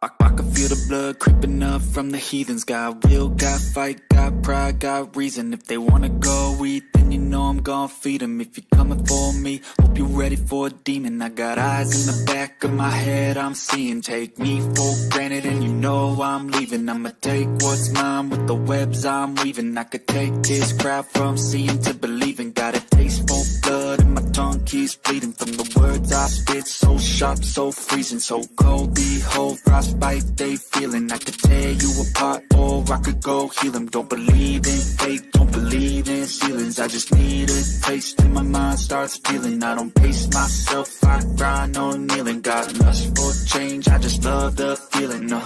I can feel the blood creeping up from the heathens. Got will, got fight, got pride, got reason. If they wanna go eat, then you know I'm gon' feed them. If you're coming for me, hope you're ready for a demon. I got eyes in the back of my head, I'm seeing. Take me for granted and you know I'm leaving. I'ma take what's mine with the webs I'm weaving. I could take this crowd from seeing to believing. Got a taste for blood and my tongue keeps bleeding. From the words I spit, so sharp, so freezing, so cold. Behold, frostbite they feeling. I could tear you apart or I could go heal them. Don't believe in fate, don't believe in ceilings. I just need a taste and my mind starts feeling. I don't pace myself, I grind on kneeling. Got lust for change, I just love the feeling. I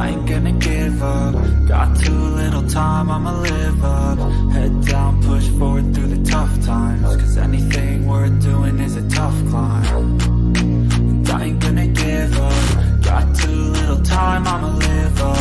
ain't gonna give up. Got too little time, I'ma live up. Head down, push forward through the tough times. Cause anything worth doing is a tough climb. And I ain't gonna give up. Got too little time, I'ma live up.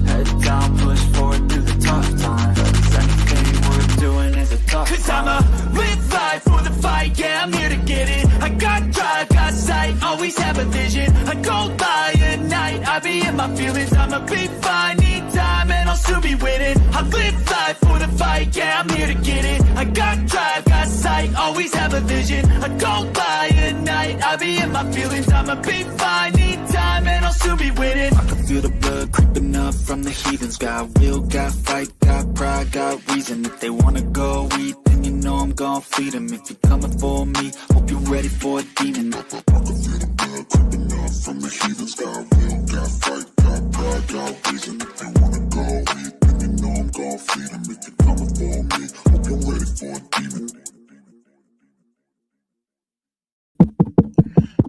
Head down, push forward through the tough times. Cause anything worth doing is a tough climb. Cause I'ma live life for the fight, yeah, I'm here to get it. I got drive, got sight, always have a vision. I go by at night, I be in my feelings. I'ma be fine, need time, and I'll soon be winning. I live life for the fight, yeah, I'm here to get it. I got drive, got sight, always have a vision. I go by at night, I be in my feelings. I'ma be fine, need time, and I'll soon be winning. I can feel the blood creeping up from the heathens. Got will, got fight, got pride, got reason. If they wanna go eat, then you know I'm gon' feed them. If you're coming for me, hope you're ready for a demon. I can feel the blood creeping up from the heathens. Got will, got fight, got pride, got reason. If they wanna go eat, then you know I'm gon' feed them. If you're coming for me, hope you're ready for a demon.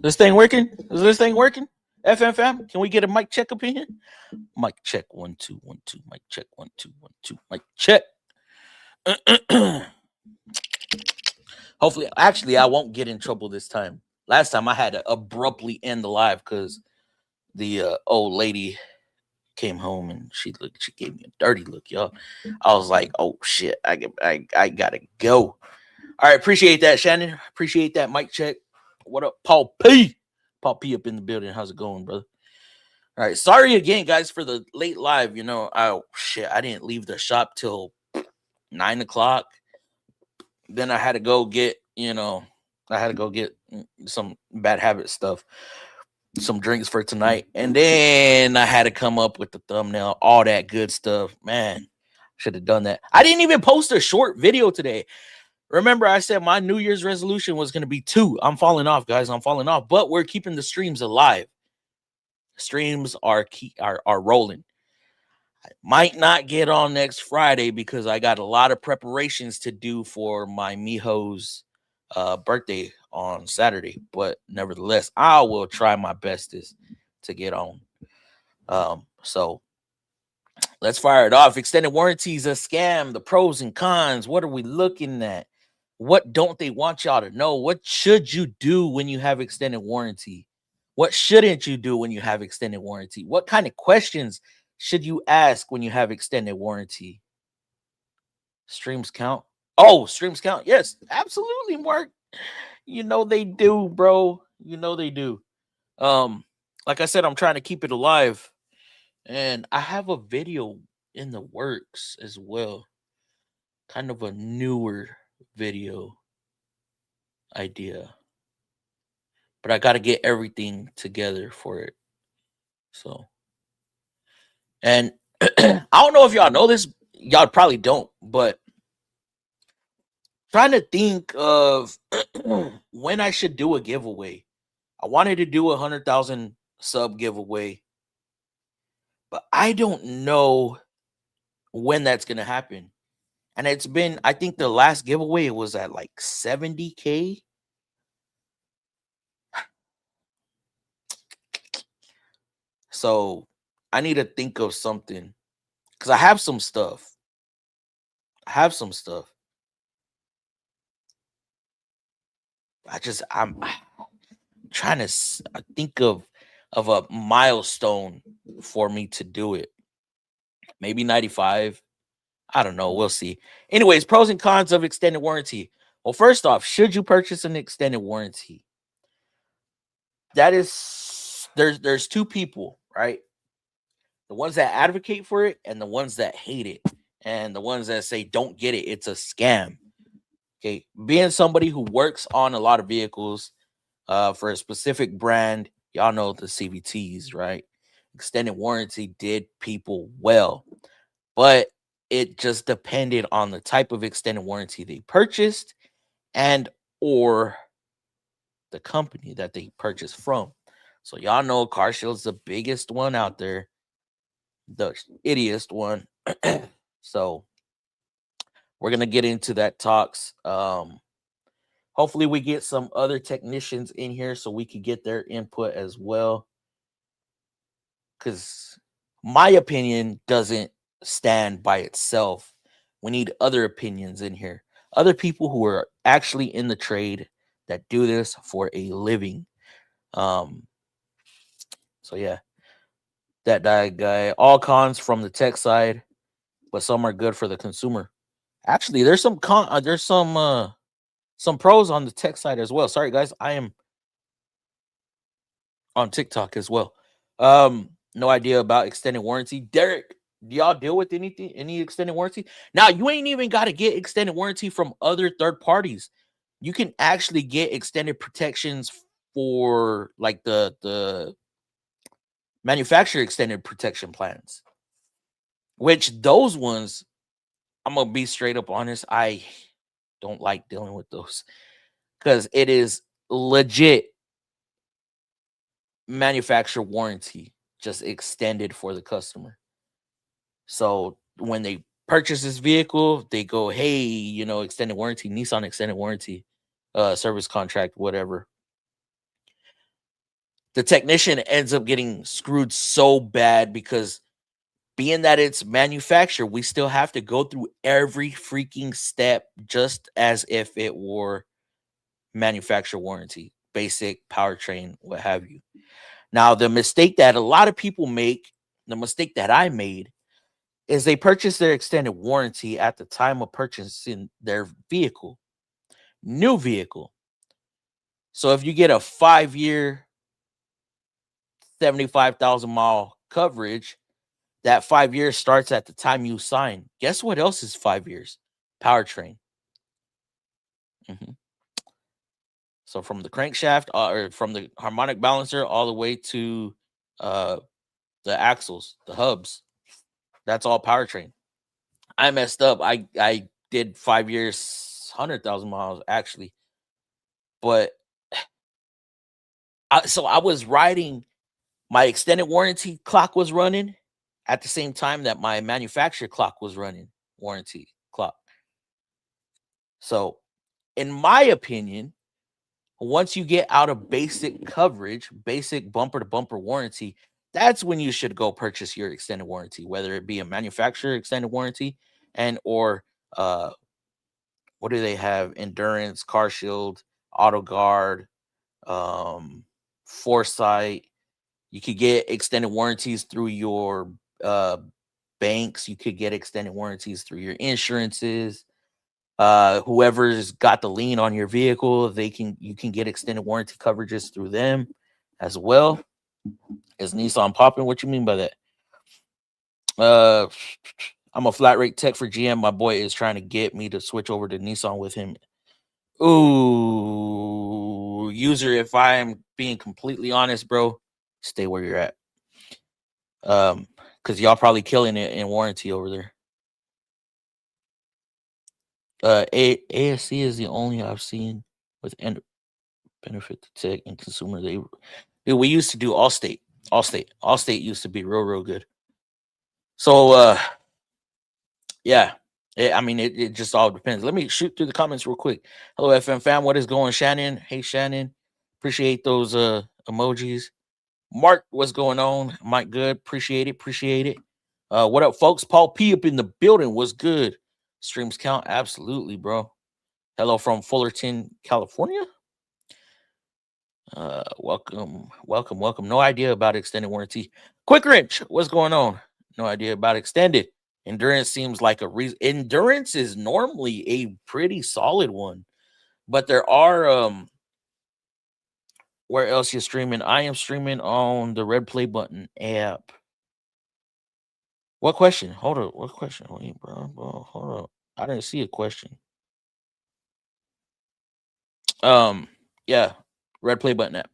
This thing working? Is this thing working? FFM, can we get a mic check up in here? Mic check 1 2 1 2. Mic check 1 2 1 2. Mic check. Hopefully, actually, I won't get in trouble this time. Last time I had to abruptly end the live because the old lady came home and she gave me a dirty look, y'all. I was like, oh shit, I gotta go. All right, appreciate that, Shannon. Appreciate that mic check. What up, Paul P? Paul P up in the building. How's it going, brother? All right, sorry again, guys, for the late live. You know, I didn't leave the shop till 9 o'clock. Then I had to go get, some bad habit stuff, some drinks for tonight. And then I had to come up with the thumbnail, all that good stuff. Man, should have done that. I didn't even post a short video today. Remember, I said my New Year's resolution was going to be 2. I'm falling off, guys. I'm falling off. But we're keeping the streams alive. Streams are rolling. I might not get on next Friday because I got a lot of preparations to do for my mijo's birthday on Saturday. But nevertheless, I will try my bestest to get on. So let's fire it off. Extended warranties a scam. The pros and cons. What are we looking at? What don't they want y'all to know? What should you do when you have extended warranty? What shouldn't you do when you have extended warranty? What kind of questions should you ask when you have extended warranty? Streams count? Oh, streams count. Yes, absolutely, Mark. You know they do, bro. You know they do. Like I said, I'm trying to keep it alive. And I have a video in the works as well. Kind of a newer video idea. But I got to get everything together for it. So. And I don't know if y'all know this. Y'all probably don't. But trying to think of when I should do a giveaway. I wanted to do 100,000 sub giveaway. But I don't know when that's going to happen. And it's been, I think the last giveaway was at like 70K. So I need to think of something. Because I have some stuff. I'm trying to think of a milestone for me to do it. Maybe 95. I don't know. We'll see. Anyways, pros and cons of extended warranty. Well, first off, should you purchase an extended warranty? That is there's two people, right? The ones that advocate for it and the ones that hate it, and the ones that say don't get it, it's a scam. Okay, being somebody who works on a lot of vehicles for a specific brand, y'all know the CVTs, right? Extended warranty did people well, but it just depended on the type of extended warranty they purchased and or the company that they purchased from. So y'all know CarShield's the biggest one out there, the ittiest one. So we're gonna get into that talks. Hopefully we get some other technicians in here so we could get their input as well. Because my opinion doesn't stand by itself. We need other opinions in here. Other people who are actually in the trade that do this for a living. So yeah, that guy. All cons from the tech side, but some are good for the consumer. Actually, there's some some pros on the tech side as well. Sorry guys, I am on TikTok as well. No idea about extended warranty. Derek, do y'all deal with any extended warranty? Now, you ain't even got to get extended warranty from other third parties. You can actually get extended protections for like the manufacturer extended protection plans, which those ones, I'm gonna be straight up honest, I don't like dealing with those because it is legit manufacturer warranty just extended for the customer. So when they purchase this vehicle, they go, hey, you know, extended warranty, Nissan extended warranty, service contract, whatever. The technician ends up getting screwed so bad because being that it's manufactured, we still have to go through every freaking step just as if it were manufacturer warranty, basic powertrain, what have you. Now, the mistake that a lot of people make, the mistake that I made, is they purchase their extended warranty at the time of purchasing their vehicle, new vehicle. So if you get a 5-year, 75,000 mile coverage, that 5 years starts at the time you sign. Guess what else is 5 years? Powertrain. So from the crankshaft or from the harmonic balancer all the way to the axles, the hubs, that's all powertrain. I messed up. I did 5 years, 100,000 miles actually, but so I was riding. My extended warranty clock was running at the same time that my manufacturer clock was running, warranty clock. So, in my opinion, once you get out of basic coverage, basic bumper to bumper warranty, that's when you should go purchase your extended warranty, whether it be a manufacturer extended warranty and or what do they have? Endurance, CarShield, AutoGuard, Foresight. You could get extended warranties through your banks. You could get extended warranties through your insurances. Whoever's got the lien on your vehicle, you can get extended warranty coverages through them as well. Is Nissan popping? What you mean by that? I'm a flat rate tech for GM. My boy is trying to get me to switch over to Nissan with him. Ooh, user, if I'm being completely honest, bro, stay where you're at. Because y'all probably killing it in warranty over there. ASC is the only I've seen with benefit to tech and consumer. We used to do Allstate. Allstate used to be real good. So yeah, I mean it just all depends. Let me shoot through the comments real quick. Hello FM fam, what is going? Shannon, hey Shannon, appreciate those emojis. Mark, what's going on? Mike, good, appreciate it. What up, folks? Paul P up in the building. What's good? Streams count, absolutely, bro. Hello from Fullerton, California. Welcome. No idea about extended warranty. Quick Wrench, what's going on? No idea about extended. Endurance seems like a reason. Endurance is normally a pretty solid one, but there are Where else you streaming? I am streaming on the Red Play Button app. What question? Hold up. What question? Wait, bro. Hold up. I didn't see a question. Yeah. Red Play Button app.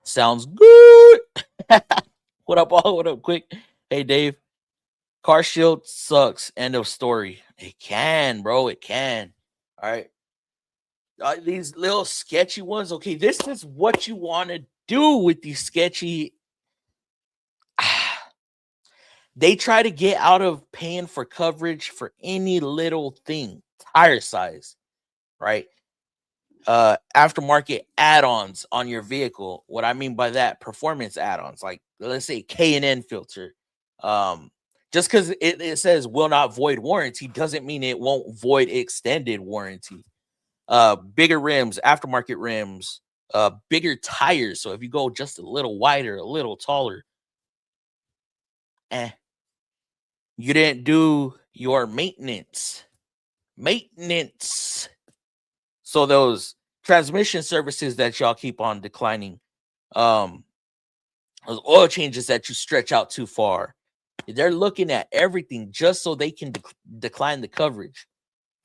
Sounds good. What up, all? What up, quick? Hey, Dave. Car Shield sucks. End of story. It can, bro. It can. All right. These little sketchy ones. Okay, this is what you want to do with these sketchy. They try to get out of paying for coverage for any little thing, tire size, right? Aftermarket add-ons on your vehicle. What I mean by that, performance add-ons, like let's say K&N filter. Just because it says will not void warranty doesn't mean it won't void extended warranty. Bigger rims, aftermarket rims, bigger tires. So if you go just a little wider, a little taller, you didn't do your maintenance. So those transmission services that y'all keep on declining, those oil changes that you stretch out too far, they're looking at everything just so they can decline the coverage.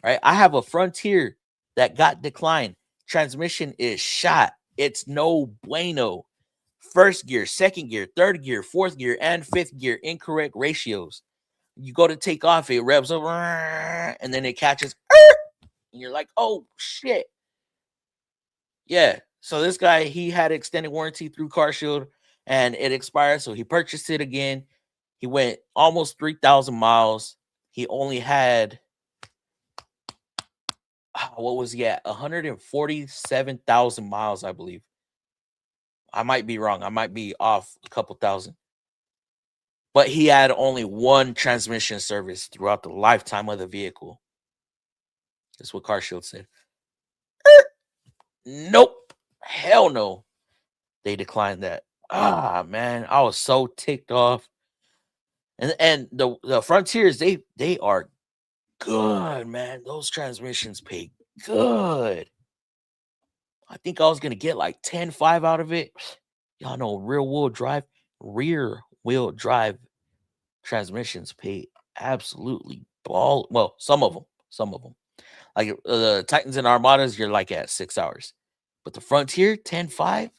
Right? I have a Frontier that got declined. Transmission is shot. It's no bueno. First gear, second gear, third gear, fourth gear, and fifth gear, incorrect ratios. You go to take off, it revs up, and then it catches, and you're like, oh shit. Yeah. So this guy, he had extended warranty through Car Shield, and it expired. So he purchased it again. He went almost 3,000 miles. He only had, what was he at? 147,000 miles, I believe. I might be wrong. I might be off a couple thousand. But he had only one transmission service throughout the lifetime of the vehicle. That's what Car Shield said. Nope. Hell no. They declined that. Man, I was so ticked off. And the Frontiers, they are good, man. Those transmissions pay good. I think I was gonna get like 10.5 out of it. Y'all know rear wheel drive transmissions pay absolutely ball. Well, some of them. Like the Titans and Armadas, you're like at 6 hours. But the Frontier 10.5,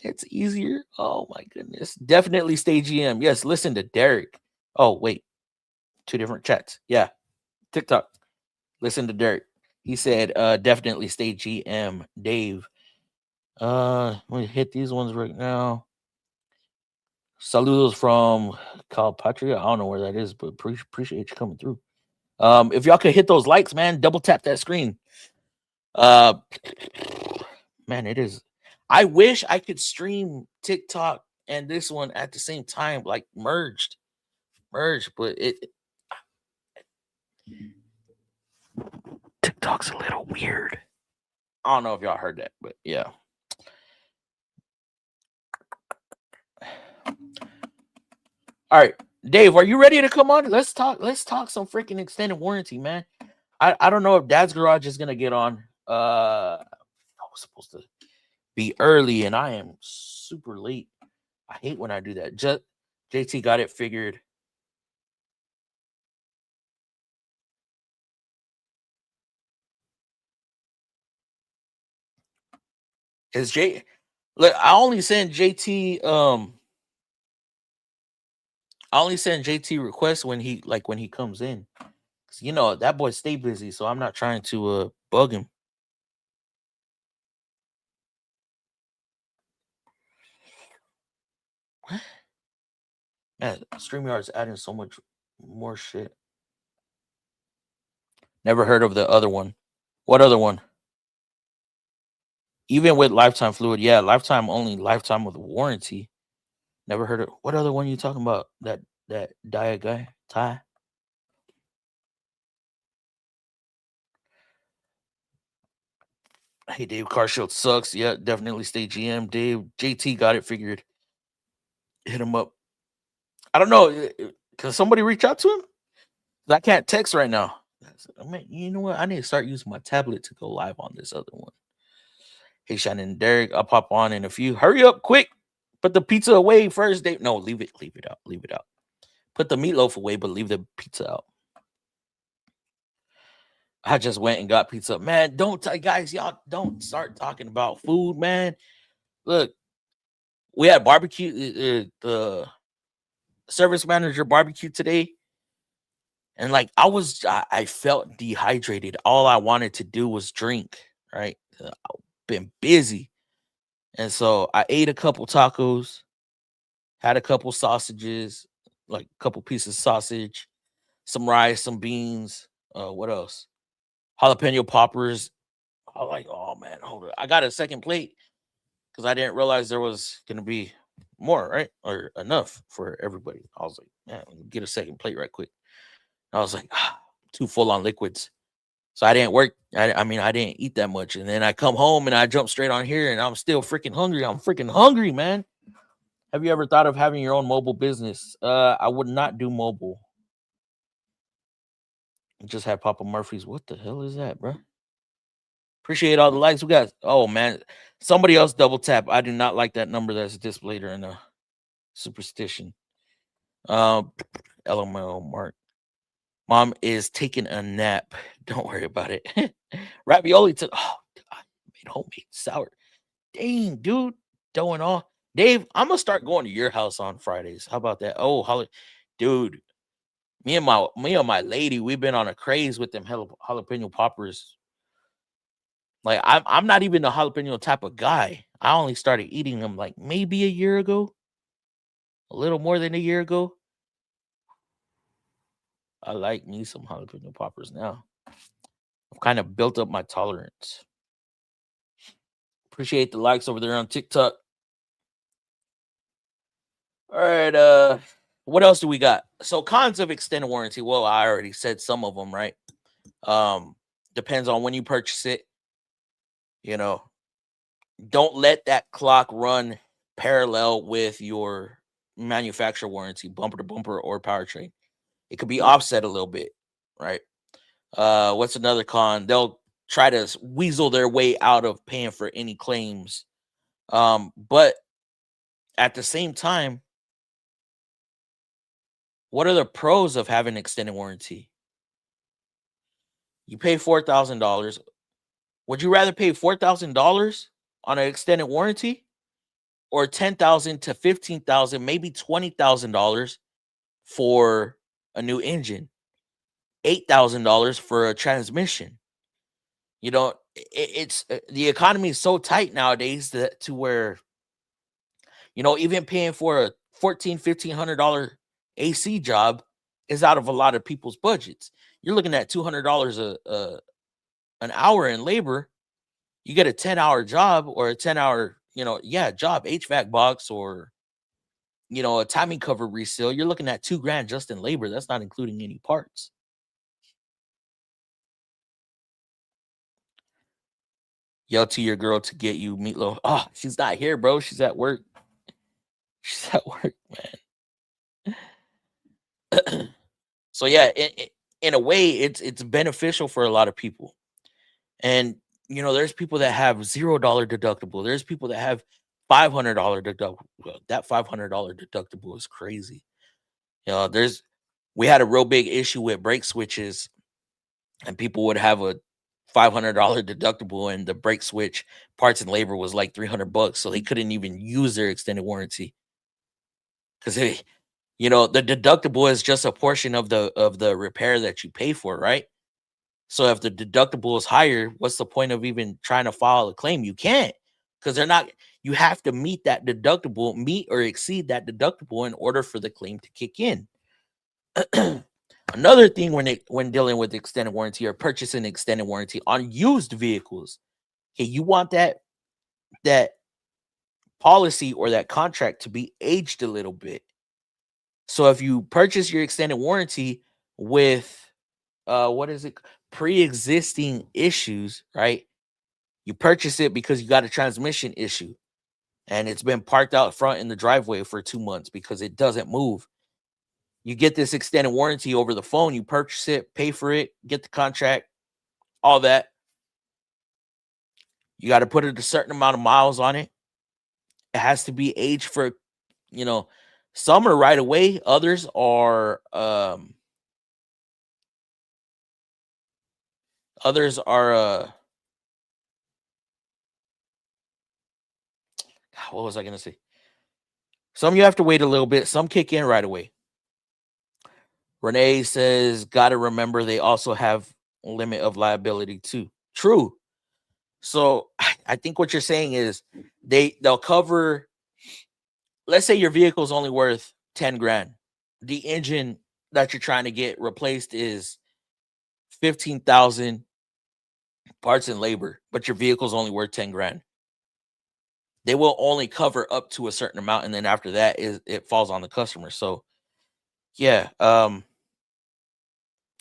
it's easier. Oh my goodness. Definitely stay GM. Yes, listen to Derek. Oh, wait. 2 different chats. Yeah. TikTok. Listen to Derek. He said, definitely stay GM. Dave. Let me hit these ones right now. Saludos from Calpatria. I don't know where that is, but appreciate you coming through. If y'all could hit those likes, man, double tap that screen. Man, it is. I wish I could stream TikTok and this one at the same time, like merged, but TikTok's a little weird. I don't know if y'all heard that, but yeah. All right, Dave, are you ready to come on? Let's talk some freaking extended warranty, man. I don't know if Dad's Garage is gonna get on. I was supposed to be early and I am super late. I hate when I do that. JT got it figured. Is look, I only send JT requests when he comes in. Cause you know that boy stay busy, so I'm not trying to bug him. Man, StreamYard's adding so much more shit. Never heard of the other one. What other one? Even with lifetime fluid, yeah, lifetime with warranty. Never heard of what other one you talking about? That diet guy, Ty. Hey Dave, Car Shield sucks. Yeah, definitely stay GM. Dave, JT got it figured. Hit him up. I don't know. Can somebody reach out to him? I can't text right now. Man, you know what? I need to start using my tablet to go live on this other one. Hey, Shannon and Derek, I'll pop on in a few. Hurry up, quick. Put the pizza away first. No, leave it out. Put the meatloaf away, but leave the pizza out. I just went and got pizza. Man, guys, y'all don't start talking about food, man. Look, we had barbecue, the service manager barbecue today. And like I felt dehydrated. All I wanted to do was drink, right? I've been busy. And so I ate a couple tacos, had a couple sausages, like a couple pieces of sausage, some rice, some beans. What else? Jalapeno poppers. I like, oh man, hold on. I got a second plate because I didn't realize there was gonna be more, right? Or enough for everybody. I was like, man, let me get a second plate right quick. I was like, too full on liquids. So I didn't work. I mean, I didn't eat that much. And then I come home and I jump straight on here and I'm still freaking hungry. I'm freaking hungry, man. Have you ever thought of having your own mobile business? I would not do mobile. Just had Papa Murphy's. What the hell is that, bro? Appreciate all the likes we got. Oh man, somebody else double tap. I do not like that number that's displayed in the superstition. LML Mark. Mom is taking a nap. Don't worry about it. Ravioli to I made homemade sour. Dang, dude. Doing all. Dave, I'm gonna start going to your house on Fridays. How about that? Oh, Holly, dude. Me and my lady, we've been on a craze with them jalapeno poppers. Like I'm not even a jalapeno type of guy. I only started eating them like maybe a year ago. A little more than a year ago. I like me some jalapeno poppers now. I've kind of built up my tolerance. Appreciate the likes over there on TikTok. All right, what else do we got? So cons of extended warranty. Well, I already said some of them, right? Depends on when you purchase it. You know, don't let that clock run parallel with your manufacturer warranty, bumper to bumper or powertrain. It could be offset a little bit, right? What's another con? They'll try to weasel their way out of paying for any claims. But at the same time, what are the pros of having extended warranty? You pay $4,000. Would you rather pay $4,000 on an extended warranty or $10,000 to $15,000, maybe $20,000 for a new engine, $8,000 for a transmission? You know, it's the economy is so tight nowadays that to where, you know, even paying for a $1,500 AC job is out of a lot of people's budgets. You're looking at $200 an hour in labor. You get a 10-hour job or a 10-hour, job, HVAC box, or a timing cover resale. You're looking at $2,000 just in labor. That's not including any parts. Yell to your girl to get you meatloaf. Oh, she's not here, bro. She's at work. She's at work, man. So yeah, in a way, it's beneficial for a lot of people. And there's people that have $0 deductible. There's people that have $500 deductible. That $500 deductible is crazy. We had a real big issue with brake switches, and people would have a $500 deductible, and the brake switch parts and labor was like $300, so they couldn't even use their extended warranty because the deductible is just a portion of the repair that you pay for, right? So if the deductible is higher, what's the point of even trying to file a claim? You can't, because you have to meet or exceed that deductible in order for the claim to kick in. Another thing when dealing with extended warranty or purchasing extended warranty on used vehicles, okay, you want that policy or that contract to be aged a little bit. So if you purchase your extended warranty with pre-existing issues, right? You purchase it because you got a transmission issue and it's been parked out front in the driveway for 2 months because it doesn't move. You get this extended warranty over the phone. You purchase it, pay for it, get the contract, all that. You got to put a certain amount of miles on it. It has to be aged for, some are right away. Others are, what was I going to say? Some you have to wait a little bit. Some kick in right away. Renee says, got to remember they also have a limit of liability too. True. So I think what you're saying is they'll cover, let's say your vehicle is only worth 10 grand. The engine that you're trying to get replaced is 15,000 parts and labor, but your vehicle's only worth 10 grand. They will only cover up to a certain amount, and then after that it falls on the customer. So yeah,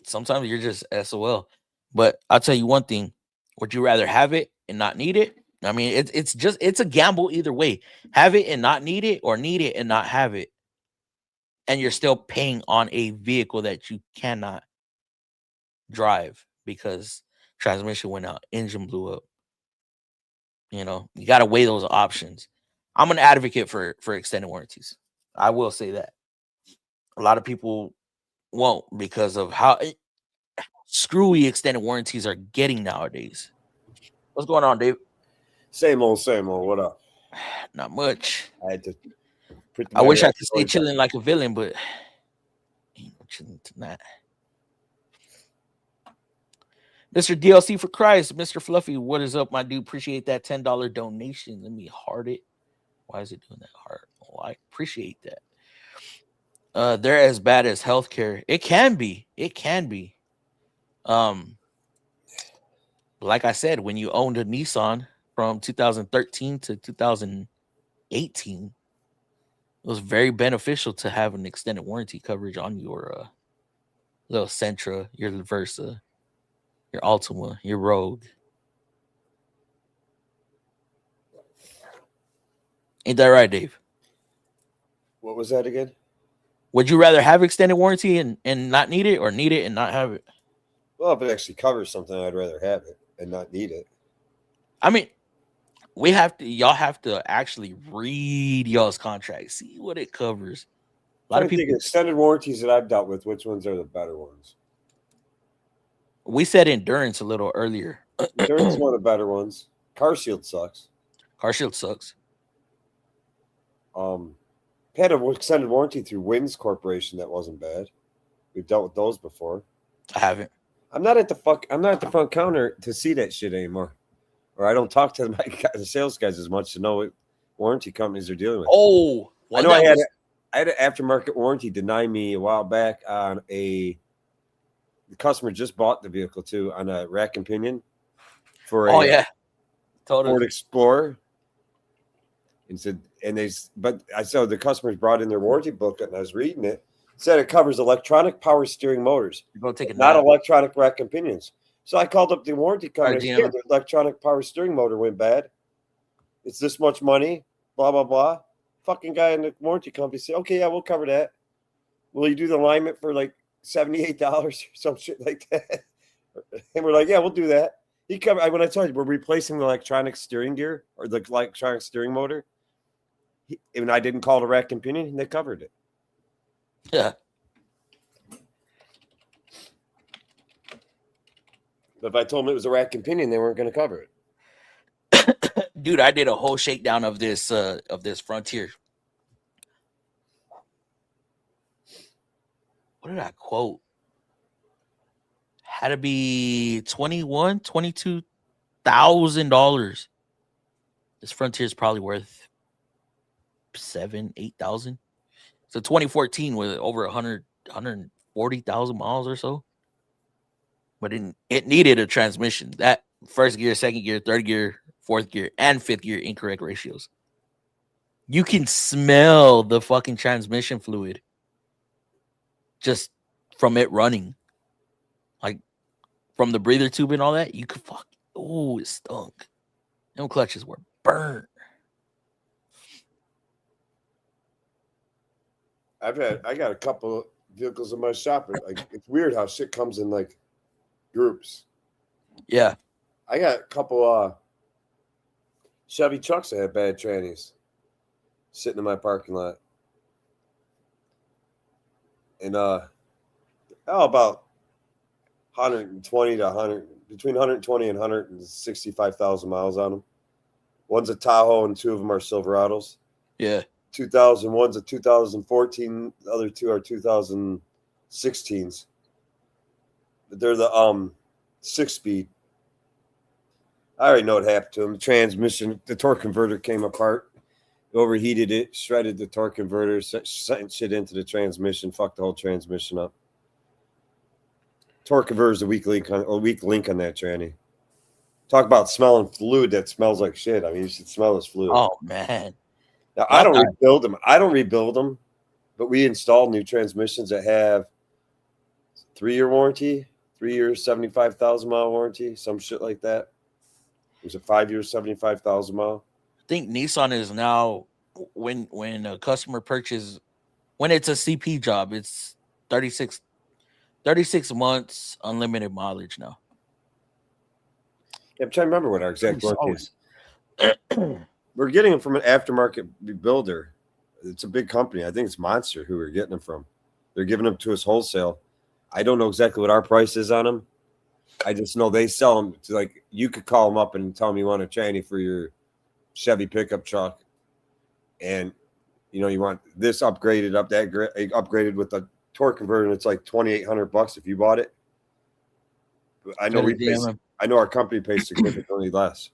sometimes you're just SOL. But I'll tell you one thing: would you rather have it and not need it? I mean, it's a gamble either way. Have it and not need it, or need it and not have it, and you're still paying on a vehicle that you cannot drive because transmission went out, engine blew up. You got to weigh those options. I'm an advocate for extended warranties. I will say that. A lot of people won't because of how screwy extended warranties are getting nowadays. What's going on, Dave? Same old. What up? Not much. I had to. I wish I could stay chilling like a villain, but ain't no chilling tonight. Mr. DLC for Christ, Mr. Fluffy, what is up, my dude? Appreciate that $10 donation. Let me heart it. Why is it doing that heart? Oh, I appreciate that. They're as bad as healthcare. It can be. Like I said, when you owned a Nissan from 2013 to 2018, it was very beneficial to have an extended warranty coverage on your little Sentra, your Versa, your Altima, your Rogue. Ain't that right, Dave? What was that again? Would you rather have extended warranty and not need it, or need it and not have it? Well, if it actually covers something, I'd rather have it and not need it. I mean, y'all have to actually read y'all's contract, see what it covers. A lot of people. Extended warranties that I've dealt with, which ones are the better ones? We said endurance a little earlier. Endurance is one of the better ones. Car Shield sucks. Had an extended warranty through Wins Corporation that wasn't bad. We've dealt with those before. I haven't. I'm not at the front counter to see that shit anymore, or I don't talk to the sales guys as much to know what warranty companies are dealing with. Oh, I know I had an aftermarket warranty deny me a while back on the customer just bought the vehicle too on a rack and pinion for totally Ford Explorer. And said, I saw the customers brought in their warranty booklet, and I was reading it. It said it covers electronic power steering motors, not electronic rack and pinions. So I called up the warranty company. The electronic power steering motor went bad. It's this much money, blah, blah, blah. Fucking guy in the warranty company said, okay, yeah, we'll cover that. Will you do the alignment for like $78 or some shit like that? And we're like, yeah, we'll do that. He covered. When I told you we're replacing the electronic steering gear or the electronic steering motor, and I didn't call the rack and pinion, and they covered it. Yeah. But if I told them it was a rack and pinion, they weren't going to cover it. Dude, I did a whole shakedown of this Frontier. What did I quote? Had to be $22,000. This Frontier is probably worth $7,000-8,000. So 2014 with over 140,000 miles or so. But it needed a transmission. That first gear, second gear, third gear, fourth gear, and fifth gear incorrect ratios. You can smell the fucking transmission fluid just from it running. Like from the breather tube and all that. You could it stunk. Them clutches were burnt. I got a couple vehicles in my shop. Like, it's weird how shit comes in like groups. Yeah. I got a couple Chevy trucks that had bad trannies sitting in my parking lot. And how about 120 to 100, between 120 and 165,000 miles on them. One's a Tahoe and two of them are Silverados. Yeah. 2001's a 2014. The other two are 2016s. But they're the 6-speed. I already know what happened to them. The transmission, the torque converter came apart. Overheated it, shredded the torque converter, sent shit into the transmission, fucked the whole transmission up. Torque converter is a weak link on that tranny. Talk about smelling fluid that smells like shit. I mean, you should smell this fluid. Oh man. Now, I don't rebuild them. I don't rebuild them, but we installed new transmissions that have 3-year warranty, 3 years, 75,000 mile warranty, some shit like that. It was a 5 years, 75,000 mile. I think Nissan is now when a customer purchases, when it's a CP job, it's 36 months unlimited mileage now. Yeah, I'm trying to remember what our exact warranty is. We're getting them from an aftermarket builder. It's a big company. I think it's Monster who we're getting them from. They're giving them to us wholesale. I don't know exactly what our price is on them. I just know they sell them to, like, you could call them up and tell them you want a tranny for your Chevy pickup truck, and you know you want this upgraded, upgraded with a torque converter, and it's like $2,800 if you bought it. I know I know our company pays significantly less.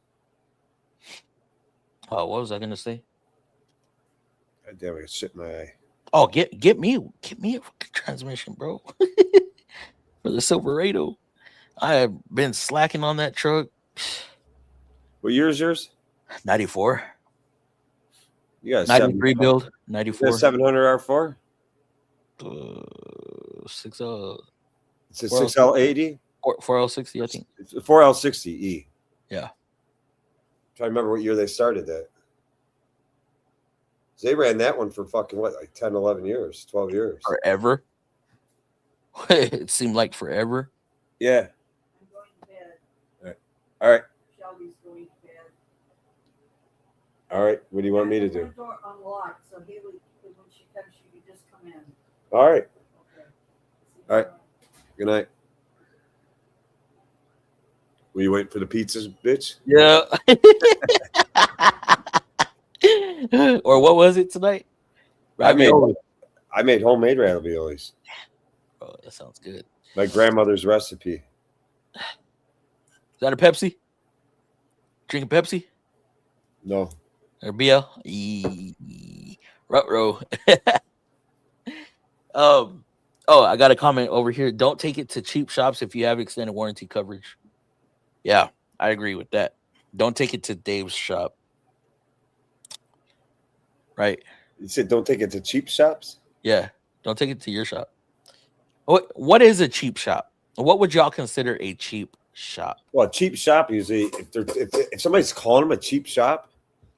Oh, what was I gonna say? God damn it, shit in my eye. Oh, get me a fucking transmission, bro. For the Silverado. I have been slacking on that truck. What year is yours? 94. You got a 93 build. 94. 700 R4? 6 It's a 6L80? 4L60, I think. It's a 4L60E. Yeah. Try to remember what year they started that. They ran that one for fucking what, like 10, 11 years, 12 years. Forever. It seemed like forever. Yeah. I'm going to bed. All right. Shelby's going to bed. All right. What do you want me to do? The door unlocked, so he would, when she comes, she could just come in. All right. Okay. All right. Good night. Were you waiting for the pizzas, bitch? Yeah. Or what was it tonight? I made homemade raviolis. Oh, that sounds good. My grandmother's recipe. Is that a Pepsi? Drinking Pepsi? No. Or BL? Ruh-roh. Oh, I got a comment over here. Don't take it to cheap shops if you have extended warranty coverage. Yeah, I agree with that. Don't take it to Dave's shop. Right. You said don't take it to cheap shops? Yeah, don't take it to your shop. What is a cheap shop? What would y'all consider a cheap shop? Well, a cheap shop usually, if somebody's calling them a cheap shop,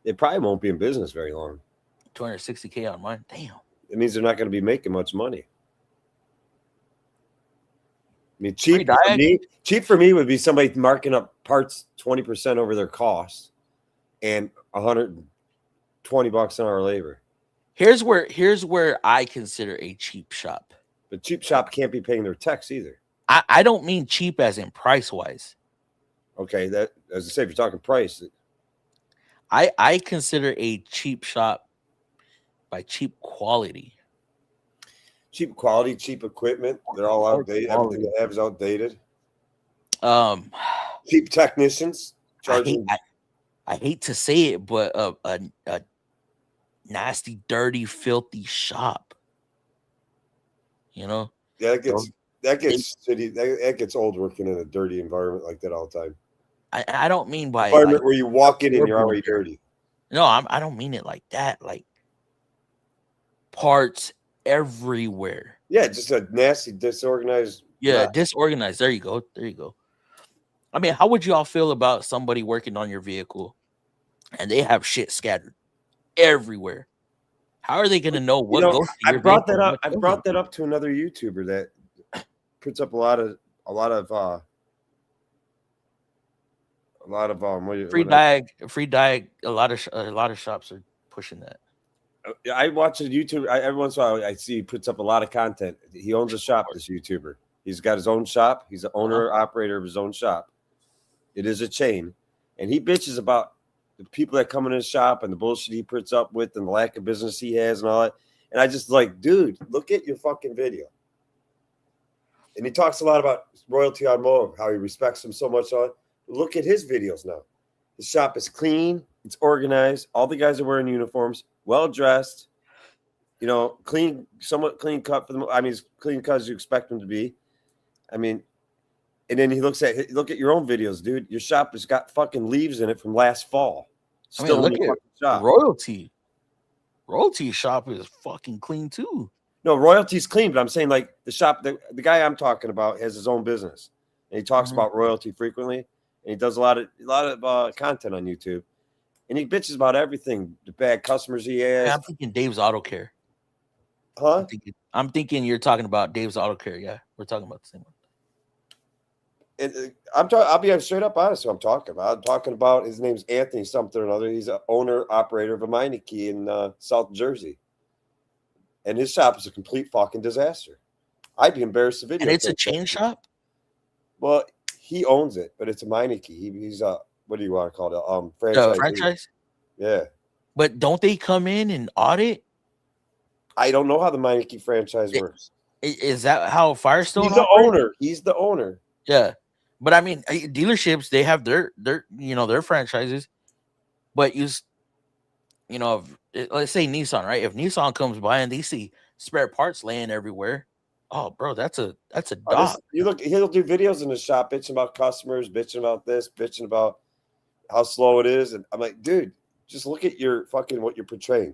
they probably won't be in business very long. $260K on mine. Damn. It means they're not going to be making much money. I mean, cheap for me would be somebody marking up parts 20% over their cost and $120 an hour labor. Here's where I consider a cheap shop. But cheap shop can't be paying their techs either. I don't mean cheap as in price wise. Okay, that as I say, if you're talking price, I consider a cheap shop by cheap quality. Cheap quality, cheap equipment. They're all outdated. Everything they have is outdated. Cheap technicians charging. I hate to say it, but a nasty, dirty, filthy shop. You know? Yeah, that gets old working in a dirty environment like that all the time. I don't mean by environment where you walk in and you're already dirty. No, I don't mean it like that. Like parts everywhere. Yeah, just a nasty, disorganized. Yeah, disorganized. There you go. I mean, how would y'all feel about somebody working on your vehicle and they have shit scattered everywhere? How are they going to know what You know, goes to I your brought vehicle that and up. what I doesn't? brought that up to another YouTuber that puts up a lot of Free diag. A lot of shops are pushing that. I watch a YouTube. Every once in a while, I see he puts up a lot of content. He owns a shop. This YouTuber, he's got his own shop. He's the owner operator of his own shop. It is a chain, and he bitches about the people that come in his shop and the bullshit he puts up with and the lack of business he has and all that. And I just like, dude, look at your fucking video. And he talks a lot about Royalty Automotive, how he respects him so much. Look at his videos now. His shop is clean. It's organized. All the guys are wearing uniforms, well dressed. You know, clean, somewhat clean cut for them. I mean, as clean cut as you expect them to be. I mean, and then look at your own videos, dude. Your shop has got fucking leaves in it from last fall. Still look at shop. Royalty shop is fucking clean too. No, Royalty's clean, but I'm saying like the shop, the guy I'm talking about has his own business, and he talks about Royalty frequently, and he does a lot of content on YouTube, and he bitches about everything, the bad customers he has. I'm thinking Dave's Auto Care. Huh? I'm thinking you're talking about Dave's Auto Care. Yeah, we're talking about the same one. And I'll be straight up honest. Who I'm talking about. I'm talking about his name's Anthony something or another. He's an owner operator of a Meineke in South Jersey, and his shop is a complete fucking disaster. I'd be embarrassed to video. And it's a chain shop. Well, he owns it, but it's a Meineke. He's a what do you want to call it? Franchise. Yeah, but don't they come in and audit? I don't know how the Meineke franchise works. Is that how Firestone? He's the owner. He's the owner. Yeah. But I mean, dealerships, they have their their franchises. But let's say Nissan, right? If Nissan comes by and they see spare parts laying everywhere, oh, bro, that's a dog. He'll do videos in the shop bitching about customers, bitching about this, bitching about how slow it is, and I'm like, dude, just look at your fucking what you're portraying.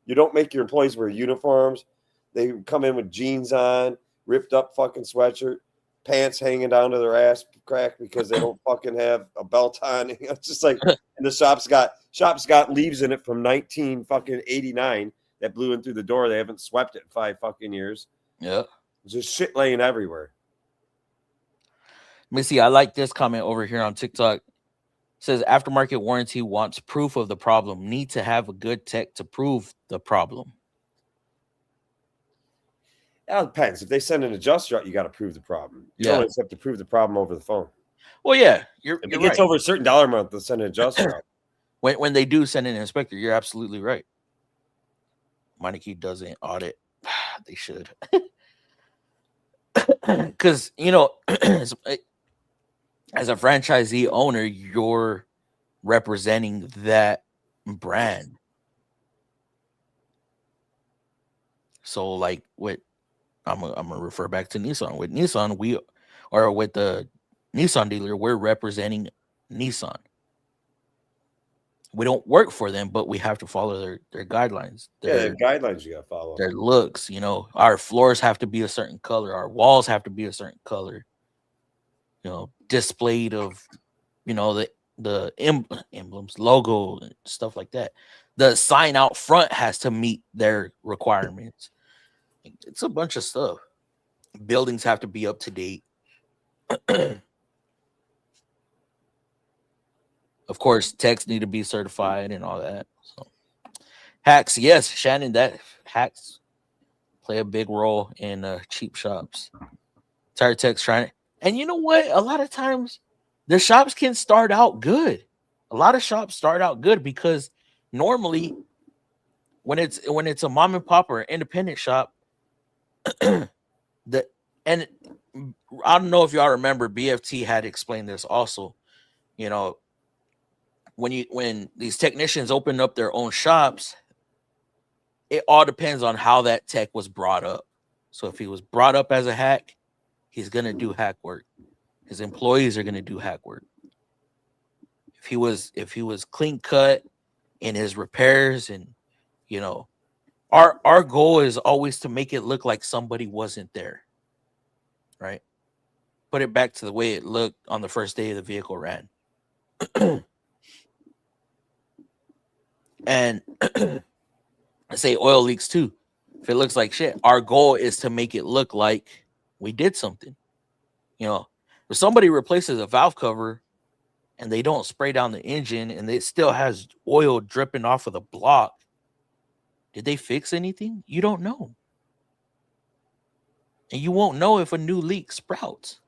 You don't make your employees wear uniforms. They come in with jeans on, ripped up fucking sweatshirt, pants hanging down to their ass crack because they don't fucking have a belt on. It's just like, and the shop's got leaves in it from 1989 that blew in through the door. They haven't swept it in 5 fucking years. Yeah, there's just shit laying everywhere. Let me see. I like this comment over here on TikTok. It says aftermarket warranty wants proof of the problem. Need to have a good tech to prove the problem. It depends. If they send an adjuster out, you got to prove the problem. You don't always have to prove the problem over the phone. Well, yeah, if it gets over a certain dollar amount, they'll send an adjuster out. When they do send an inspector, you're absolutely right. Meineke doesn't audit. They should. Because, as a franchisee owner, you're representing that brand. So, like, I'm gonna refer back to Nissan. With Nissan, with the Nissan dealer, we're representing Nissan. We don't work for them, but we have to follow their guidelines. Their guidelines you gotta follow. Their looks, our floors have to be a certain color, our walls have to be a certain color. Displayed of, the emblems, logo, and stuff like that. The sign out front has to meet their requirements. It's a bunch of stuff. Buildings have to be up to date. Of course, techs need to be certified and all that. So, hacks, yes, Shannon, that hacks play a big role in cheap shops. Tire techs trying to, and you know what? A lot of times, the shops can start out good. A lot of shops start out good because normally, when it's a mom and pop or an independent shop, and I don't know if y'all remember, BFT had explained this also. When these technicians open up their own shops, it all depends on how that tech was brought up. So if he was brought up as a hack, he's gonna do hack work. His employees are gonna do hack work. If he was clean cut in his repairs, and our goal is always to make it look like somebody wasn't there, right? Put it back to the way it looked on the first day the vehicle ran. And I say oil leaks too. If it looks like shit, our goal is to make it look like we did something. You know, if somebody replaces a valve cover and they don't spray down the engine and it still has oil dripping off of the block, did they fix anything? You don't know. And you won't know if a new leak sprouts.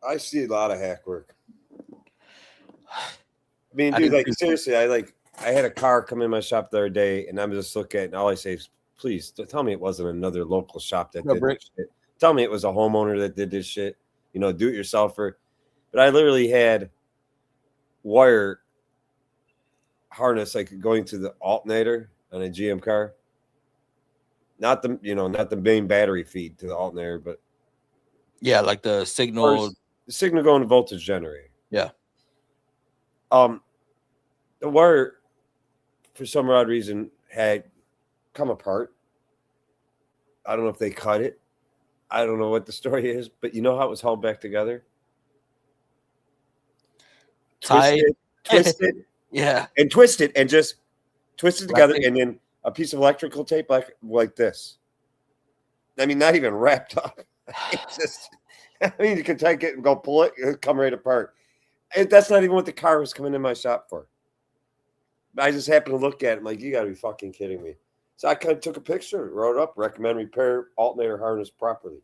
I see a lot of hack work. I mean, dude, like seriously, I had a car come in my shop the other day, and I'm just looking at it, and all I say is, please tell me it wasn't another local shop that did this shit. Tell me it was a homeowner that did this shit, you know, do it yourselfer. But I literally had wire harness like going to the alternator on a GM car. Not the main battery feed to the alternator, but yeah, like the signal going to voltage generator. Yeah. The wire, for some odd reason, had come apart. I don't know if they cut it. I don't know what the story is, but you know how it was held back together? Twisted, yeah, and twisted, and just twisted together, and then a piece of electrical tape like this. I mean, not even wrapped up. It's just, I mean, you can take it and go pull it, it'll come right apart. And that's not even what the car was coming in my shop for. I just happened to look at it. I'm like, you got to be fucking kidding me. So I kind of took a picture, wrote up, recommend repair alternator harness properly.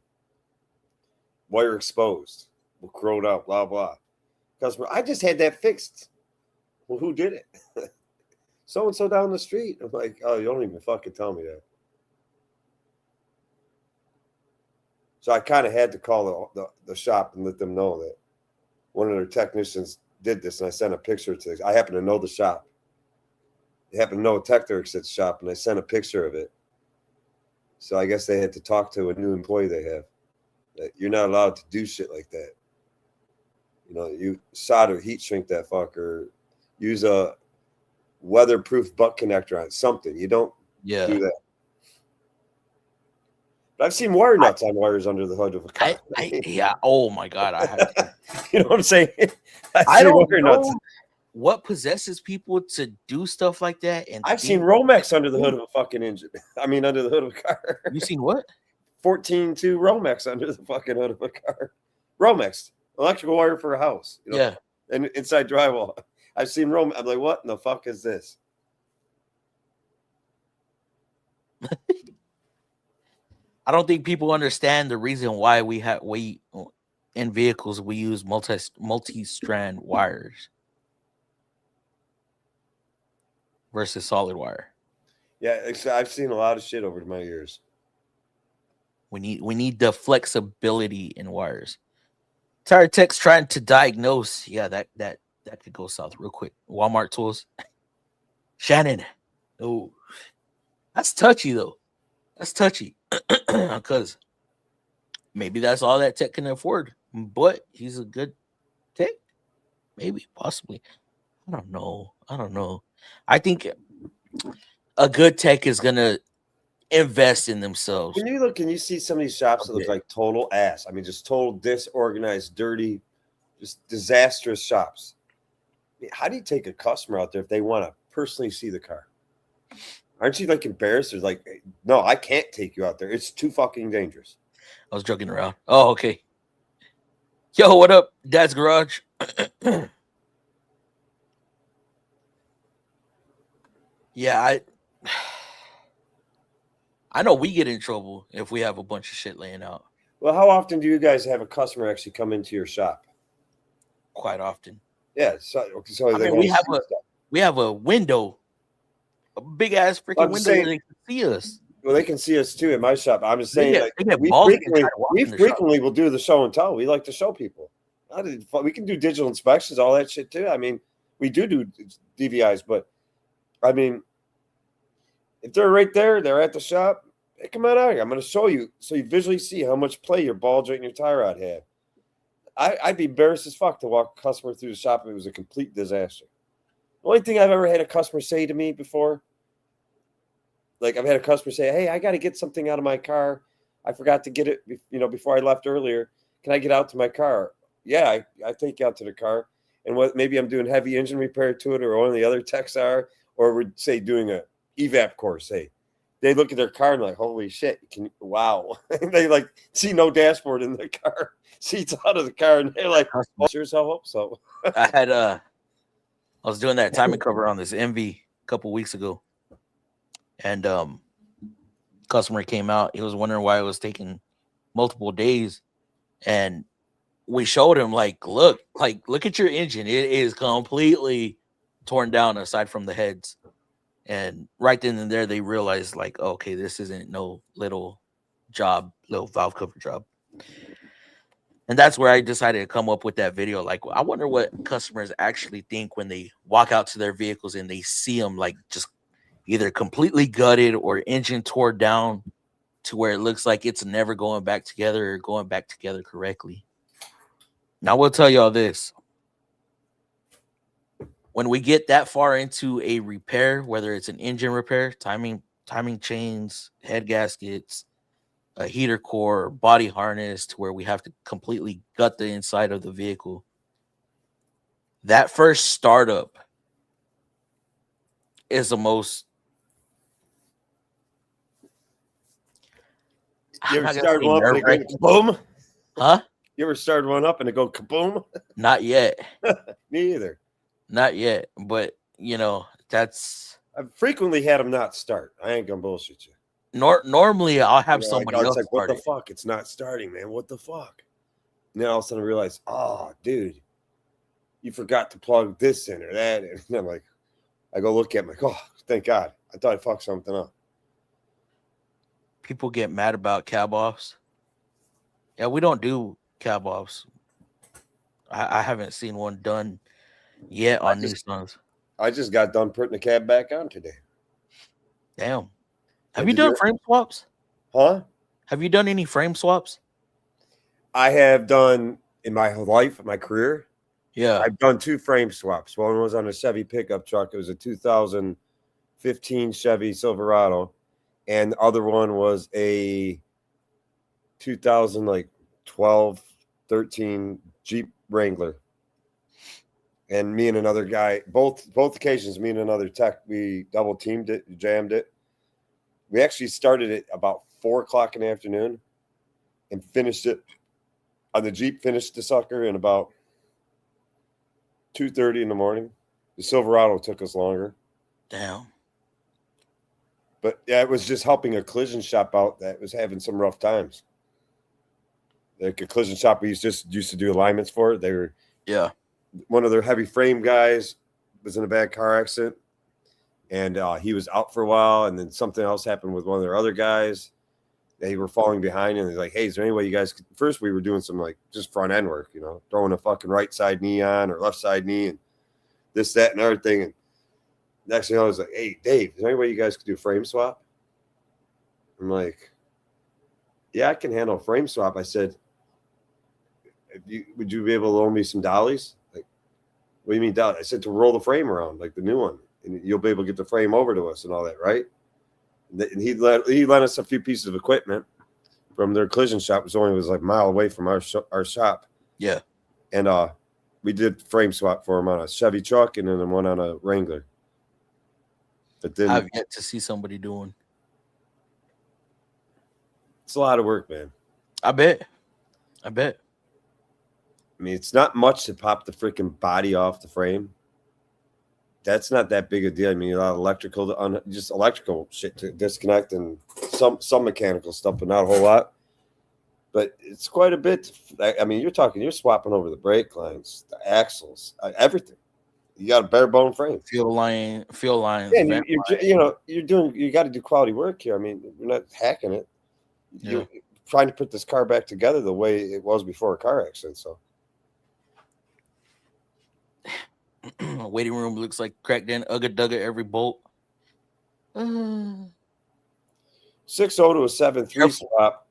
Wire exposed, corrode out, blah, blah. Customer, I just had that fixed. Well, who did it? So-and-so down the street. I'm like, oh, you don't even fucking tell me that. So I kind of had to call the shop and let them know that one of their technicians did this, and I sent a picture to I happen to know the shop. They happen to know a Tech-Works at the shop, and I sent a picture of it. So I guess they had to talk to a new employee they have. That you're not allowed to do shit like that. You know, you solder, heat shrink that fucker, use a weatherproof butt connector on something. You don't do that. But I've seen wire nuts on wires under the hood of a car. Yeah. Oh my God. I have to. You know what I'm saying? I don't know what possesses people to do stuff like that. And I've seen Romex under the hood of a fucking engine. I mean, under the hood of a car. You seen what? 14.2 Romex under the fucking hood of a car. Romex, electrical wire for a house. You know? Yeah. And inside drywall. I've seen Romex. I'm like, what in the fuck is this? I don't think people understand the reason why we in vehicles we use multi-strand wires versus solid wire. Yeah, I've seen a lot of shit over my years. We need the flexibility in wires. Tire tech's trying to diagnose. Yeah, that could go south real quick. Walmart tools. Shannon. Oh, that's touchy though. That's touchy. Because maybe that's all that tech can afford. But he's a good tech. Maybe, possibly. I don't know. I think a good tech is gonna invest in themselves. When you look and you see some of these shops that look like total ass. I mean, just total disorganized, dirty, just disastrous shops. I mean, how do you take a customer out there if they want to personally see the car? Aren't you like embarrassed? There's like, no, I can't take you out there. It's too fucking dangerous. I was joking around. Oh, okay. Yo, what up, Dad's Garage? Yeah, I know we get in trouble if we have a bunch of shit laying out. Well, how often do you guys have a customer actually come into your shop? Quite often. Yeah. So I mean, we have a window, a big ass freaking window where they can see us. Well, they can see us too in my shop. I'm just saying, we frequently will do the show and tell. We like to show people. We can do digital inspections, all that shit too. I mean, we do DVIs, but I mean, if they're right there, they're at the shop, hey, come on out here. I'm going to show you so you visually see how much play your ball joint and your tie rod have. I'd be embarrassed as fuck to walk a customer through the shop if it was a complete disaster. The only thing I've ever had a customer say to me before, like I've had a customer say, hey, I got to get something out of my car. I forgot to get it, before I left earlier. Can I get out to my car? Yeah, I take you out to the car. and what maybe I'm doing heavy engine repair to it, or one of the other techs are, or we're say doing a evap course, say they look at their car and like, holy shit, wow. They like see no dashboard in their car, seats out of the car, and they're like, oh, sure as hell hope so. I was doing that timing cover on this MV a couple weeks ago, and customer came out. He was wondering why it was taking multiple days, and we showed him like, look at your engine. It is completely torn down aside from the heads. And right then and there, they realized like, okay, this isn't no little valve cover job. And that's where I decided to come up with that video. Like, I wonder what customers actually think when they walk out to their vehicles and they see them like just either completely gutted or engine tore down to where it looks like it's never going back together or going back together correctly. Now, we'll tell y'all this. When we get that far into a repair, whether it's an engine repair, timing chains, head gaskets, a heater core, body harness, to where we have to completely gut the inside of the vehicle, that first startup is the most. You ever start one up and it goes kaboom? Huh? You ever started one up and it go kaboom? Not yet. Me either. Not yet. But, that's... I've frequently had them not start. I ain't gonna bullshit you. Normally, I'll have somebody else like, start what the fuck? It's not starting, man. What the fuck? And then all of a sudden I realize, oh, dude, you forgot to plug this in or that in. And I'm like, I go look at it, I'm like, oh, thank God. I thought I fucked something up. People get mad about cab offs. Yeah, we don't do cab offs. I haven't seen one done yet on Nissans. I just got done putting the cab back on today. Damn. Have you done frame swaps? Huh? Have you done any frame swaps? I have done in my life, my career. Yeah. I've done 2 frame swaps. One was on a Chevy pickup truck. It was a 2015 Chevy Silverado. And the other one was a 2012, 13 Jeep Wrangler. And me and another guy, both occasions, me and another tech, we double teamed it, jammed it. We actually started it about 4:00 in the afternoon and finished it on the Jeep, finished the sucker in about 2:30 in the morning. The Silverado took us longer. Damn. But yeah, it was just helping a collision shop out that was having some rough times. Like a collision shop we used to do alignments for. They were one of their heavy frame guys was in a bad car accident, and he was out for a while. And then something else happened with one of their other guys. They were falling behind, and they're like, "Hey, is there any way you guys could?" First, we were doing some like just front end work, throwing a fucking right side knee on or left side knee, and this, that, and other thing. And next thing I was like, "Hey, Dave, is there any way you guys could do frame swap?" I'm like, "Yeah, I can handle a frame swap." I said, would you be able to loan me some dollies? Like, what do you mean dollies? I said to roll the frame around, like the new one, and you'll be able to get the frame over to us and all that, right? And he lent us a few pieces of equipment from their collision shop. It was like a mile away from our shop. Yeah. And we did frame swap for him on a Chevy truck and then one on a Wrangler. But then I've yet to see somebody doing. It's a lot of work, man. I bet. I mean, it's not much to pop the freaking body off the frame. That's not that big a deal. I mean, a lot of electrical shit to disconnect and some mechanical stuff, but not a whole lot. But it's quite a bit. I mean, you're swapping over the brake lines, the axles, everything. You got a bare bone frame, fuel lines. Yeah, you got to do quality work here. I mean, you're not hacking it. You're trying to put this car back together the way it was before a car accident. So. Waiting room looks like cracked in, ugga every bolt. 6.0 to a 7.3 swap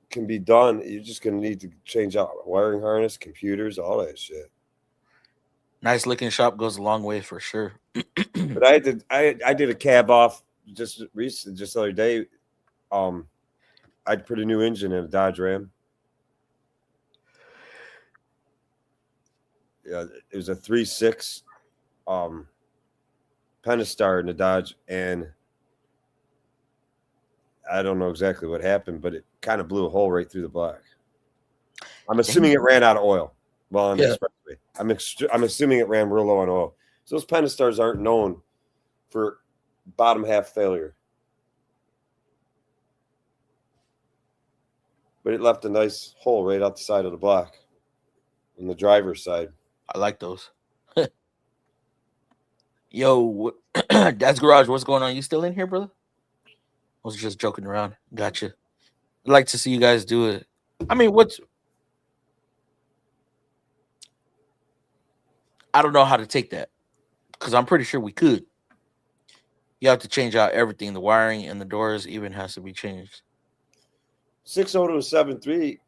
can be done. You're just going to need to change out wiring harness, computers, all that shit. Nice looking shop goes a long way for sure. But I did a cab off just the other day. I'd put a new engine in a Dodge Ram. it was a 3.6 Pentastar in the Dodge, and I don't know exactly what happened, but it kind of blew a hole right through the block. I'm assuming it ran out of oil while on the expressway. I'm assuming it ran real low on oil. So those Pentastars aren't known for bottom half failure. But it left a nice hole right out the side of the block on the driver's side. I like those. Yo, Dad's Garage, what's going on? You still in here, brother? I was just joking around. Gotcha. I'd like to see you guys do it. I mean, I don't know how to take that because I'm pretty sure we could. You have to change out everything. The wiring and the doors even has to be changed. 6.0 to a 7.3.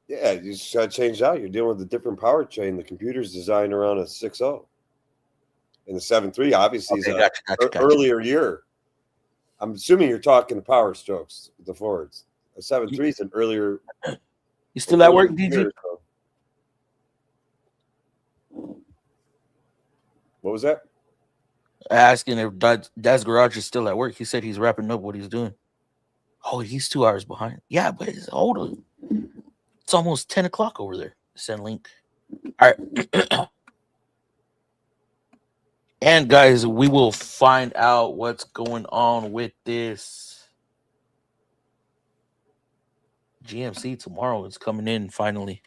Yeah, you just got to change out. You're dealing with a different power chain. The computer's designed around a 6.0. And the 7.3 obviously is an earlier year. I'm assuming you're talking the Power Strokes, the Fords. A 7.3 is an earlier. You still at work, DG? What was that? Asking if Dad's Garage is still at work. He said he's wrapping up what he's doing. Oh, he's 2 hours behind. Yeah, but it's older. It's almost 10 o'clock over there. Send link. All right. And guys, we will find out what's going on with this GMC tomorrow. It's coming in finally.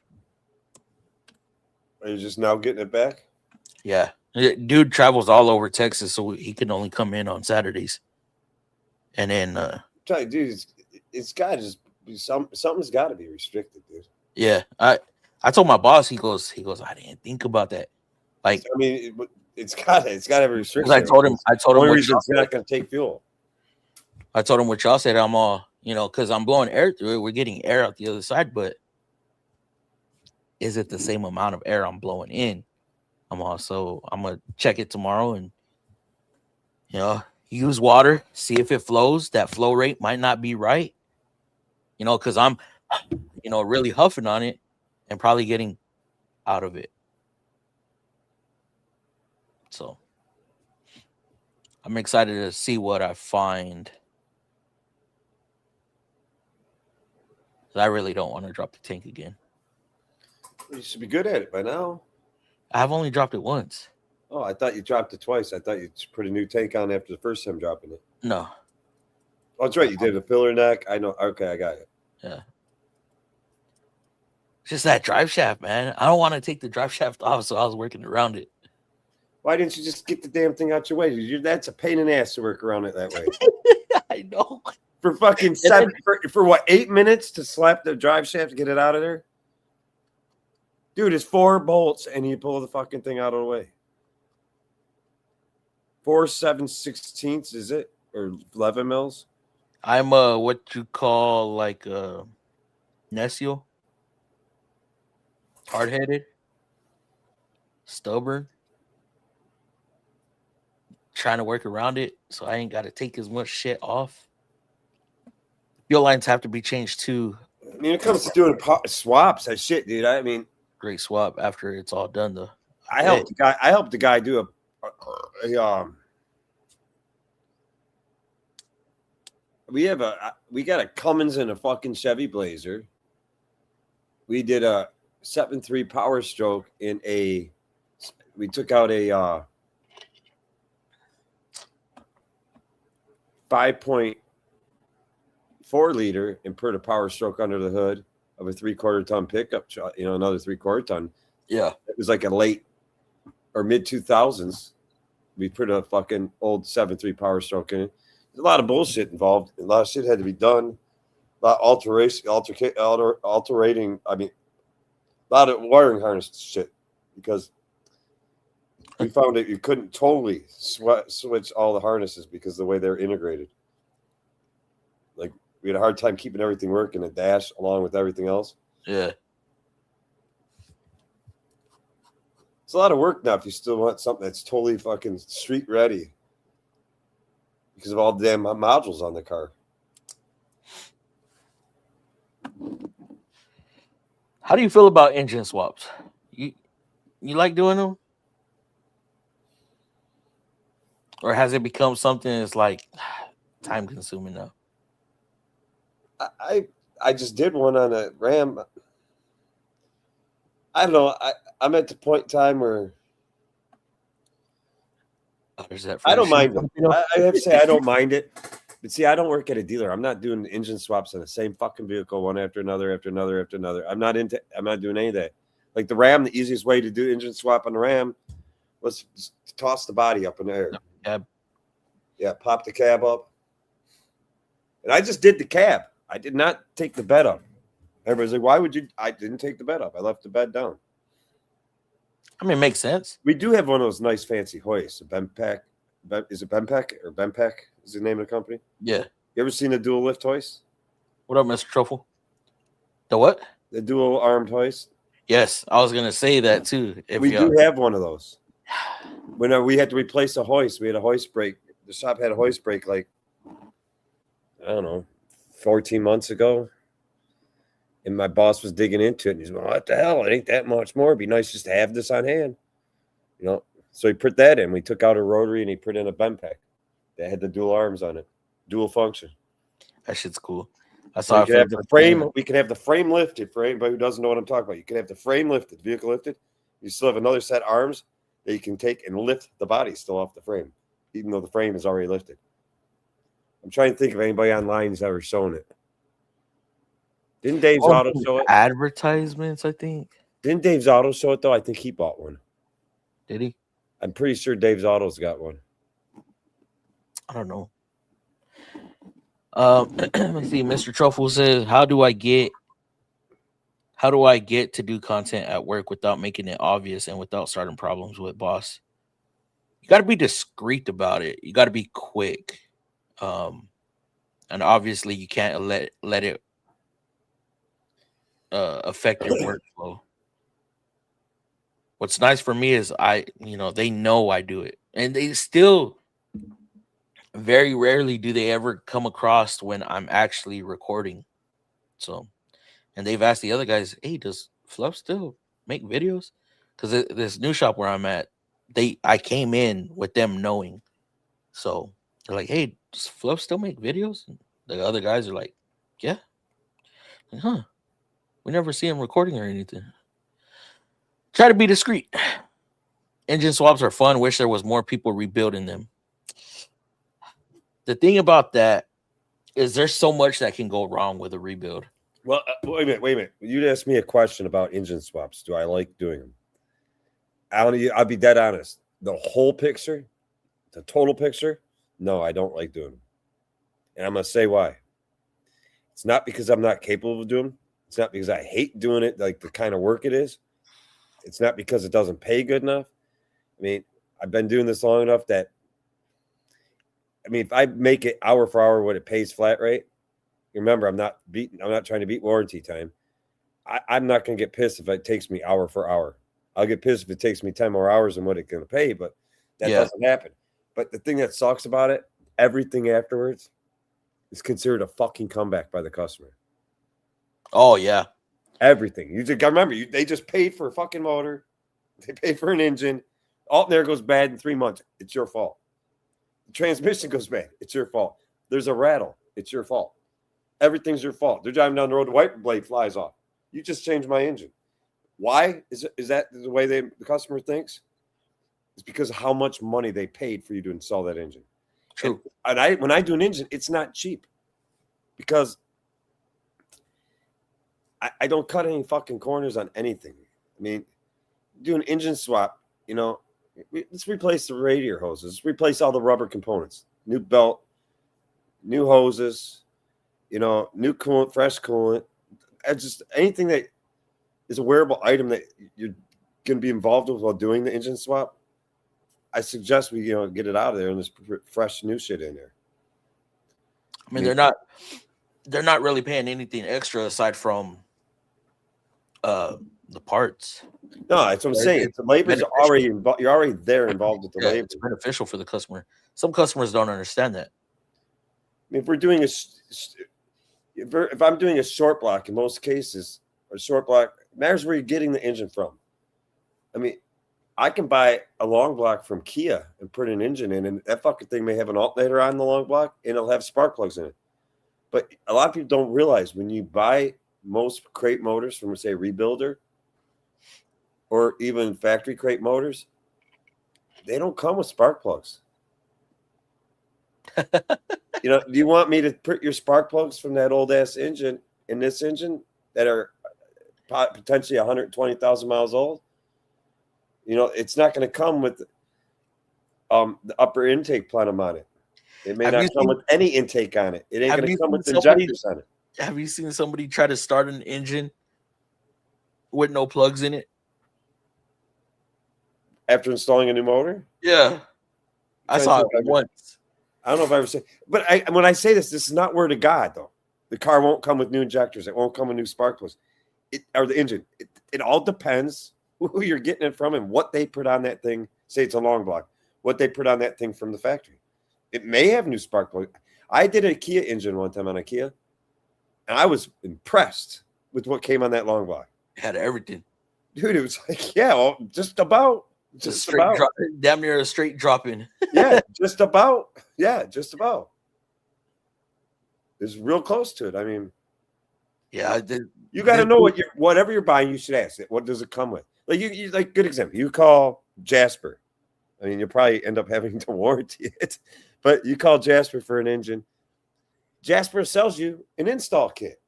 Are you just now getting it back? Yeah. Dude travels all over Texas, so he can only come in on Saturdays. And then dude, it's got to just be something's got to be restricted, dude. Yeah. I told my boss, he goes, I didn't think about that. Like, I mean, it's got to be restricted. I told him what you're not going to take fuel. I told him what y'all said. I'm all, because I'm blowing air through it. We're getting air out the other side, but is it the same amount of air I'm blowing in? I'm going to check it tomorrow and, use water, see if it flows. That flow rate might not be right, because I'm, really huffing on it and probably getting out of it. So I'm excited to see what I find. I really don't want to drop the tank again. You should be good at it by now. I've only dropped it once. Oh, I thought you dropped it twice. I thought you put a new tank on after the first time dropping it. No. Oh, that's right. You did a filler neck. I know. Okay, I got it. Yeah. It's just that drive shaft, man. I don't want to take the drive shaft off, so I was working around it. Why didn't you just get the damn thing out your way? That's a pain in the ass to work around it that way. I know. For fucking for what, 8 minutes to slap the drive shaft to get it out of there? Dude, it's 4 bolts and you pull the fucking thing out of the way. 4 7/16 is it? Or 11 mils? I'm what you call like Nesio. Hard-headed. Stubborn. Trying to work around it so I ain't got to take as much shit off. Fuel lines have to be changed too. I mean, it comes to doing swaps, that shit, dude. I mean, great swap after it's all done, though. I helped the guy do we got a Cummins and a fucking Chevy Blazer. We did a 7.3 Power Stroke we took out a 5.4 liter and put a Power Stroke under the hood of a 3/4 ton pickup truck, another 3/4 ton. Yeah. It was like a late or mid 2000s. We put a fucking old 7.3 Power Stroke in it. There's a lot of bullshit involved. A lot of shit had to be done. A lot of alterating. I mean, a lot of wiring harness shit because we found that you couldn't totally switch all the harnesses because of the way they're integrated. Like, we had a hard time keeping everything working, a dash along with everything else. Yeah. It's a lot of work now if you still want something that's totally fucking street ready because of all the damn modules on the car. How do you feel about engine swaps? You like doing them? Or has it become something that's like time consuming now? I just did one on a Ram. I don't know. I'm at the point in time where I don't mind them. I have to say I don't mind it. But see, I don't work at a dealer. I'm not doing engine swaps on the same fucking vehicle one after another, after another, after another. I'm not doing any of that. Like the Ram, the easiest way to do engine swap on the Ram was to toss the body up in the air. Cab. Yeah, pop the cab up. And I just did the cab. I did not take the bed up. Everybody's like, why would you? I didn't take the bed up. I left the bed down. I mean, it makes sense. We do have one of those nice fancy hoists. Bempec. Is it Bempec or Bempec is the name of the company? Yeah. You ever seen a dual lift hoist? What up, Mr. Truffle? The what? The dual armed hoist? Yes, I was gonna say that too. We do have one of those. When we had to replace a hoist, we had a hoist break. The shop had a hoist break like, I don't know, 14 months ago. And my boss was digging into it. And he's going, what the hell? It ain't that much more. It'd be nice just to have this on hand. You know, so he put that in. We took out a rotary and he put in a Bempec that had the dual arms on it, dual function. That shit's cool. I saw it. Have the frame. We can have the frame lifted for anybody who doesn't know what I'm talking about. You can have the frame lifted, vehicle lifted. You still have another set of arms that you can take and lift the body still off the frame, even though the frame is already lifted. I'm trying to think of anybody online who's ever shown it. Didn't Dave's Auto show it? Advertisements, I think. Didn't Dave's Auto show it, though? I think he bought one. Did he? I'm pretty sure Dave's Auto's got one. I don't know. Let's see. Mr. Truffle says, how do I get to do content at work without making it obvious and without starting problems with boss? You got to be discreet about it. You got to be quick. And obviously you can't let it affect your workflow. What's nice for me is they know I do it, and they still very rarely do they ever come across when I'm actually recording. So, and they've asked the other guys, hey, does Fluff still make videos? Because this new shop where I'm at, I came in with them knowing. So they're like, hey, does Fluff still make videos? And the other guys are like, yeah. Like, huh. We never see him recording or anything. Try to be discreet. Engine swaps are fun. Wish there was more people rebuilding them. The thing about that is there's so much that can go wrong with a rebuild. Well, wait a minute. You'd ask me a question about engine swaps. Do I like doing them? I'll be dead honest. The whole picture, the total picture, no, I don't like doing them. And I'm going to say why. It's not because I'm not capable of doing them. It's not because I hate doing it, like the kind of work it is. It's not because it doesn't pay good enough. I mean, I've been doing this long enough that, if I make it hour for hour what it pays flat rate, remember, I'm not trying to beat warranty time. I'm not going to get pissed if it takes me hour for hour. I'll get pissed if it takes me 10 more hours than what it's going to pay, but that doesn't happen. But the thing that sucks about it, everything afterwards is considered a fucking comeback by the customer. Oh, yeah. Everything. You just remember, they just paid for a fucking motor. They paid for an engine. All there goes bad in 3 months. It's your fault. The transmission goes bad. It's your fault. There's a rattle. It's your fault. Everything's your fault. They're driving down the road. The wiper blade flies off. You just changed my engine. Why? Is that the way the customer thinks? It's because of how much money they paid for you to install that engine. True. And when I do an engine, it's not cheap because I don't cut any fucking corners on anything. Do an engine swap, let's replace the radiator hoses. Let's replace all the rubber components. New belt, new hoses, new coolant, fresh coolant. Just anything that is a wearable item that you're going to be involved with while doing the engine swap. I suggest we, get it out of there and just put fresh new shit in there. They're not really paying anything extra aside from the parts. No, that's what I'm saying. The labor's already involved. You're already there involved with the labor. It's beneficial for the customer. Some customers don't understand that. If we're doing if I'm doing a short block in most cases, or short block, it matters where you're getting the engine from. I can buy a long block from Kia and put an engine in, and that fucking thing may have an alternator on the long block, and it'll have spark plugs in it. But a lot of people don't realize when you buy most crate motors from, say, Rebuilder or even factory crate motors, they don't come with spark plugs. You know, do you want me to put your spark plugs from that old ass engine in this engine that are potentially 120,000 miles old? You know, it's not going to come with the upper intake plenum on it. It may not come with any intake on it. It ain't going to come with injectors on it. Have you seen somebody try to start an engine with no plugs in it? After installing a new motor? Yeah. I saw it once. I don't know if I ever say, but when I say this is not word of God, though. The car won't come with new injectors. It won't come with new spark plugs. Or the engine. It all depends who you're getting it from and what they put on that thing. Say it's a long block. What they put on that thing from the factory. It may have new spark plugs. I did a Kia engine one time on a Kia, and I was impressed with what came on that long block. It had everything. Dude, it was like, yeah, well, just about. Just straight about. Drop, damn near a straight drop in. Yeah, just about. Yeah, just about. It's real close to it. I mean, yeah, you got to know whatever you're buying. You should ask it. What does it come with? Like you like good example. You call Jasper. I mean, you'll probably end up having to warranty it, but you call Jasper for an engine. Jasper sells you an install kit.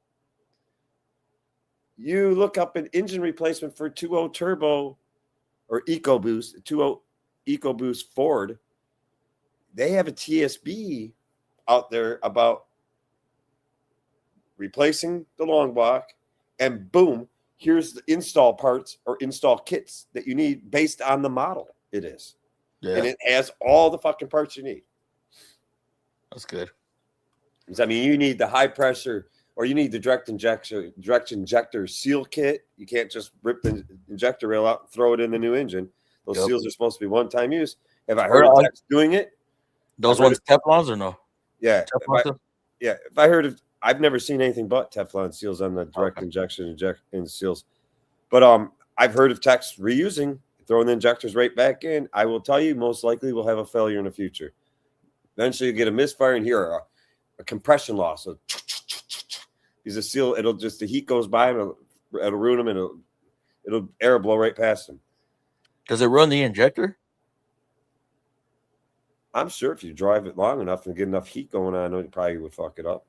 You look up an engine replacement for 2.0 turbo or EcoBoost, 2.0 EcoBoost Ford. They have a TSB out there about replacing the long block, and boom, here's the install parts or install kits that you need based on the model it is. Yeah. And it has all the fucking parts you need. That's good. I mean, you need the high pressure or you need the direct injector seal kit. You can't just rip the injector rail out and throw it in the new engine. Those seals are supposed to be one-time use. Have I heard of techs doing it? Those ones Teflons or no? Yeah. If I heard of, I've never seen anything but Teflon seals on the direct injection seals. But I've heard of techs reusing, throwing the injectors right back in. I will tell you, most likely we'll have a failure in the future. Eventually you get a misfire and here a compression loss. So he's a seal, it'll just, the heat goes by him, it'll ruin him, and it'll air blow right past him. Does it run the injector? I'm sure if you drive it long enough and get enough heat going on, it probably would fuck it up.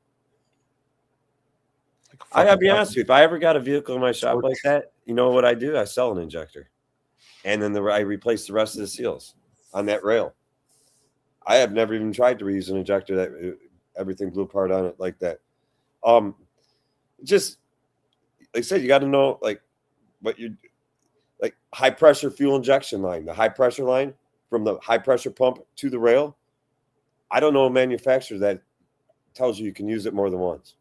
I gotta be honest with you, if I ever got a vehicle in my shop like that, you know what I do? I sell an injector. And then I replace the rest of the seals on that rail. I have never even tried to reuse an injector that everything blew apart on it like that. Just like I said, you got to know like what you like high pressure fuel injection line, the high pressure line from the high pressure pump to the rail. I don't know a manufacturer that tells you can use it more than once.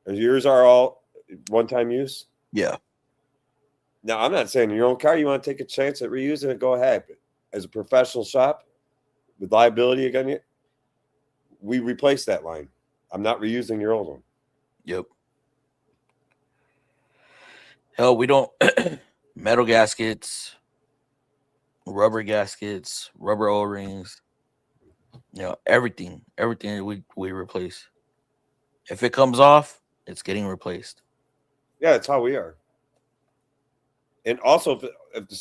And yours are all one-time use. Yeah. Now, I'm not saying in your own car you want to take a chance at reusing it, go ahead. But as a professional shop with liability against it, we replace that line. I'm not reusing your old one. Yep. Hell, we don't metal gaskets, rubber gaskets, rubber O-rings, you know, everything we replace. If it comes off, it's getting replaced. Yeah, that's how we are. And also, if the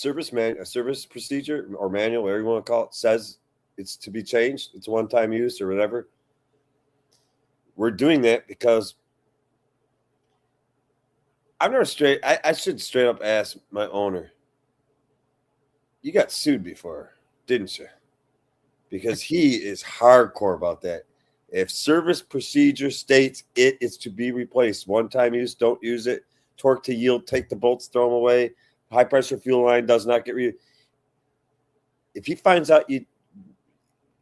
service procedure or manual, whatever you want to call it, says it's to be changed, it's one-time use or whatever, we're doing that because I've never I should straight up ask my owner, you got sued before, didn't you? Because he is hardcore about that. If service procedure states it is to be replaced, one-time use, don't use it. Torque to yield, take the bolts, throw them away. High pressure fuel line does not get if he finds out you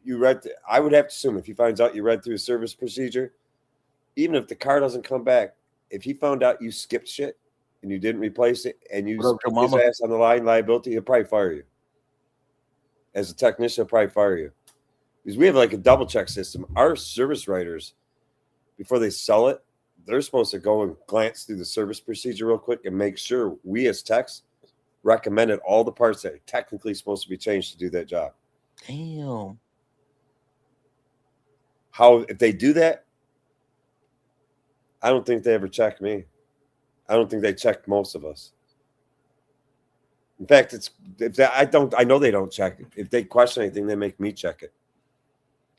read, I would have to assume if he finds out you read through a service procedure, even if the car doesn't come back, if he found out you skipped shit and you didn't replace it and you put his ass on the line liability, he'll probably fire you. As a technician, he'll probably fire you. Because we have like a double check system. Our service writers, before they sell it, they're supposed to go and glance through the service procedure real quick and make sure we as techs recommended all the parts that are technically supposed to be changed to do that job. Damn. How, if they do that, I don't think they ever check me. I don't think they check most of us. In fact, I know they don't check it. If they question anything, they make me check it.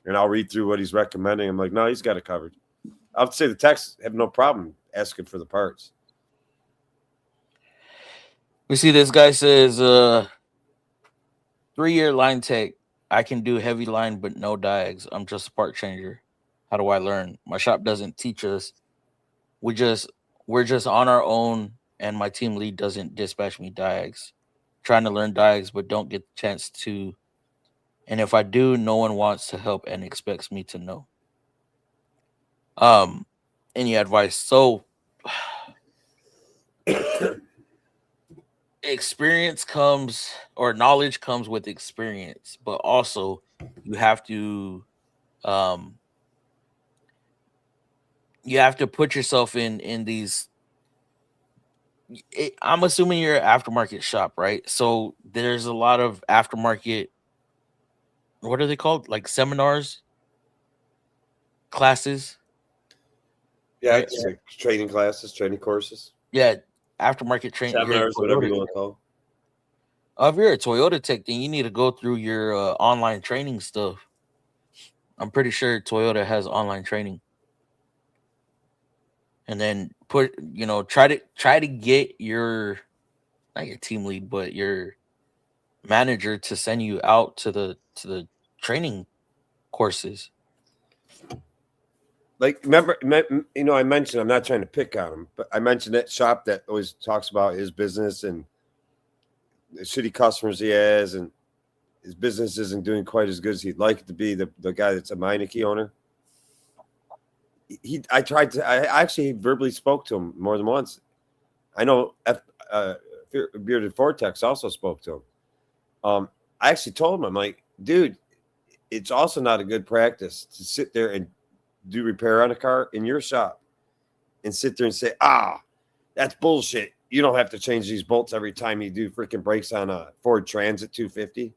And I'll read through what he's recommending. I'm like, no, he's got it covered. I would say the techs have no problem asking for the parts. We see this guy says 3-year line tech. I can do heavy line, but no diags. I'm just a part changer. How do I learn? My shop doesn't teach us. We're just on our own, and my team lead doesn't dispatch me diags. Trying to learn diags, but don't get the chance to. And if I do, no one wants to help and expects me to know. Any advice? So experience comes, or knowledge comes with experience, but also you have to put yourself in these. I'm assuming you're an aftermarket shop, right? So there's a lot of aftermarket, what are they called? Like seminars, classes. Yeah, right? it's like training classes, training courses. Yeah, aftermarket training. Seminars, whatever you want to call it. If you're a Toyota tech, then you need to go through your online training stuff. I'm pretty sure Toyota has online training. And then try to get your, not your team lead, but your manager to send you out to the training courses. Like, remember, I mentioned, I'm not trying to pick on him, but I mentioned that shop that always talks about his business and the shitty customers he has, and his business isn't doing quite as good as he'd like it to be. The guy that's a Meineke owner. I actually verbally spoke to him more than once. I know Bearded Vortex also spoke to him. I actually told him, I'm like, dude, it's also not a good practice to sit there and do repair on a car in your shop and sit there and say, that's bullshit. You don't have to change these bolts every time you do freaking brakes on a Ford Transit 250.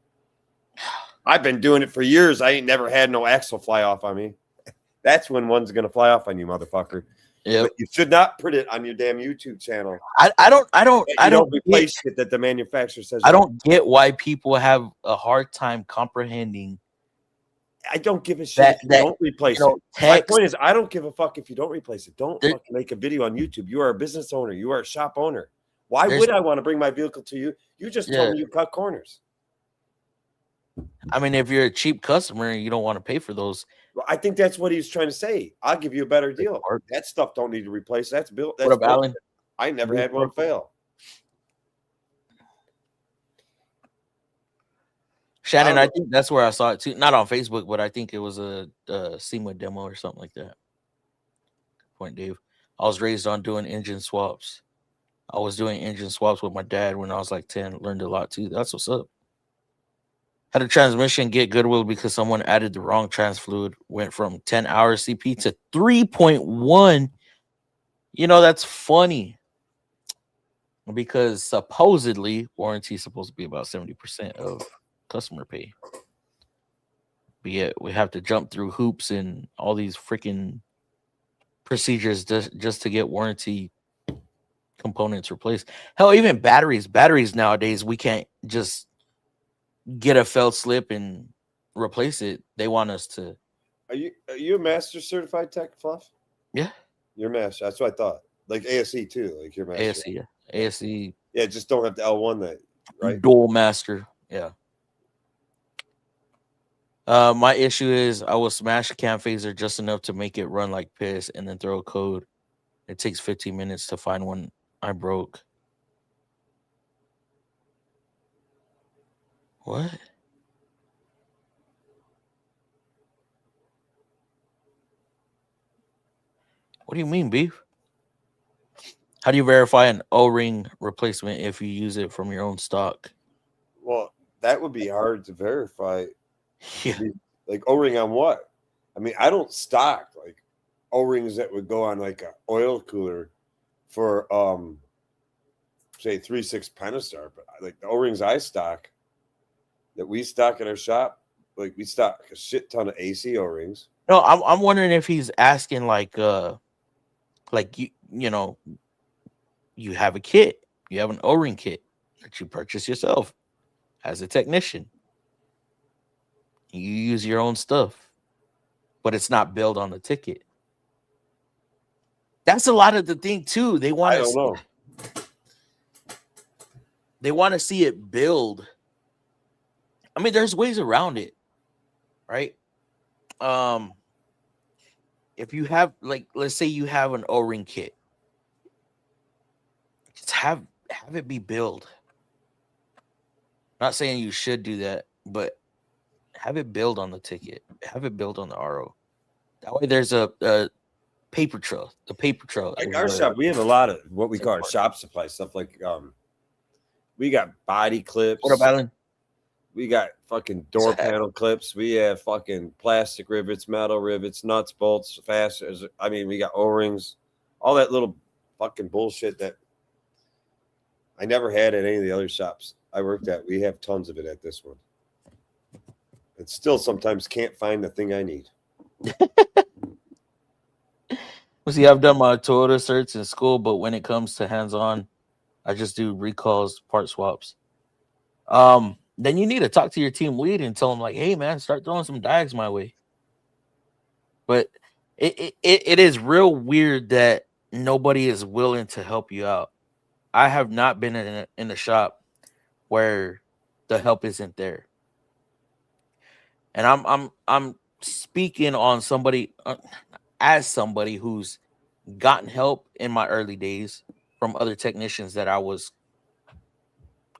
I've been doing it for years. I ain't never had no axle fly off on me. That's when one's going to fly off on you, motherfucker. Yeah, you should not put it on your damn YouTube channel. I don't replace it that the manufacturer says. I don't get why people have a hard time comprehending. I don't give a shit if you don't replace it. My point is, I don't give a fuck if you don't replace it. Don't fucking make a video on YouTube. You are a business owner. You are a shop owner. Why would I want to bring my vehicle to you? You just told me you cut corners. I mean, if you're a cheap customer, you don't want to pay for those. Well, I think that's what he's trying to say. I'll give you a better deal. That stuff don't need to replace. That's built. What up, Alan? I never had one fail. Shannon, I think that's where I saw it too. Not on Facebook, but I think it was a SEMA demo or something like that. Good point, Dave. I was raised on doing engine swaps. I was doing engine swaps with my dad when I was like 10. Learned a lot too. That's what's up. Had a transmission get Goodwill because someone added the wrong trans fluid. Went from 10 hours CP to 3.1. That's funny. Because supposedly warranty is supposed to be about 70% of customer pay. But yet we have to jump through hoops and all these freaking procedures just to get warranty components replaced. Hell, even batteries nowadays, we can't just get a felt slip and replace it. They want us to. Are you a master certified tech, Fluff? Yeah, you're a master. That's what I thought. Like ASE too. Like you're master. ASE, yeah. ASE. Yeah, just don't have to L1 that, right? Dual master. Yeah. My issue is I will smash a cam phaser just enough to make it run like piss and then throw a code. It takes 15 minutes to find one I broke. What? What do you mean, Beef? How do you verify an O-ring replacement if you use it from your own stock? Well, that would be hard to verify. Yeah. Like O-ring on what? I mean, I don't stock like O-rings that would go on like an oil cooler for say 3.6 Pentastar, but like the O-rings I stock, that we stock at our shop, like we stock a shit ton of AC O-rings. No, I'm wondering if he's asking like you know, you have a kit, you have an O-ring kit that you purchase yourself as a technician. You use your own stuff, but it's not billed on the ticket. That's a lot of the thing too. They want to. They want to see it build. I mean, there's ways around it, right? If you have, like, let's say you have an O-ring kit, just have it be billed. Not saying you should do that, but have it billed on the ticket. Have it billed on the RO. That way, there's a paper trail. The paper trail. Like our shop, we have a lot of what we call our shop supply stuff. Like we got body clips. What about Alan? We got fucking door panel clips. We have fucking plastic rivets, metal rivets, nuts, bolts, fasteners. I mean, we got O-rings, all that little fucking bullshit that I never had at any of the other shops I worked at. We have tons of it at this one. And still sometimes can't find the thing I need. Well, see, I've done my Toyota certs in school, but when it comes to hands-on, I just do recalls, part swaps. Then you need to talk to your team lead and tell them, like, hey, man, start throwing some diags my way. But it is real weird that nobody is willing to help you out. I have not been in a shop where the help isn't there. And I'm speaking on somebody as somebody who's gotten help in my early days from other technicians that I was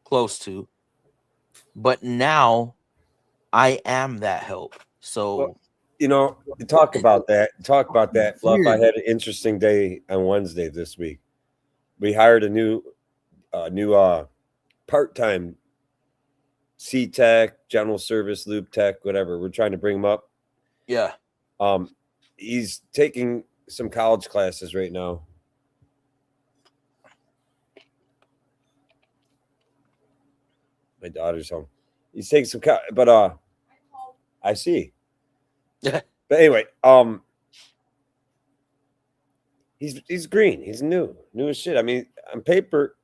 close to. But now I am that help. So, well, you know, talk about that, Fluff. I had an interesting day on Wednesday this week. We hired a new part-time C-Tech, general service, lube tech, whatever. We're trying to bring him up. Yeah. He's taking some college classes right now. My daughter's home. He's taking some, but I see. Yeah. But anyway, he's green. He's new as shit. I mean, on paper,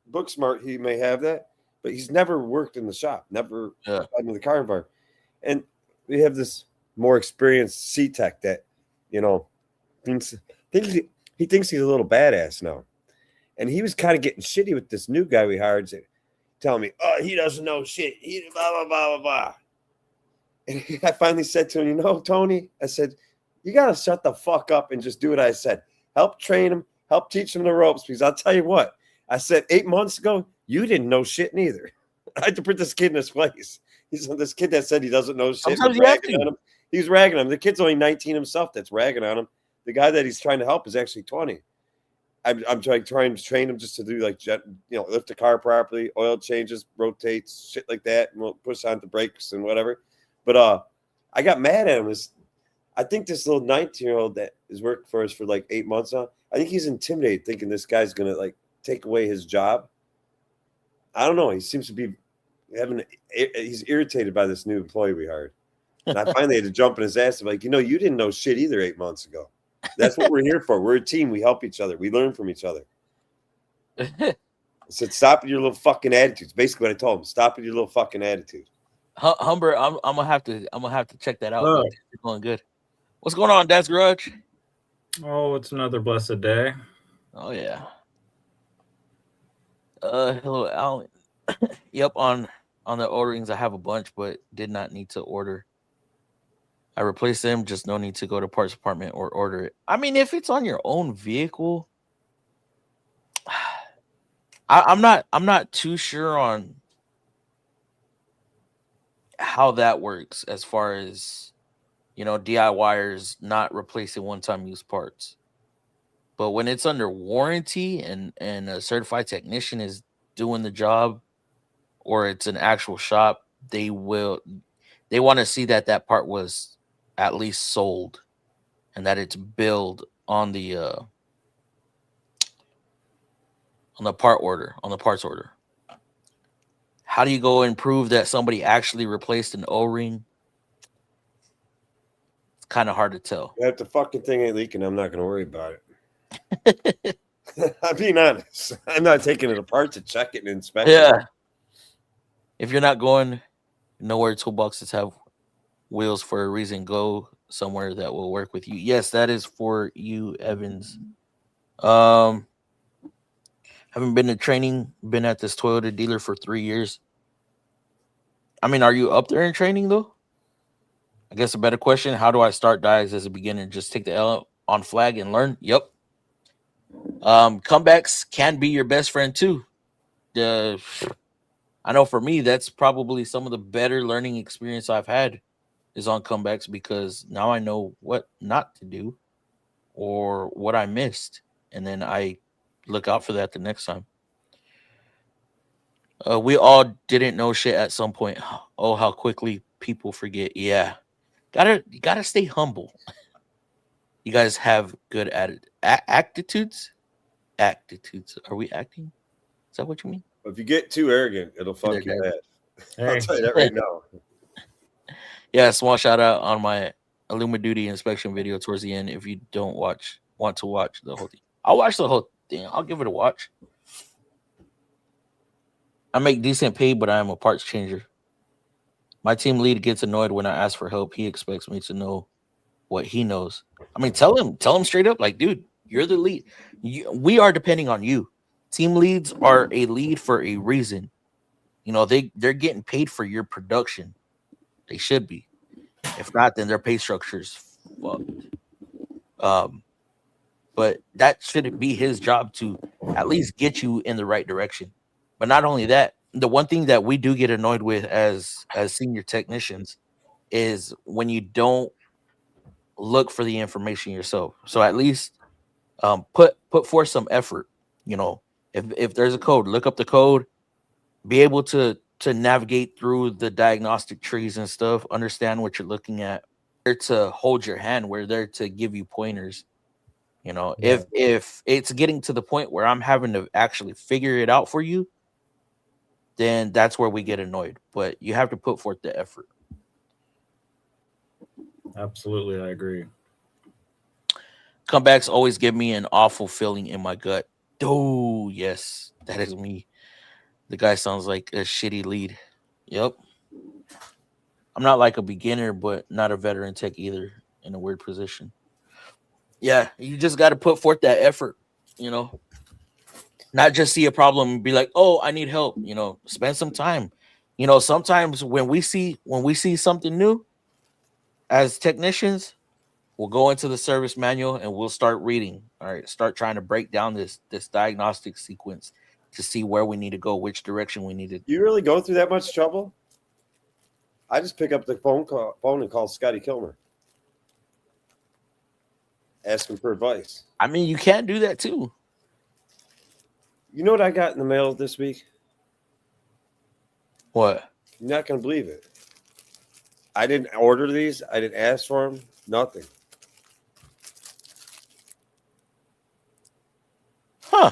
book smart. He may have that, but he's never worked in the shop, never in the car environment. And we have this more experienced C-Tech that, you know, thinks he thinks he's a little badass now. And he was kind of getting shitty with this new guy we hired, telling me, oh, he doesn't know shit. He blah, blah, blah, blah, blah. And I finally said to him, you know, Tony, I said, you got to shut the fuck up and just do what I said. Help train him, help teach him the ropes, because I'll tell you what, I said 8 months ago, you didn't know shit neither. I had to put this kid in his place. He's this kid that said he doesn't know shit. Sometimes you have to. On him. He's ragging on him. The kid's only 19 himself that's ragging on him. The guy that he's trying to help is actually 20. I'm trying to train him just to do like lift the car properly, oil changes, rotates, shit like that, and we'll push on the brakes and whatever. But I got mad at him. I think this little 19-year-old that has worked for us for like 8 months now, I think he's intimidated thinking this guy's gonna like take away his job. I don't know. He seems to be he's irritated by this new employee we hired. And I finally had to jump in his ass and be like, you didn't know shit either 8 months ago. That's what we're here for. We're a team. We help each other. We learn from each other. I said, stop with your little fucking attitudes. Basically what I told him. Stop with your little fucking attitude. Humber, I'm gonna have to check that out. Oh. It's going good. What's going on, Dad's Garage? Oh, it's another blessed day. Oh yeah. Hello, Alan. Yep, on the O-rings, I have a bunch, but did not need to order. I replaced them, just no need to go to parts department or order it. I mean, if it's on your own vehicle, I'm not too sure on how that works as far as, DIYers not replacing one-time use parts. But when it's under warranty and a certified technician is doing the job, or it's an actual shop, they want to see that part was at least sold and that it's billed on the on the parts order. How do you go and prove that somebody actually replaced an O-ring? It's kind of hard to tell. If the fucking thing ain't leaking, I'm not going to worry about it. I'm being honest. I'm not taking it apart to check it and inspect it. Yeah. If you're not going nowhere, toolboxes have wheels for a reason. Go somewhere that will work with you. Yes, that is for you, Evans. Haven't been to training, been at this Toyota dealer for 3 years. I mean, are you up there in training though? I guess a better question, how do I start dives as a beginner? Just take the L on flag and learn? Yep. Comebacks can be your best friend too. I know for me, that's probably some of the better learning experience I've had is on comebacks, because now I know what not to do or what I missed, and then I look out for that the next time. We all didn't know shit at some point. Oh, how quickly people forget. Yeah, you gotta stay humble. You guys have good attitudes. Are we acting? Is that what you mean? If you get too arrogant, it'll fuck your head. Hey. I'll tell you that right now. Yeah, small shout out on my Illuma Duty inspection video towards the end. If you don't want to watch the whole thing, I'll watch the whole thing. I'll give it a watch. I make decent pay, but I am a parts changer. My team lead gets annoyed when I ask for help. He expects me to know what he knows. I mean, tell him straight up, like, dude, you're the lead. We are depending on you. Team leads are a lead for a reason. You know, they're getting paid for your production. They should be. If not, then their pay structure's fucked. But that shouldn't be his job to at least get you in the right direction. But not only that, the one thing that we do get annoyed with as senior technicians is when you don't look for the information yourself. So at least put forth some effort. You know, if there's a code, look up the code, be able to navigate through the diagnostic trees and stuff, understand what you're looking at. We're there to hold your hand. We're there to give you pointers. You know, Yeah. if it's getting to the point where I'm having to actually figure it out for you, then that's where we get annoyed. But you have to put forth the effort. Absolutely, I agree. Comebacks always give me an awful feeling in my gut. Oh, yes, that is me. The guy sounds like a shitty lead. Yep. I'm not like a beginner, but not a veteran tech either, in a weird position. Yeah, you just got to put forth that effort, you know. Not just see a problem and be like, oh, I need help. You know, spend some time. You know, sometimes when we see something new as technicians, we'll go into the service manual and we'll start reading. All right, start trying to break down this diagnostic sequence to see where we need to go, which direction we need to. You really go through that much trouble? I just pick up the phone and call Scotty Kilmer. Ask him for advice. I mean, you can do that too. You know what I got in the mail this week? What? You're not going to believe it. I didn't order these. I didn't ask for them. Nothing. Huh.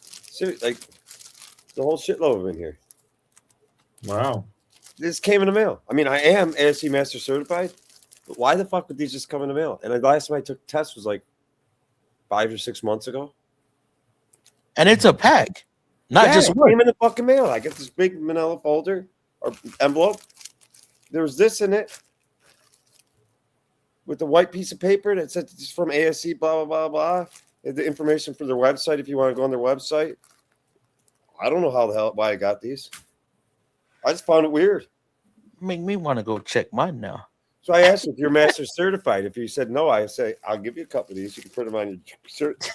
Seriously, like the whole shitload of them in here. Wow. This came in the mail. I mean, I am ASC Master Certified, but why the fuck would these just come in the mail? And the last time I took a test was like 5 or 6 months ago. And it's a pack, not just it one. came in the fucking mail. I get this big manila folder or envelope. There was this in it with the white piece of paper that said it's from ASC, blah, blah, blah, blah. The information for their website if you want to go on their website. I don't know how the hell why I got these. I just found it weird. Make me want to go check mine now. So I asked if you're Master Certified. If you said no, I say I'll give you a couple of these. You can put them on your shirt.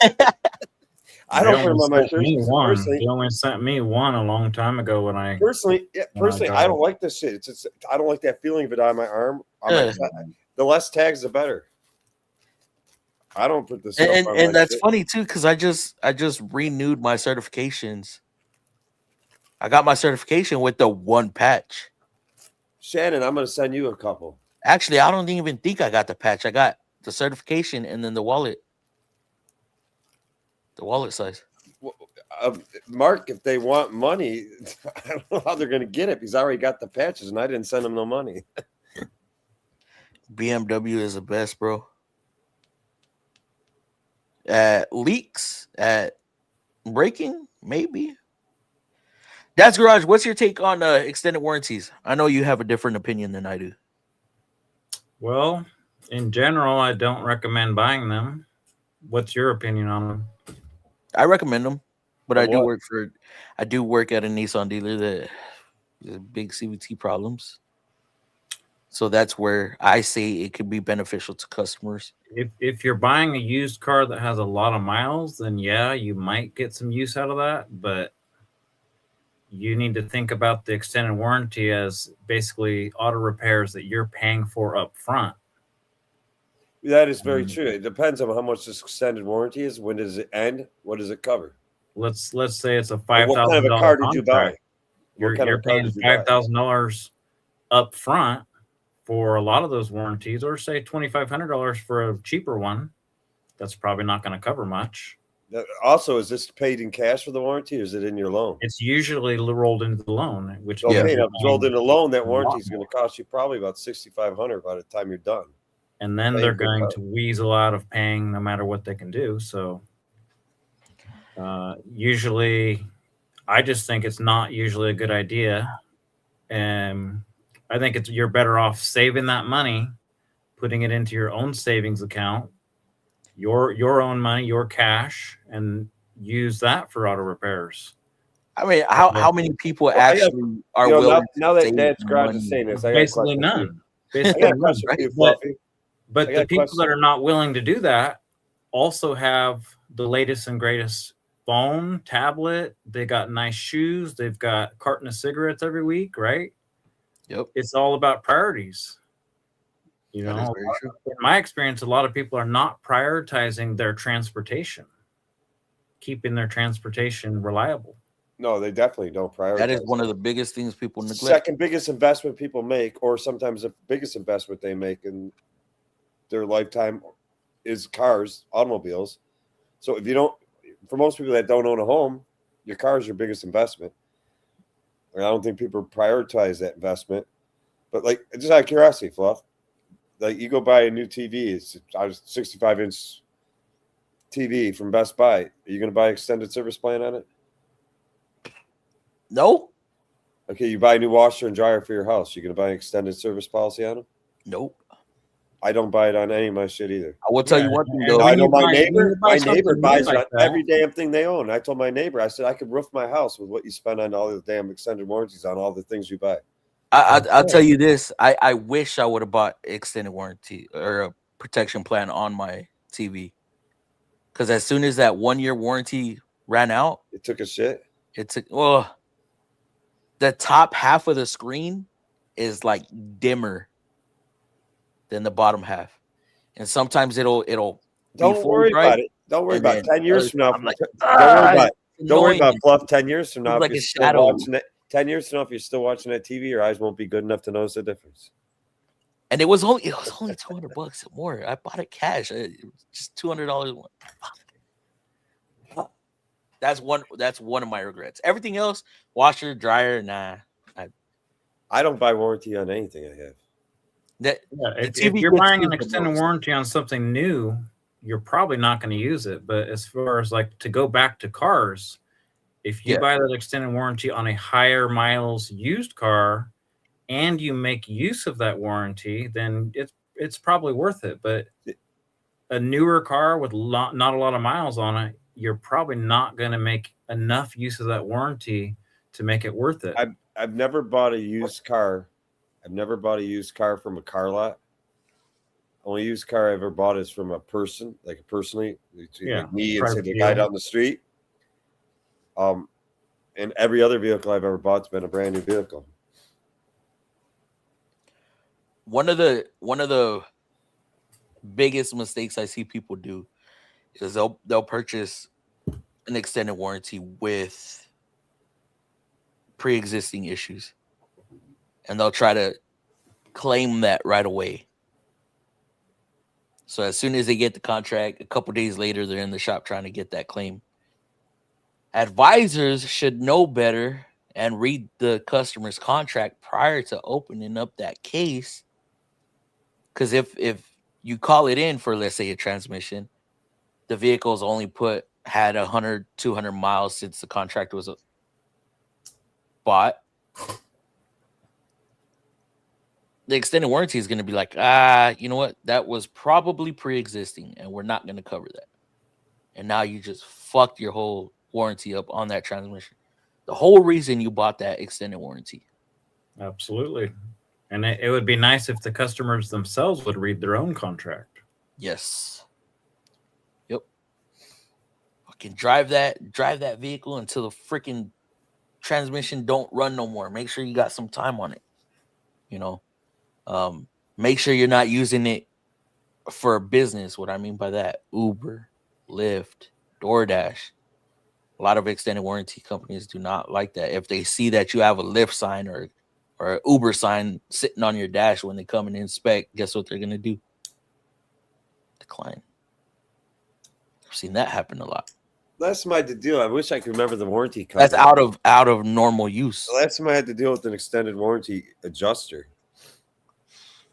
I don't put them on my shirt. They only sent me one a long time ago when I Personally, I don't like this shit. It's I don't like that feeling of it on my arm. The less tags, the better. I don't put this. And that's funny too, because I just renewed my certifications. I got my certification with the one patch. Shannon, I'm going to send you a couple. Actually, I don't even think I got the patch. I got the certification and then the wallet. The wallet size. Mark, if they want money, I don't know how they're going to get it. He's already got the patches, and I didn't send him no money. BMW is the best, bro. Leaks at breaking, maybe. Dad's Garage, what's your take on extended warranties? I know you have a different opinion than I do. Well, in general, I don't recommend buying them. What's your opinion on them? I recommend them, but I do What? work at a Nissan dealer that has big CVT problems. So that's where I say it could be beneficial to customers. If you're buying a used car that has a lot of miles, then yeah, you might get some use out of that. But you need to think about the extended warranty as basically auto repairs that you're paying for up front. That is very true. It depends on how much this extended warranty is. When does it end? What does it cover? Let's say it's a And $5,000 what kind of a car did you buy? contract. What kind You're of car paying did you buy? $5,000 up front for a lot of those warranties, or say $2,500 for a cheaper one. That's probably not going to cover much. Also, is this paid in cash for the warranty, or is it in your loan? It's usually rolled into the loan, which Okay, means now if it's rolled in a loan, that a warranty lot is going to cost you probably about $6,500 by the time you're done. and then they're going to weasel out of paying no matter what they can do. So usually, I just think it's not usually a good idea. And I think you're better off saving that money, putting it into your own savings account, your own money, your cash, and use that for auto repairs. I mean, how many people actually are willing? Now that save Dad's Garage money? is saying this, I got a Basically question for you. none. I Basically got a none. question for you, But, Fluffy. but I got the a people question. that are not willing to do that also have the latest and greatest phone, tablet. They got nice shoes. They've got a carton of cigarettes every week, right? Yep. It's all about priorities. You That is know, very true. in my experience, a lot of people are not prioritizing their transportation, keeping their transportation reliable. No, they definitely don't prioritize. That is one of the biggest things people neglect. Second biggest investment people make, or sometimes the biggest investment they make in their lifetime, is cars, automobiles. So if you don't, for most people that don't own a home, your car is your biggest investment. And I don't think people prioritize that investment. But like, just out of curiosity, Fluff, like you go buy a new TV, it's a 65-inch TV from Best Buy. Are you going to buy an extended service plan on it? No. Okay, you buy a new washer and dryer for your house. You going to buy an extended service policy on them? Nope. I don't buy it on any of my shit either. I will tell you one thing and though. No, when I know you my buy- neighbor. when you buy My neighbor something buys like on that- every damn thing they own. I told my neighbor, I said I could roof my house with what you spend on all the damn extended warranties on all the things you buy. I'll tell you this. I wish I would have bought extended warranty or a protection plan on my TV. Because as soon as that 1-year warranty ran out, It took a shit. the top half of the screen is like dimmer than the bottom half. And sometimes it'll Don't be worry bright, about it. Don't worry and about it. then 10 years from now. I'm like, Don't worry about annoying. Fluff. 10 years from now, It's like if you're a still shadow. watching it, 10 years from now, if you're still watching that TV, your eyes won't be good enough to notice the difference. And it was only $200 more. I bought it cash. It was just $200 more. That's one of my regrets. Everything else, washer, dryer, nah. I don't buy warranty on anything I have. That Yeah, The if TV you're gets buying an used the extended most. warranty on something new, you're probably not going to use it. But as far as like to go back to cars, if you Yeah. buy that extended warranty on a higher miles used car and you make use of that warranty, then it's probably worth it. But a newer car with not a lot of miles on it, you're probably not going to make enough use of that warranty to make it worth it. I've never bought a used car. I've never bought a used car from a car lot. Only used car I ever bought is from a person, like personally, Yeah, like me and private say the guy deal. down the street. And every other vehicle I've ever bought's been a brand new vehicle. one of the biggest mistakes I see people do is they'll purchase an extended warranty with pre-existing issues, and they'll try to claim that right away. So as soon as they get the contract, a couple days later, they're in the shop trying to get that claim. Advisors should know better and read the customer's contract prior to opening up that case. Because if you call it in for, let's say, a transmission, the vehicle's only had 100, 200 miles since the contract was bought. The extended warranty is going to be like, you know what? That was probably pre-existing, and we're not going to cover that. And now you just fucked your whole warranty up on that transmission. The whole reason you bought that extended warranty. Absolutely. And it would be nice if the customers themselves would read their own contract. Yes. Yep. Fucking drive that vehicle until the freaking transmission don't run no more. Make sure you got some time on it. You know, make sure you're not using it for business. What I mean by that, Uber, Lyft, DoorDash. A lot of extended warranty companies do not like that. If they see that you have a Lyft sign or an Uber sign sitting on your dash when they come and inspect, guess what they're going to do? Decline. I've seen that happen a lot. Last time I had to deal, I wish I could remember the warranty company. That's out of normal use. The last time I had to deal with an extended warranty adjuster,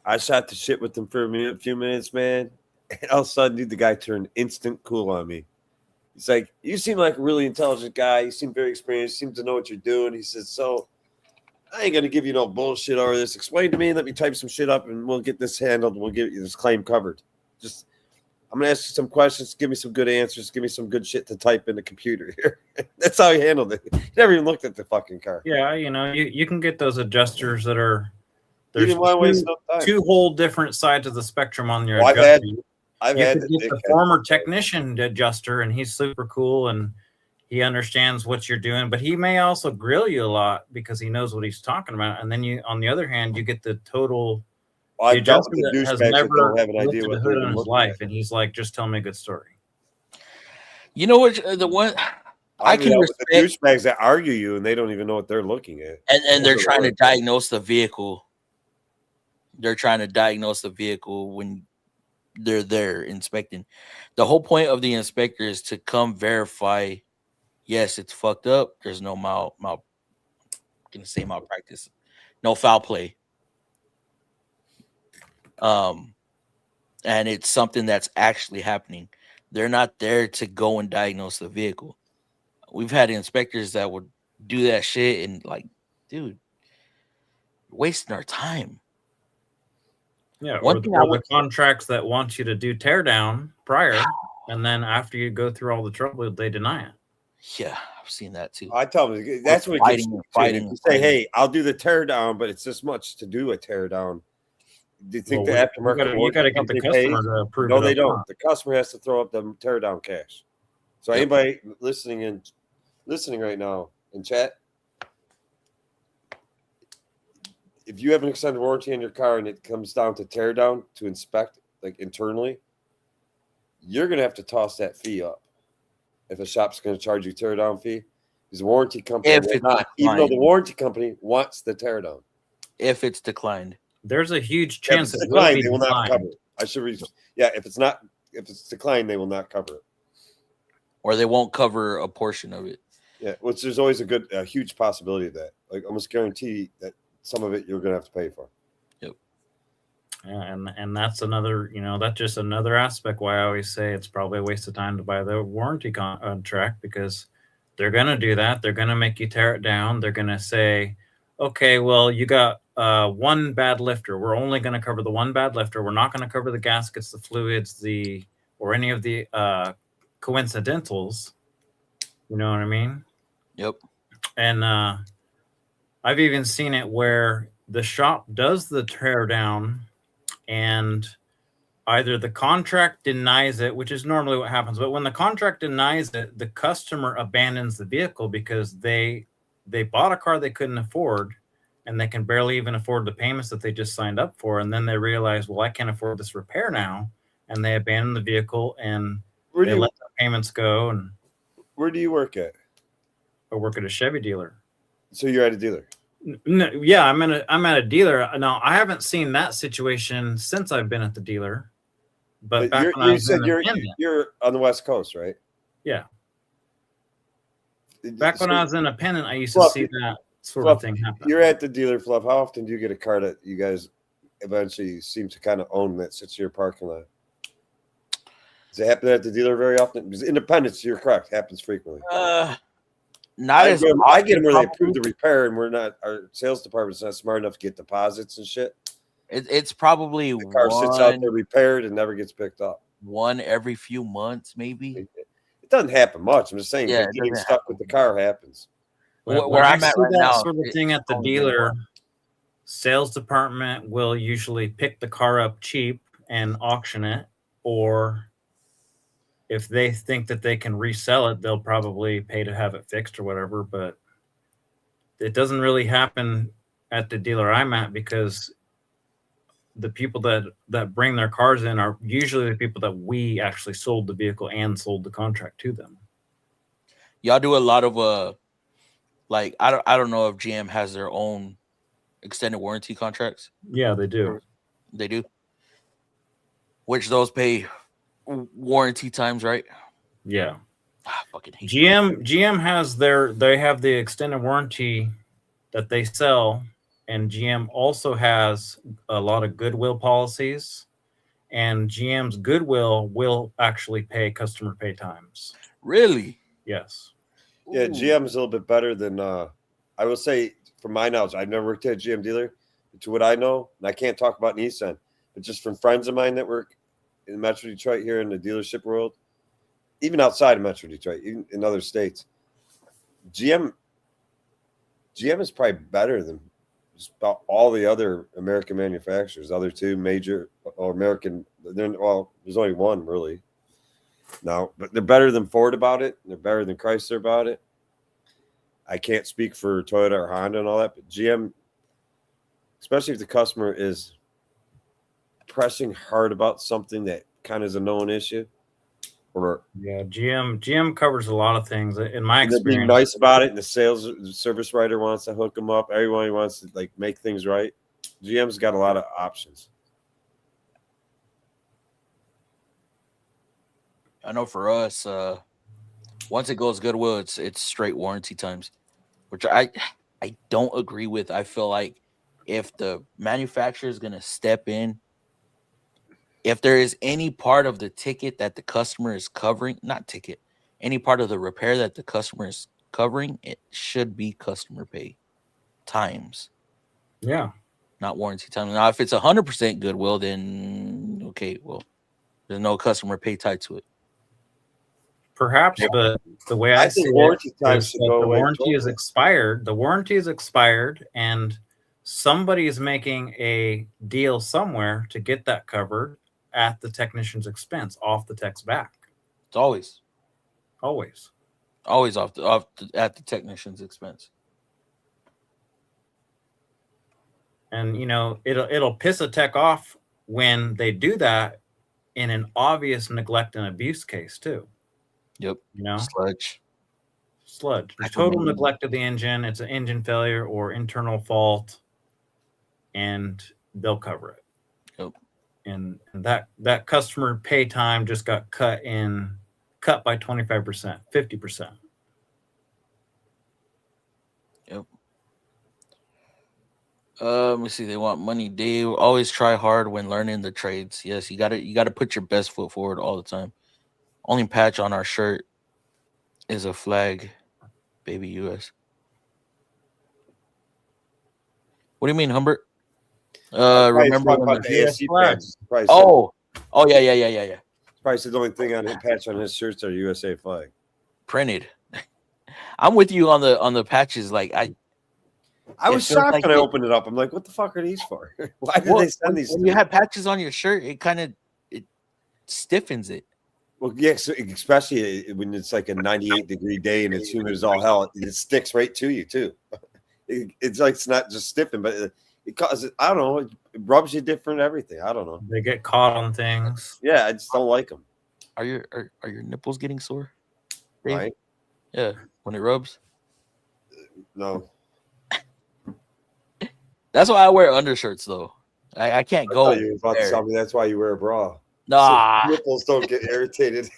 I shot the shit with them for a few minutes, man. And all of a sudden, dude, the guy turned instant cool on me. He's like, you seem like a really intelligent guy. You seem very experienced. You seem to know what you're doing. He says, so I ain't going to give you no bullshit over this. Explain to me. Let me type some shit up, and we'll get this handled. We'll get you this claim covered. Just, I'm going to ask you some questions. Give me some good answers. Give me some good shit to type in the computer here. That's how he handled it. He never even looked at the fucking car. Yeah, you know, you can get those adjusters that are You there's didn't want to waste no time. two whole different sides of the spectrum on your Well, adjuster. I've You had could get the dickhead. former technician adjuster, and he's super cool and he understands what you're doing, but he may also grill you a lot because he knows what he's talking about. And then you, on the other hand, you get the total Well, the I've dealt adjuster with the that has douchebags that never don't have an lifted idea the what hood they're on his looking life, at. and he's like, just tell me a good story. You know what? The one I I've can dealt with the respect, douchebags that argue you, and they don't even know what they're looking at. and they're Those are trying to words. diagnose the vehicle. They're trying to diagnose the vehicle when they're there inspecting. The whole point of the inspector is to come verify, yes, it's fucked up. There's no malpractice, no foul play. And it's something that's actually happening. They're not there to go and diagnose the vehicle. We've had inspectors that would do that shit and like, dude, you're wasting our time. Yeah, One or thing I the would- contracts that want you to do tear down prior, and then after you go through all the trouble, they deny it. Yeah, I've seen that too. I tell them that's what it gets. Fighting. You say, hey, I'll do the tear down, but it's this much to do a tear down. Do you think Well, the aftermarket you got to get the company pays? customer to approve No, it they up don't. front. The customer has to throw up the tear down cash. So Yep. anybody listening right now in chat, if you have an extended warranty on your car and it comes down to tear down to inspect, like internally, you're gonna have to toss that fee up. If a shop's gonna charge you tear down fee, because the warranty company If will it's not, even though the declined. warranty company wants the tear down. If it's declined, There's a huge If chance it's it will be declined, they will not declined. cover it. I should read. Yeah, if it's declined, they will not cover it. or they won't cover a portion of it. Yeah, which there's always a huge possibility of that. Like almost guarantee that some of it you're gonna have to pay for. Yeah, and that's another, that's just another aspect why I always say it's probably a waste of time to buy the warranty contract, because they're going to do that. They're going to make you tear it down. They're going to say, okay, well, you got one bad lifter. We're only going to cover the one bad lifter. We're not going to cover the gaskets, the fluids, or any of the coincidentals. You know what I mean? Yep. And I've even seen it where the shop does the tear down, and either the contract denies it, which is normally what happens, but when the contract denies it, the customer abandons the vehicle because they bought a car they couldn't afford, and they can barely even afford the payments that they just signed up for, and then they realize, well, I can't afford this repair now, and they abandon the vehicle and they let the payments go. And where do you work at? I work at a Chevy dealer. So you're at a dealer. No, yeah, I'm at a dealer. Now, I haven't seen that situation since I've been at the dealer. But back when I was you said independent, you're on the West Coast, right? yeah. Back when I was independent, I used to Fluff, see that sort Fluff, of thing happen. You're at the dealer, Fluff. How often do you get a car that you guys eventually seem to kind of own that sits in your parking lot? Does it happen at the dealer very often? Because independence, you're correct, happens frequently. Not as I get them where they approve the repair, and our sales department's not smart enough to get deposits and shit. It's probably the car sits out there repaired and never gets picked up. One every few months, maybe. It doesn't happen much. I'm just saying, getting stuck with the car happens. Where I'm at right now, sort of thing at the dealer, sales department will usually pick the car up cheap and auction it, or if they think that they can resell it, they'll probably pay to have it fixed or whatever. But it doesn't really happen at the dealer I'm at, because the people that bring their cars in are usually the people that we actually sold the vehicle and sold the contract to them. Y'all do a lot of like I don't know if GM has their own extended warranty contracts. Yeah, they do. They do. Which those pay warranty times, right? Yeah. I fucking hate GM has they have the extended warranty that they sell, and GM also has a lot of goodwill policies, and GM's goodwill will actually pay customer pay times. Really? Yes. Yeah, GM is a little bit better than I will say, from my knowledge. I've never worked at a GM dealer, but to what I know, and I can't talk about Nissan, but just from friends of mine that work in Metro Detroit here in the dealership world, even outside of Metro Detroit, even in other states, GM is probably better than just about all the other American manufacturers. Other two major or American, well, there's only one really now, but they're better than Ford about it. They're better than Chrysler about it. I can't speak for Toyota or Honda and all that, but GM, especially if the customer is pressing hard about something that kind of is a known issue, or GM covers a lot of things in my experience. They're being nice about it, and the service writer wants to hook them up. Everyone wants to like make things right. GM's got a lot of options. I know for us, once it goes goodwill, it's straight warranty times, which I don't agree with. I feel like if the manufacturer is gonna step in, if there is any part of the ticket that the customer is covering, any part of the repair that the customer is covering, it should be customer pay times. Yeah. Not warranty time. Now, if it's 100% goodwill, then okay, well, there's no customer pay tied to it. Perhaps, but the way I see warranty it is that the warranty is expired. The warranty is expired, and somebody is making a deal somewhere to get that covered at the technician's expense, off the tech's back. It's always at the technician's expense. And it'll piss a tech off when they do that in an obvious neglect and abuse case too. Yep. Sludge. Total neglect of the engine. It's an engine failure or internal fault, and they'll cover it. Yep. And that customer pay time just got cut by 25%, 50%. Yep. Let me see. They want money. Dave, always try hard when learning the trades. Yes, you gotta put your best foot forward all the time. Only patch on our shirt is a flag, baby US. What do you mean, Humbert? Remember when the ASC patches? Oh, yeah. Probably the only thing on his patch on his shirts are USA flag printed. I'm with you on the patches. Like I was shocked when I opened it up. I'm like, what the fuck are these for? Why did they send these? When you have patches on your shirt, it stiffens it. Well, yes, especially when it's like a 98-degree day and it's humid as all hell. It sticks right to you too. It's like it's not just stiffing, but it causes, I don't know, it rubs you different everything. I don't know. They get caught on things. Yeah, I just don't like them. Are your nipples getting sore? Dave? Right? Yeah, when it rubs. No. That's why I wear undershirts though. I can't go. You were about to tell me that's why you wear a bra. Nah, so nipples don't get irritated.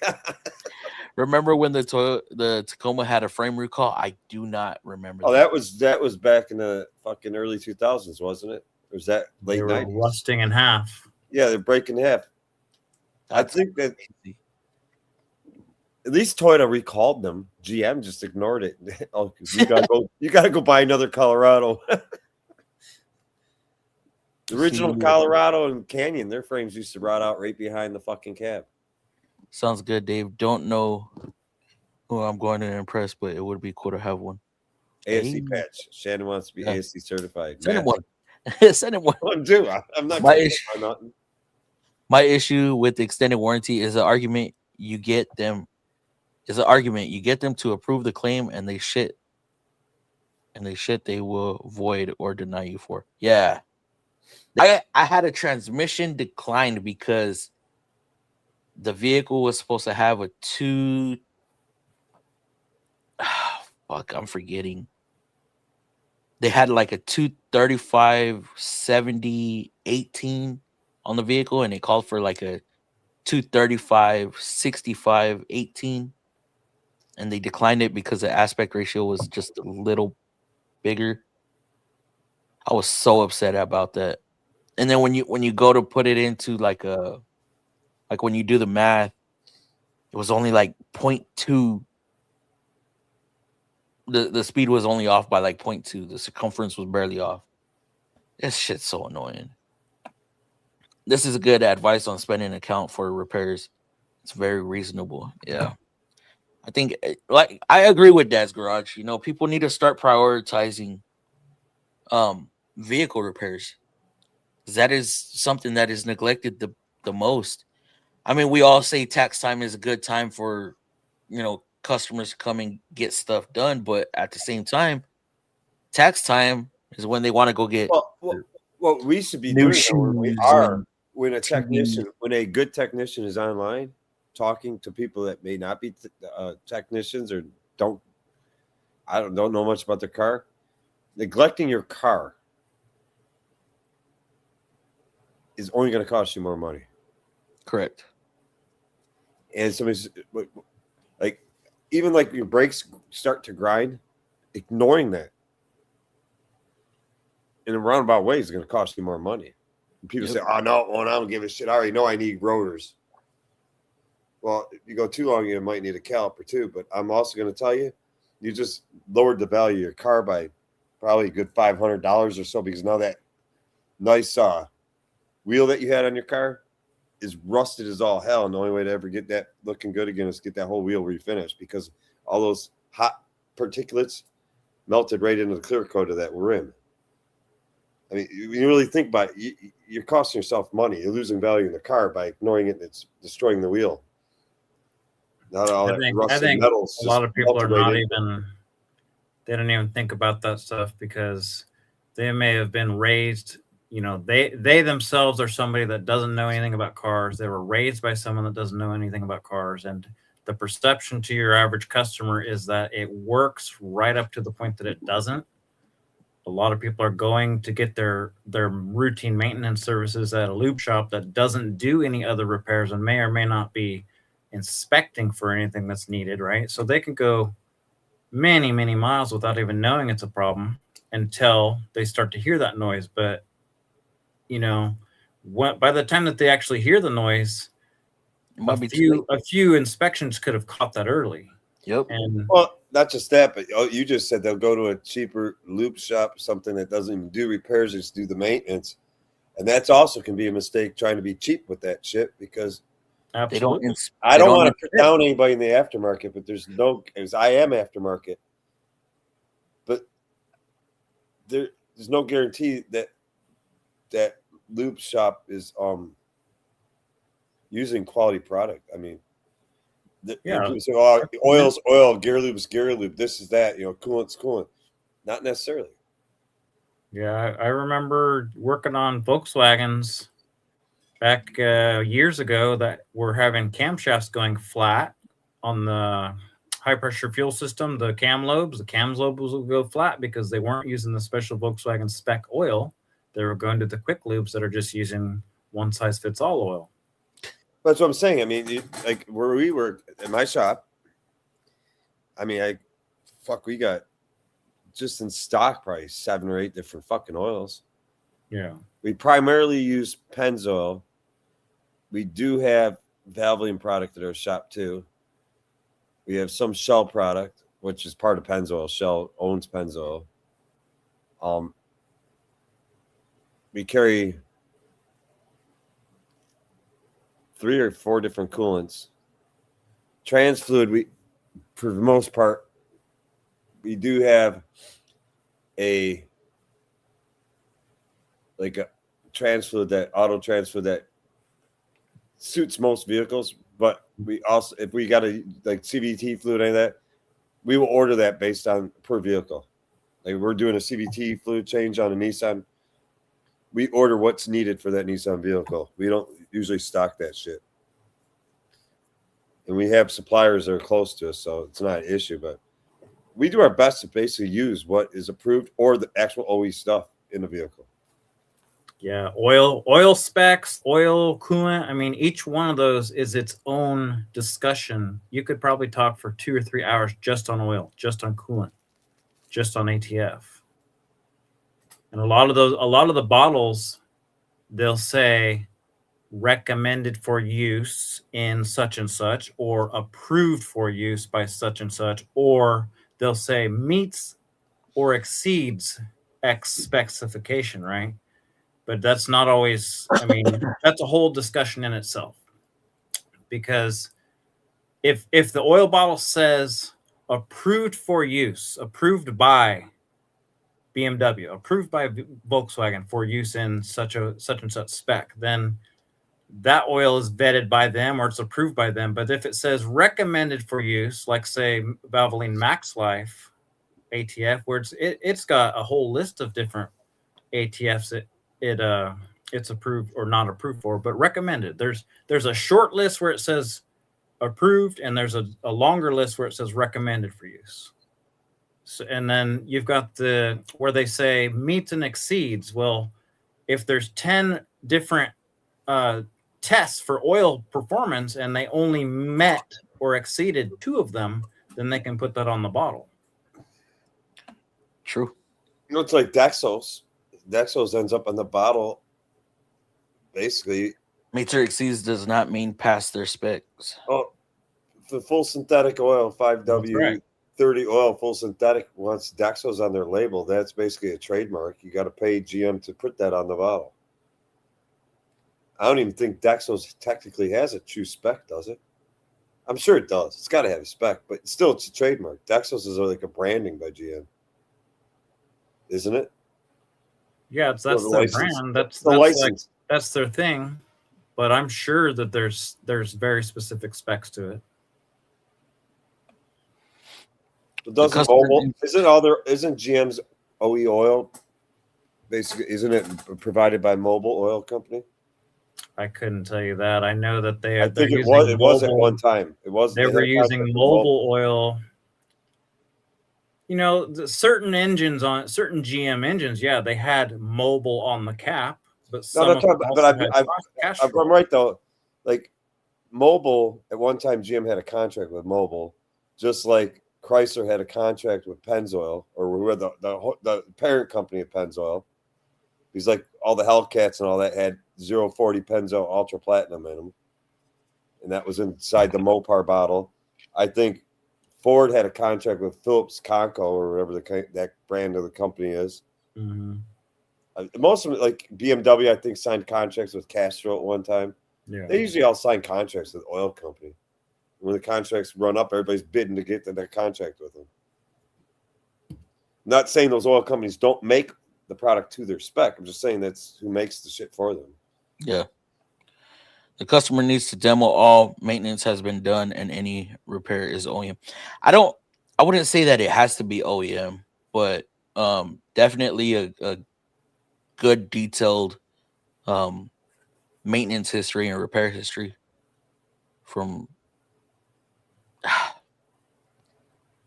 Remember when the Tacoma had a frame recall? I do not remember. Oh, that was back in the fucking early 2000s, wasn't it? Or was that late They were 90s? rusting in half. Yeah, they're breaking half. I think that at least Toyota recalled them. GM just ignored it. Oh, you gotta go buy another Colorado. The original Colorado and Canyon, their frames used to rot out right behind the fucking cab. Sounds good, Dave. Don't know who I'm going to impress, but it would be cool to have one. ASC patch. Shannon wants to be ASC certified. Send him one. Send him one. I'm not nothing. My issue with the extended warranty is an argument you get them. You get them to approve the claim, and they shit. They will void or deny you for. Yeah. I had a transmission declined because the vehicle was supposed to have a I'm forgetting. They had like a 235 70 18 on the vehicle, and it called for like a 235 65 18, and they declined it because the aspect ratio was just a little bigger. I was so upset about that. And then when you go to put it into like when you do the math, it was only like 0.2. The speed was only off by like 0.2. The circumference was barely off. This shit's so annoying. This is good advice on spending account for repairs. It's very reasonable. Yeah. I think like I agree with Dad's Garage. You know, people need to start prioritizing vehicle repairs. That is something that is neglected the most. I mean, we all say tax time is a good time for, you know, customers to come and get stuff done, but at the same time, tax time is when they want to go get. What we should be new doing when a good technician is online talking to people that may not be technicians or don't know much about their car, neglecting your car is only going to cost you more money. Correct. And somebody's like, even like your brakes start to grind, ignoring that in a roundabout way is going to cost you more money. And people say, "Oh no, I don't give a shit. I already know I need rotors." Well, if you go too long, you might need a caliper too. But I'm also going to tell you, you just lowered the value of your car by probably a good $500 or so, because now that nice wheel that you had on your car is rusted as all hell, and the only way to ever get that looking good again is to get that whole wheel refinished, because all those hot particulates melted right into the clear coat of that rim. I mean, when you really think about it, you're costing yourself money. You're losing value in the car by ignoring it, and it's destroying the wheel. Not all that rusted metals. A lot of people are not even, they don't even think about that stuff because they may have been raised, you know, they themselves are somebody that doesn't know anything about cars. They were raised by someone that doesn't know anything about cars. And the perception to your average customer is that it works right up to the point that it doesn't. A lot of people are going to get their routine maintenance services at a lube shop that doesn't do any other repairs and may or may not be inspecting for anything that's needed, right? So they can go many, many miles without even knowing it's a problem until they start to hear that noise. But, you know, by the time that they actually hear the noise, a few inspections could have caught that early. Yep. And well, not just that, but you just said they'll go to a cheaper lube shop, something that doesn't even do repairs, just do the maintenance. And that's also can be a mistake, trying to be cheap with that shit, because I don't want to put down anybody in the aftermarket, but there's no, because I am aftermarket, but there's no guarantee that lube shop is using quality product. I mean, people say, "Oh, oil's oil, gear lube's gear lube. This is that. You know, coolant's coolant." Not necessarily. Yeah, I remember working on Volkswagens back years ago that were having camshafts going flat on the high pressure fuel system. The cam lobes will go flat because they weren't using the special Volkswagen spec oil. They were going to the quick lubes that are just using one size fits all oil. That's what I'm saying. I mean, like where we were in my shop, I mean, we got just in stock price 7 or 8 different fucking oils. Yeah. We primarily use Pennzoil. We do have Valvoline product at our shop too. We have some Shell product, which is part of Pennzoil. Shell owns Pennzoil. We carry 3 or 4 different coolants. Trans fluid, for the most part, we do have a trans fluid, that auto trans fluid that suits most vehicles. But we also, if we got a like CVT fluid, any of that, we will order that based on per vehicle. Like we're doing a CVT fluid change on a Nissan. We order what's needed for that Nissan vehicle. We don't usually stock that shit. And we have suppliers that are close to us, so it's not an issue. But we do our best to basically use what is approved or the actual OE stuff in the vehicle. Yeah, oil specs, oil coolant. I mean, each one of those is its own discussion. You could probably talk for 2 or 3 hours just on oil, just on coolant, just on ATF. And a lot of the bottles, they'll say recommended for use in such and such, or approved for use by such and such, or they'll say meets or exceeds X specification, right? But that's not always, I mean, that's a whole discussion in itself. Because if the oil bottle says approved for use, approved by BMW, approved by Volkswagen for use in such and such spec, then that oil is vetted by them or it's approved by them. But if it says recommended for use, like say Valvoline Max Life ATF, where it's got a whole list of different ATFs it's approved or not approved for, but recommended. There's a short list where it says approved, and there's a longer list where it says recommended for use. So, and then you've got where they say meets and exceeds. Well, if there's 10 different tests for oil performance and they only met or exceeded 2 of them, then they can put that on the bottle. True. You know, it's like Dexos. Dexos ends up on the bottle. Basically, meets or exceeds does not mean past their specs. Oh, the full synthetic oil, 5W30 oil, full synthetic, once Dexos on their label, that's basically a trademark. You got to pay GM to put that on the bottle. I don't even think Dexos technically has a true spec, does it? I'm sure it does. It's got to have a spec, but still, it's a trademark. Dexos is like a branding by GM, isn't it? Yeah, that's their brand. That's the license. Like, that's their thing. But I'm sure that there's very specific specs to it. But isn't GM's OE oil basically, isn't it provided by Mobil Oil Company? I couldn't tell you that. I know that they. I think it was at one time. It was. They were using Mobil oil. You know, certain engines on certain GM engines, yeah, they had Mobil on the cap, but some I'm right though. Like Mobil at one time, GM had a contract with Mobil, just like Chrysler had a contract with Pennzoil, or we were the parent company of Pennzoil. Because like all the Hellcats and all that had 040 Pennzoil Ultra Platinum in them, and that was inside the Mopar bottle. I think Ford had a contract with Phillips Conco or whatever that brand of the company is. Mm-hmm. Most of it, like BMW, I think signed contracts with Castrol at one time. Yeah, they usually all sign contracts with oil company. When the contracts run up, everybody's bidding to get that contract with them. I'm not saying those oil companies don't make the product to their spec. I'm just saying that's who makes the shit for them. Yeah. The customer needs to demo all maintenance has been done and any repair is OEM. I wouldn't say that it has to be OEM, but definitely a good detailed maintenance history and repair history from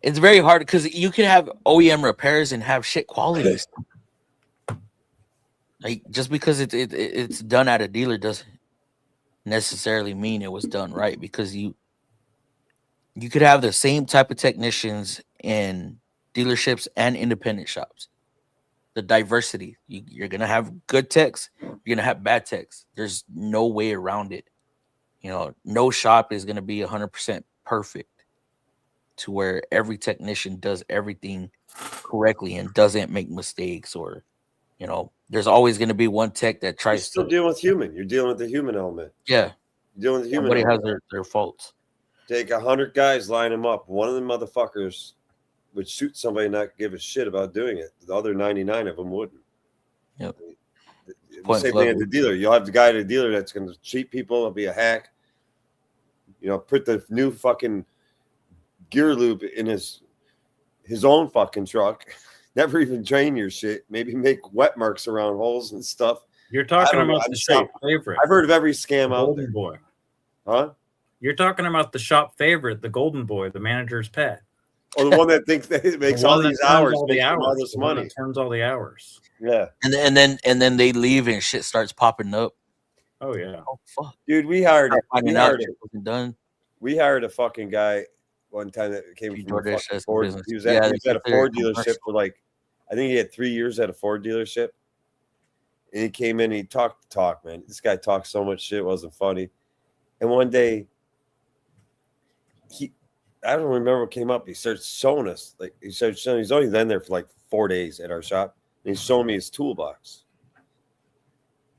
it's very hard because you can have OEM repairs and have shit quality stuff. Like just because it's done at a dealer doesn't necessarily mean it was done right, because You could have the same type of technicians in dealerships and independent shops. The diversity. You're gonna have good techs. You're gonna have bad techs. There's no way around it. You know, no shop is gonna be 100% perfect to where every technician does everything correctly and doesn't make mistakes, or you know, there's always going to be one tech that You're tries still to dealing with human. You're dealing with the human element. yeah. You're dealing with the human Everybody has element. their faults. Take 100 guys, line them up. One of them motherfuckers would shoot somebody and not give a shit about doing it. The other 99 of them wouldn't. Yep. The same thing at the dealer. You'll have the guy at the dealer that's going to cheat people. It'll be a hack. You know, put the new fucking gear loop in his own fucking truck. Never even drain your shit. Maybe make wet marks around holes and stuff. You're talking I don't know. about I'm the saying- shop favorite, I've heard of every scam the out there. Golden Boy. Huh? You're talking about the shop favorite, the Golden Boy, the manager's pet. Or the one that thinks that it makes The all one that these turns hours, all the makes them all hours, this the one money. that turns all the hours. Yeah. And then they leave and shit starts popping up. Oh yeah. Oh fuck. Dude, we hired Finding out shit wasn't done. we hired a fucking guy one time that came He from a DoorDash fucking has Ford. business. He was Yeah, at, they he was at a consider it Ford dealership commercial. for like, I think he had 3 years at a Ford dealership. And he came in, he talked the talk, man. This guy talked so much shit, it wasn't funny. And one day, I don't remember what came up. He started showing us, like he started showing. He's only been there for like 4 days at our shop, and he's showing me his toolbox.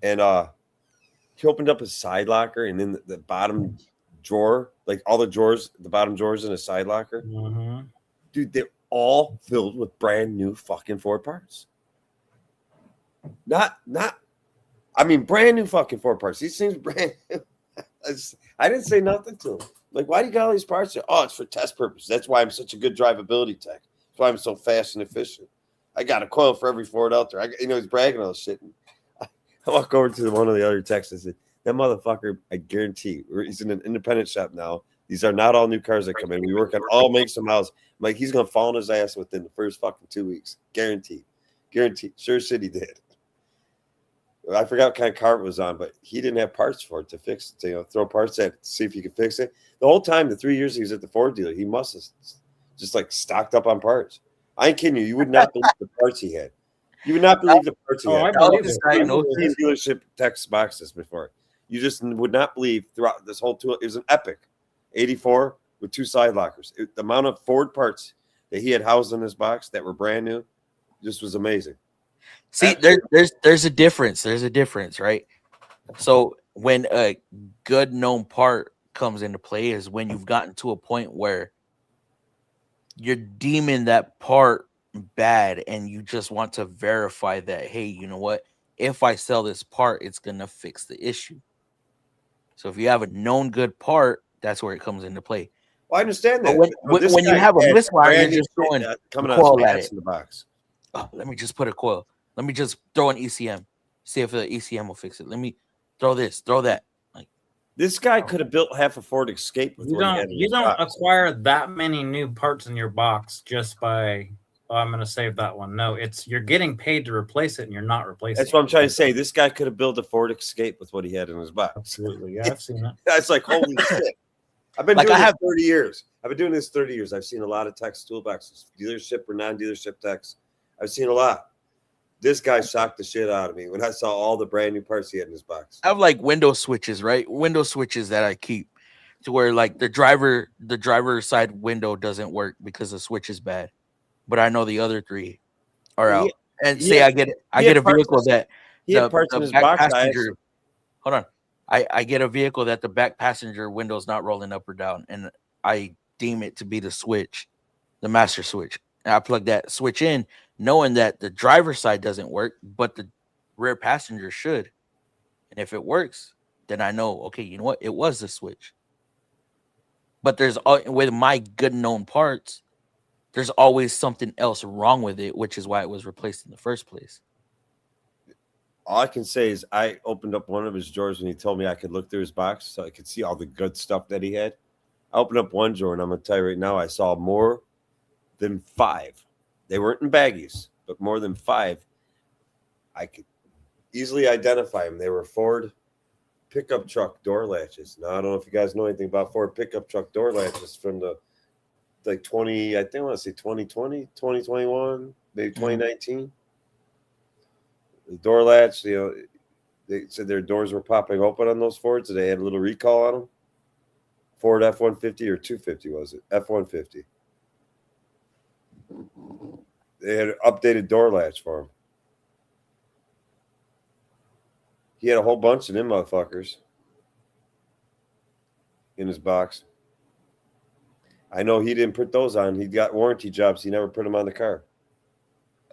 And he opened up his side locker, and in the bottom drawer, like all the drawers, the bottom drawers in his side locker, Mhm. dude, they're all filled with brand new fucking Ford parts. Not, I mean, brand new fucking Ford parts. These things brand new. I didn't say nothing to him. Like, why do you got all these parts there? Oh, it's for test purposes. That's why I'm such a good drivability tech. That's why I'm so fast and efficient. I got a coil for every Ford out there. He's bragging all this shit. And I walk over to one of the other techs and said, that motherfucker, I guarantee, he's in an independent shop now. These are not all new cars that come in. We work on all makes and models. I'm like, he's going to fall on his ass within the first fucking 2 weeks. Guaranteed. Guaranteed. Sure shit he did. I forgot what kind of car it was on, but he didn't have parts for it to fix it, to throw parts at it to see if he could fix it. The whole time, the 3 years he was at the Ford dealer, he must have just like stocked up on parts. I ain't kidding you. You would not believe the parts he had. You would not believe the parts he Oh, had. I believe it. I've seen dealership text boxes before. You just would not believe throughout this whole tool. It was an Epic 84 with 2 side lockers. The amount of Ford parts that he had housed in this box that were brand new just was amazing. See, there's a difference. There's a difference, right? So when a good known part comes into play is when you've gotten to a point where you're deeming that part bad and you just want to verify that, hey, you know what? If I sell this part, it's gonna fix the issue. So if you have a known good part, that's where it comes into play. Well, I understand But that. when this you guy have a had miswire, brand you're new just shit, throwing coming a out coil of at spats it. in the box. Oh, let me just put a coil. Let me just throw an ECM. See if the ECM will fix it. Let me throw this, throw that. Like This guy could have built half a Ford Escape with You what he had don't in you his don't box. acquire that many new parts in your box just by I'm going to save that one. No, it's you're getting paid to replace it, and you're not replacing. That's what I'm it. trying to say. This guy could have built a Ford Escape with what he had in his box. Absolutely, yeah, I've seen it. That's like, holy shit. I've been Like, doing I this have- 30 years. I've been doing this 30 years. I've seen a lot of text toolboxes, dealership or non-dealership techs. I've seen a lot. This guy shocked the shit out of me when I saw all the brand new parts he had in his box. I have like window switches, right? Window switches that I keep to where like the driver side window doesn't work because the switch is bad. But I know the other 3 are out. And he say had- I get he had a parts vehicle in- that He had parts in his back box. passenger. Hold on. I get a vehicle that the back passenger window's not rolling up or down, and I deem it to be the switch, the master switch. And I plug that switch in, knowing that the driver's side doesn't work, but the rear passenger should. And if it works, then I know, okay, you know what? It was the switch. But there's with my good known parts, there's always something else wrong with it, which is why it was replaced in the first place. All I can say is I opened up one of his drawers when he told me I could look through his box so I could see all the good stuff that he had. I opened up one drawer, and I'm going to tell you right now, I saw more than 5. They weren't in baggies, but more than 5. I could easily identify them. They were Ford pickup truck door latches. Now I don't know if you guys know anything about Ford pickup truck door latches from the 20, I think I want to say 2020, 2021, maybe 2019. The door latch, they said their doors were popping open on those Fords, so they had a little recall on them. Ford F-150 or 250 was it? F-150. They had an updated door latch for him. He had a whole bunch of them motherfuckers in his box. I know he didn't put those on. He got warranty jobs. He never put them on the car.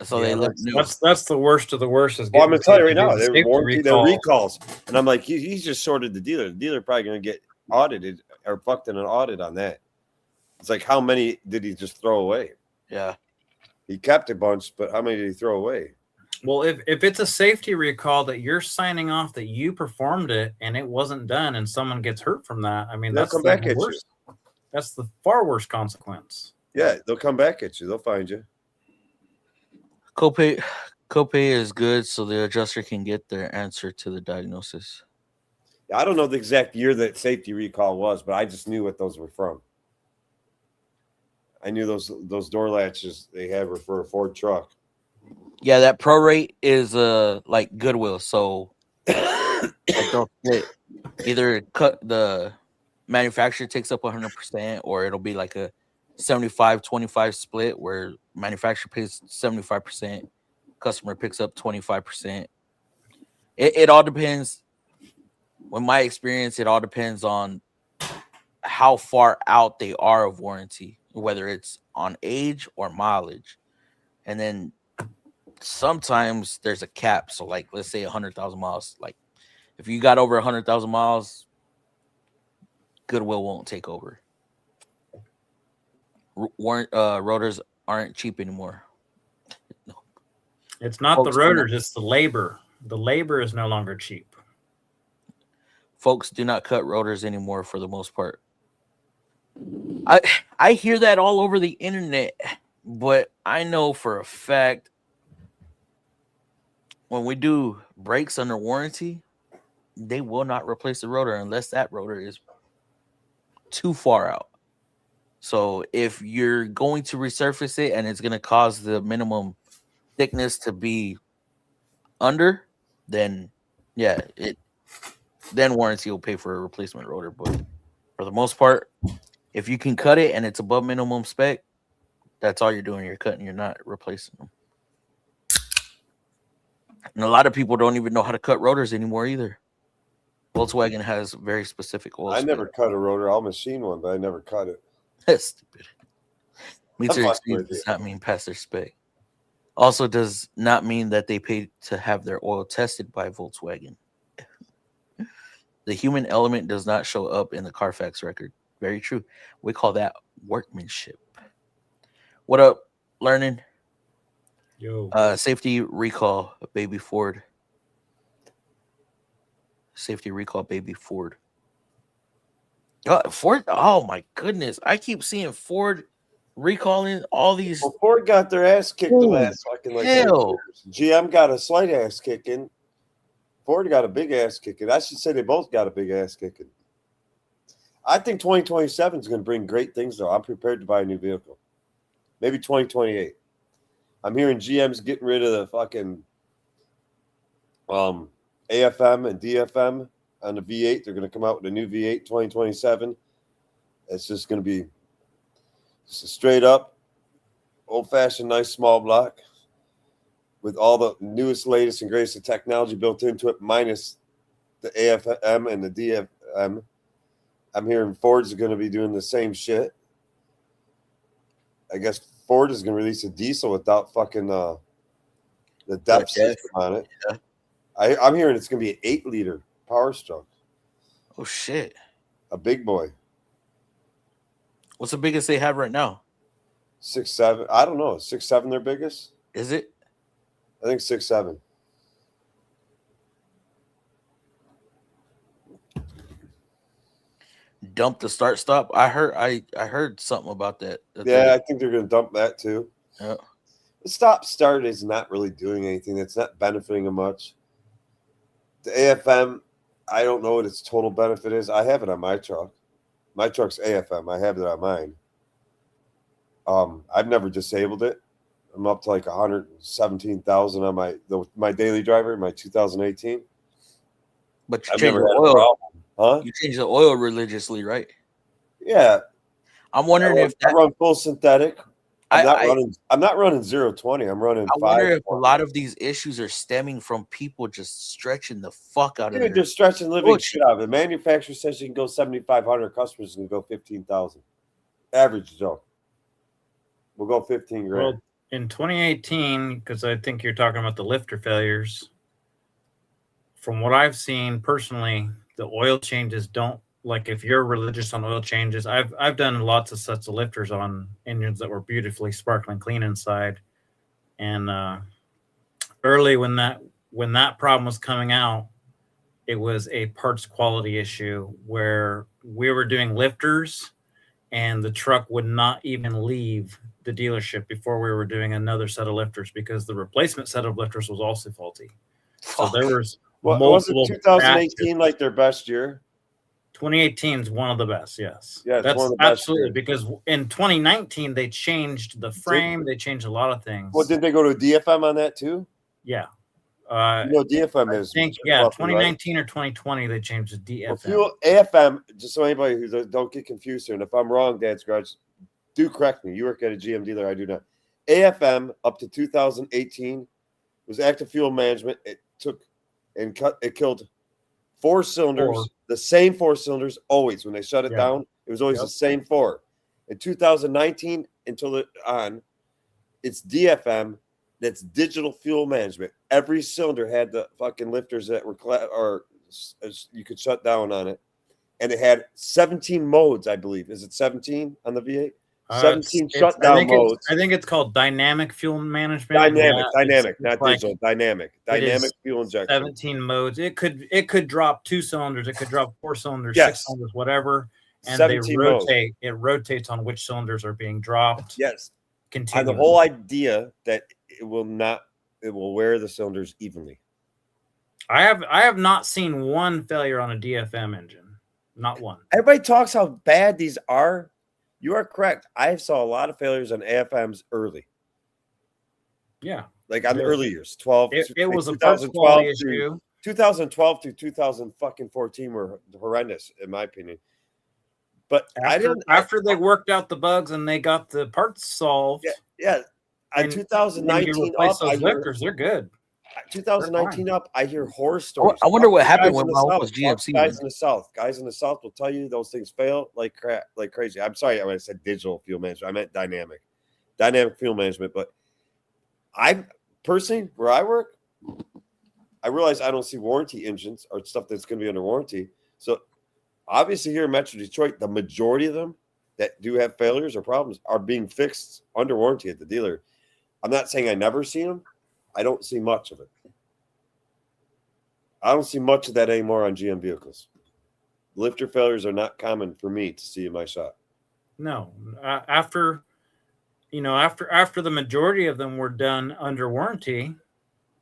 So they look new. That's the worst of the worst. Is Well, I'm going to tell you right now, they're they're recalls. And I'm like, he's just sorted the dealer. The dealer probably going to get audited or fucked in an audit on that. It's like, how many did he just throw away? Yeah. He kept a bunch, but how many did he throw away? Well, if it's a safety recall that you're signing off that you performed it and it wasn't done and someone gets hurt from that, I mean, They'll that's come back the at worst. That's the far worse consequence. Yeah, they'll come back at you. They'll find you. Copay is good so the adjuster can get their answer to the diagnosis. I don't know the exact year that safety recall was, but I just knew what those were from. I knew those door latches they had were for a Ford truck. Yeah, that prorate is like Goodwill, so they'll split. Either cut the manufacturer takes up 100%, or it'll be like a 75-25 split where manufacturer pays 75%, customer picks up 25%. It all depends. In my experience, it all depends on how far out they are of warranty, whether it's on age or mileage. And then sometimes there's a cap. So like, let's say 100,000 miles. Like if you got over 100,000 miles, Goodwill won't take over. Rotors aren't cheap anymore. No. It's not the rotors, it's the labor. The labor is no longer cheap. Folks do not cut rotors anymore for the most part. I hear that all over the internet, but I know for a fact when we do brakes under warranty, they will not replace the rotor unless that rotor is too far out. So if you're going to resurface it and it's going to cause the minimum thickness to be under, then yeah, then warranty will pay for a replacement rotor. But for the most part, if you can cut it and it's above minimum spec, that's all you're doing. You're cutting, you're not replacing them. And a lot of people don't even know how to cut rotors anymore either. Volkswagen has very specific oil. I never cut a rotor. I'll machine one, but I never cut it. That's stupid. Meets their experience does not mean pass their spec. Also does not mean that they pay to have their oil tested by Volkswagen. The human element does not show up in the Carfax record. Very true. We call that workmanship. What up, learning? Yo. Safety recall, baby Ford. Safety recall, baby Ford. Ford. Oh my goodness! I keep seeing Ford recalling all these. Well, Ford got their ass kicked the last fucking like hell. GM got a slight ass kicking. Ford got a big ass kicking. I should say they both got a big ass kicking. I think 2027 is going to bring great things, though. I'm prepared to buy a new vehicle. Maybe 2028. I'm hearing GM's getting rid of the fucking AFM and DFM on the V8. They're going to come out with a new V8 2027. It's just going to be just a straight up, old-fashioned, nice small block with all the newest, latest, and greatest technology built into it, minus the AFM and the DFM. I'm hearing Ford's going to be doing the same shit. I guess Ford is going to release a diesel without fucking the depth system on it. Yeah. I'm hearing it's going to be an 8-liter Power Stroke. Oh, shit. A big boy. What's the biggest they have right now? 6.7. I don't know. 6.7 their biggest? Is it? I think 6.7. Dump the start stop. I heard something about that. Yeah, I think they're going to dump that too. Yeah. The stop start is not really doing anything. It's not benefiting them much. The AFM, I don't know what its total benefit is. I have it on my truck. My truck's AFM. I have it on mine. I've never disabled it. I'm up to like 117,000 on my daily driver, my 2018. But you I've change never the had a oil. problem. Huh? You change the oil religiously, right? Yeah. I'm wondering if I run full synthetic. I'm not running 0-20. I'm running 5. I wonder if a lot of these issues are stemming from people just stretching the fuck out of it. Just stretching living shit out of it. The manufacturer says you can go 7,500. Customers can go 15,000. Average Joe. We'll go 15 grand. Well, in 2018, because I think you're talking about the lifter failures. From what I've seen personally, the oil changes don't, like, if you're religious on oil changes, I've done lots of sets of lifters on engines that were beautifully sparkling clean inside. And early when that problem was coming out, it was a parts quality issue where we were doing lifters and the truck would not even leave the dealership before we were doing another set of lifters because the replacement set of lifters was also faulty. So there was multiple. Was it 2018 like their best year? 2018 is one of the best, yes. Yeah, that's one of the best absolutely years. Because in 2019 they changed the frame, they changed a lot of things. Well, did they go to DFM on that too? Yeah. DFM is. I think 2019 or 2020 they changed the DFM. Well, fuel AFM. Just so anybody who don't get confused here, and if I'm wrong, Dad's Garage, do correct me. You work at a GM dealer, I do not. AFM up to 2018 was active fuel management. It killed 4 cylinders, the same 4 cylinders always. When they shut it down, it was always the same 4. In 2019 until it's DFM. That's digital fuel management. Every cylinder had the fucking lifters that were you could shut down on it, and it had 17 modes, I believe. Is it 17 on the V8? 17 shutdown modes. I think it's called dynamic fuel management. Dynamic, not digital. Dynamic fuel injection. 17 modes. It could drop 2 cylinders. It could drop 4 cylinders, 6 cylinders, whatever. And they rotate. It rotates on which cylinders are being dropped. Yes. Continue. The whole idea that it will wear the cylinders evenly. I have not seen one failure on a DFM engine. Not one. Everybody talks how bad these are. You are correct. I saw a lot of failures on AFMs early. Yeah. Like on the early years. 12. It was a parts quality issue. 2012 to 2014 were horrendous, in my opinion. But after they worked out the bugs and they got the parts solved. Yeah. In 2019 up, those lifters, they're good. 2019 up, I hear horror stories. I wonder what happened when my was GMC. Guys in the South will tell you those things fail like crap, like crazy. I'm sorry when I said digital fuel management. I meant dynamic fuel management. But I personally, where I work, I realize I don't see warranty engines or stuff that's going to be under warranty. So obviously here in Metro Detroit, the majority of them that do have failures or problems are being fixed under warranty at the dealer. I'm not saying I never see them. I don't see much of it. I don't see much of that anymore on GM vehicles. Lifter failures are not common for me to see in my shop. No, after the majority of them were done under warranty,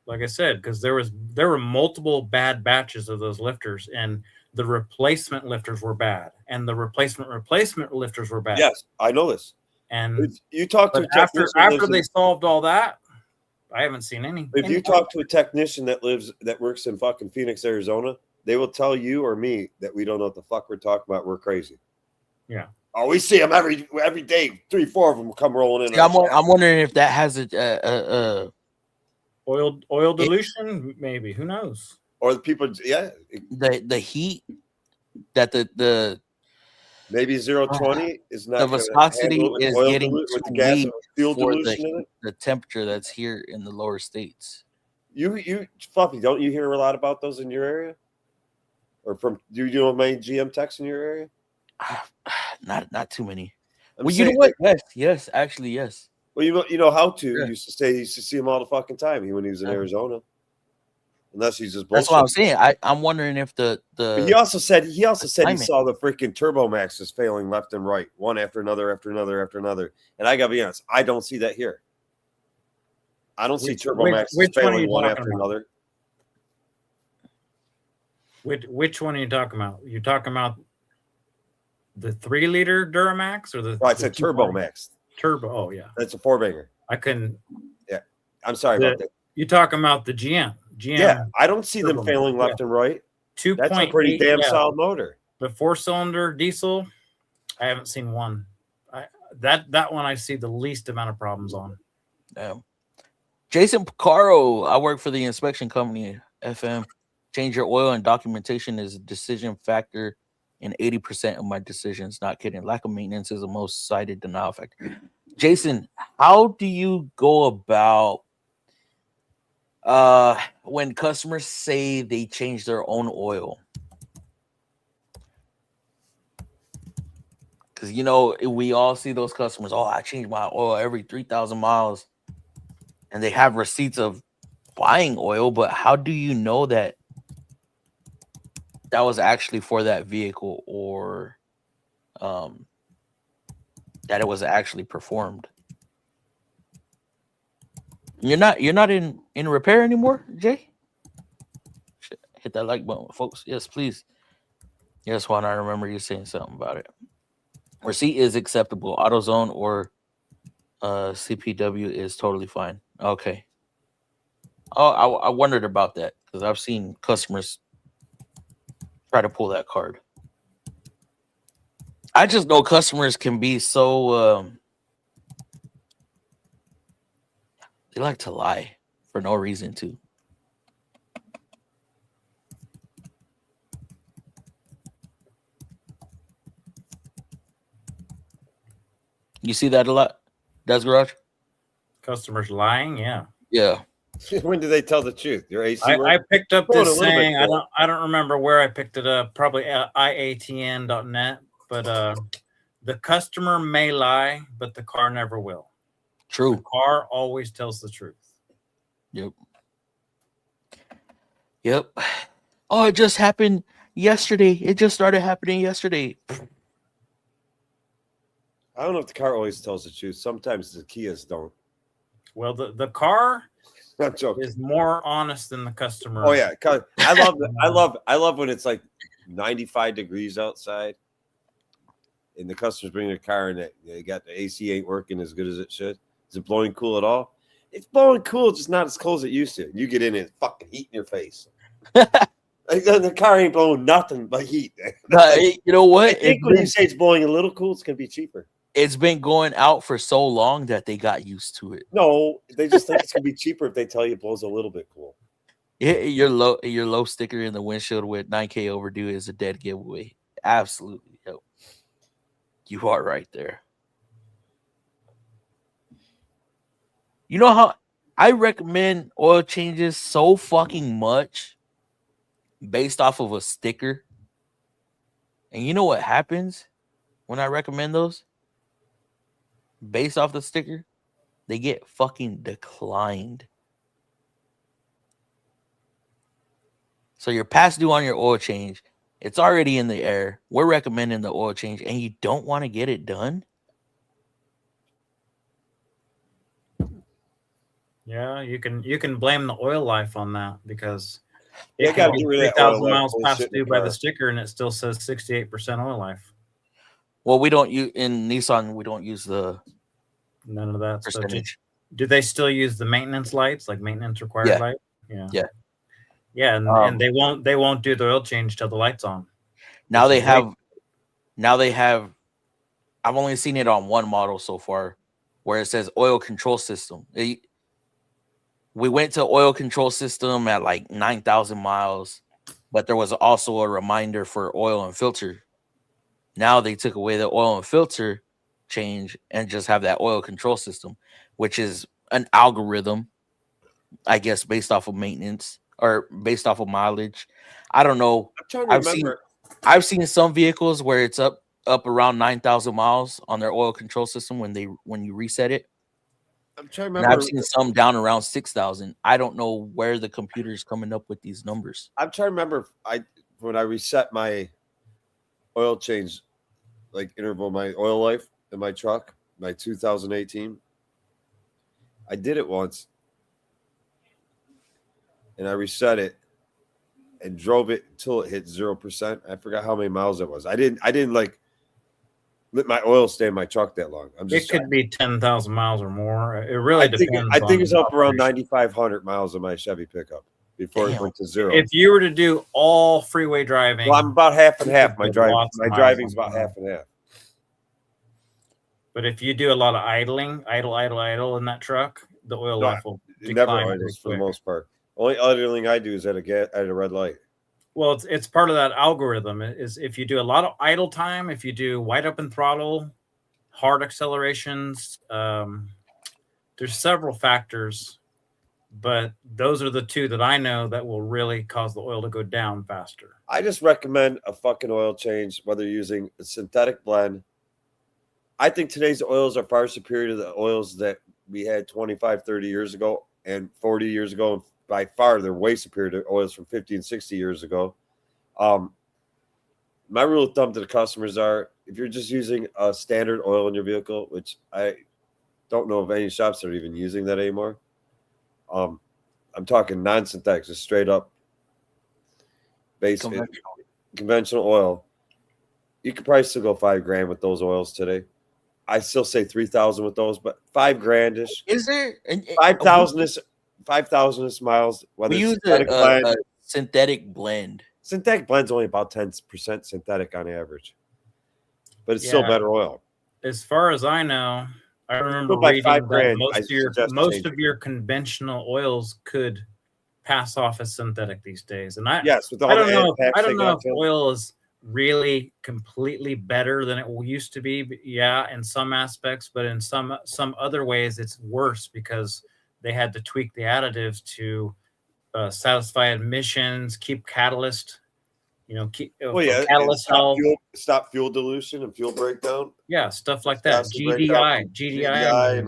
like I said, because there were multiple bad batches of those lifters, and the replacement lifters were bad, and the replacement lifters were bad. Yes, I know this. And you talk to after they solved all that, I haven't seen any. If you talk to a technician that works in fucking Phoenix, Arizona, they will tell you or me that we don't know what the fuck we're talking about. We're crazy. Yeah. Oh, we see them every day. 3-4 of them come rolling in. Yeah, I'm wondering if that has a oil dilution, maybe. Who knows? Or the people, the heat that the maybe 0-20 is not the viscosity is getting with the gas fuel dilution in it. The temperature that's here in the lower states. You Fluffy, don't you hear a lot about those in your area? Or do you know many GM techs in your area? Not too many. Well, you know what? Yes, actually, yes. Well, you know how to. Yeah. He used to see him all the fucking time when he was in Arizona. Unless he's just bullshit. That's what I'm saying. I'm wondering if the But he also said he saw the freaking Turbo Maxes failing left and right, one after another. And I gotta be honest, I don't see that here. I don't see Turbo Maxes failing one after another. Which one are you talking about? You're talking about the 3-liter Duramax or the? Oh, it's the a Turbo Max. Turbo. Oh yeah, That's a 4-banger. I couldn't. Yeah, I'm sorry about that. You're talking about the GM. Yeah, I don't see them failing left and right. 2.8. That's a pretty damn solid motor. The 4-cylinder diesel, I haven't seen one. That one I see the least amount of problems on. Damn. Jason Picaro, I work for the inspection company, FM. Change your oil and documentation is a decision factor in 80% of my decisions. Not kidding. Lack of maintenance is the most cited denial factor. Jason, how do you go about when customers say they change their own oil? Because, you know, we all see those customers. Oh, I change my oil every 3,000 miles. And they have receipts of buying oil. But how do you know that that was actually for that vehicle or that it was actually performed? You're not in repair anymore, Jay? Hit that like button, folks. Yes, please. Yes, Juan, I remember you saying something about it. Receipt is acceptable. AutoZone or CPW is totally fine. Okay. Oh, I wondered about that because I've seen customers try to pull that card. I just know customers can be so they like to lie for no reason too. You see that a lot? That's Garage? Customers lying, yeah. Yeah. When do they tell the truth? Your AC. I picked up this saying. Cool. I don't remember where I picked it up. Probably iatn.net. But the customer may lie, but the car never will. True. The car always tells the truth. Yep. Oh, it just happened yesterday. It just started happening yesterday. I don't know if the car always tells the truth. Sometimes the Kias don't. Well, the car I'm joking. is more honest than the customer. Oh yeah, I love when it's like 95 degrees outside, and the customers bring their car and they got the AC ain't working as good as it should. Is it blowing cool at all? It's blowing cool, just not as cold as it used to. You get in and it's fucking heat in your face. Like, the car ain't blowing nothing but heat. You know what? I think when you say it's blowing a little cool, it's gonna be cheaper. It's been going out for so long that they got used to it. No, they just think it's gonna be cheaper if they tell you it blows a little bit cool. Your low sticker in the windshield with 9K overdue is a dead giveaway. Absolutely. Yep. You are right there. You know how I recommend oil changes so fucking much based off of a sticker? And you know what happens when I recommend those? Based off the sticker, they get fucking declined. So you're past due on your oil change. It's already in the air. We're recommending the oil change, and you don't want to get it done? Yeah, you can blame the oil life on that because They got to get rid of that 3,000 oil miles life past bullshit due in the by car. the sticker, and it still says 68% oil life. Well, we don't use in Nissan. We don't use the None of that. So percentage. do they still use the maintenance lights, like maintenance required Yeah. light? Yeah. Yeah, and they won't do the oil change till the light's on. Now they have. I've only seen it on one model so far, where it says oil control system. We went to oil control system at like 9,000 miles, but there was also a reminder for oil and filter. Now they took away the oil and filter change and just have that oil control system, which is an algorithm, I guess, based off of maintenance or based off of mileage. I don't know. I'm trying to remember. I've seen some vehicles where it's up around 9,000 miles on their oil control system when you reset it. I'm trying to And remember. I've seen some down around 6,000. I don't know where the computer's coming up with these numbers. I'm trying to remember. When I reset my oil change, like interval, my oil life in my truck, my 2018. I did it once, and I reset it, and drove it until it hit 0%. I forgot how many miles it was. I didn't like let my oil stay in my truck that long. It could be 10,000 miles or more. It really depends. I think it's up around 9,500 miles on my Chevy pickup before it went to 0. If you were to do all freeway driving, well, I'm about half and half. My driving's about half and half. But if you do a lot of idle in that truck, the oil life will decline. It never idles for the most part. Only idling I do is at a red light. Well, it's part of that algorithm. Is if you do a lot of idle time, if you do wide open throttle, hard accelerations, there's several factors, but those are the two that I know that will really cause the oil to go down faster. I just recommend a fucking oil change, whether you're using a synthetic blend. I think today's oils are far superior to the oils that we had 25, 30 years ago and 40 years ago. And by far, they're way superior to oils from 50 and 60 years ago. My rule of thumb to the customers are, if you're just using a standard oil in your vehicle, which I don't know of any shops that are even using that anymore. I'm talking non-synthetic, just straight up basic conventional oil. You could probably still go $5,000 with those oils today. I still say 3,000 with those, but $5,000-ish. Is there 5,000 miles? Whether we use a synthetic blend. Synthetic blend's only about 10% synthetic on average, but it's still better oil. As far as I know, I remember reading that most of your conventional oils could pass off as synthetic these days. And I don't know if oil is really completely better than it used to be. Yeah, in some aspects, but in some other ways, it's worse because they had to tweak the additives to satisfy emissions, keep catalyst. Catalyst stop fuel dilution and fuel breakdown. Yeah, stuff like that. GDI.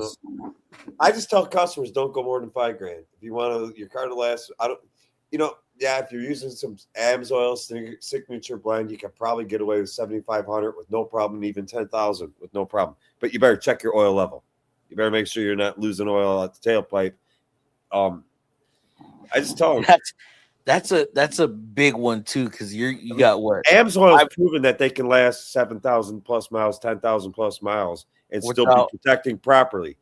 I just tell customers don't go more than $5,000 if you want your car to last. If you're using some AMSOIL signature blend, you can probably get away with 7,500 with no problem, even 10,000 with no problem. But you better check your oil level. You better make sure you're not losing oil at the tailpipe. I just tell them that's a big one too, because you got what AMSOIL has proven that they can last 7,000 plus miles, 10,000 plus miles, and still be protecting properly.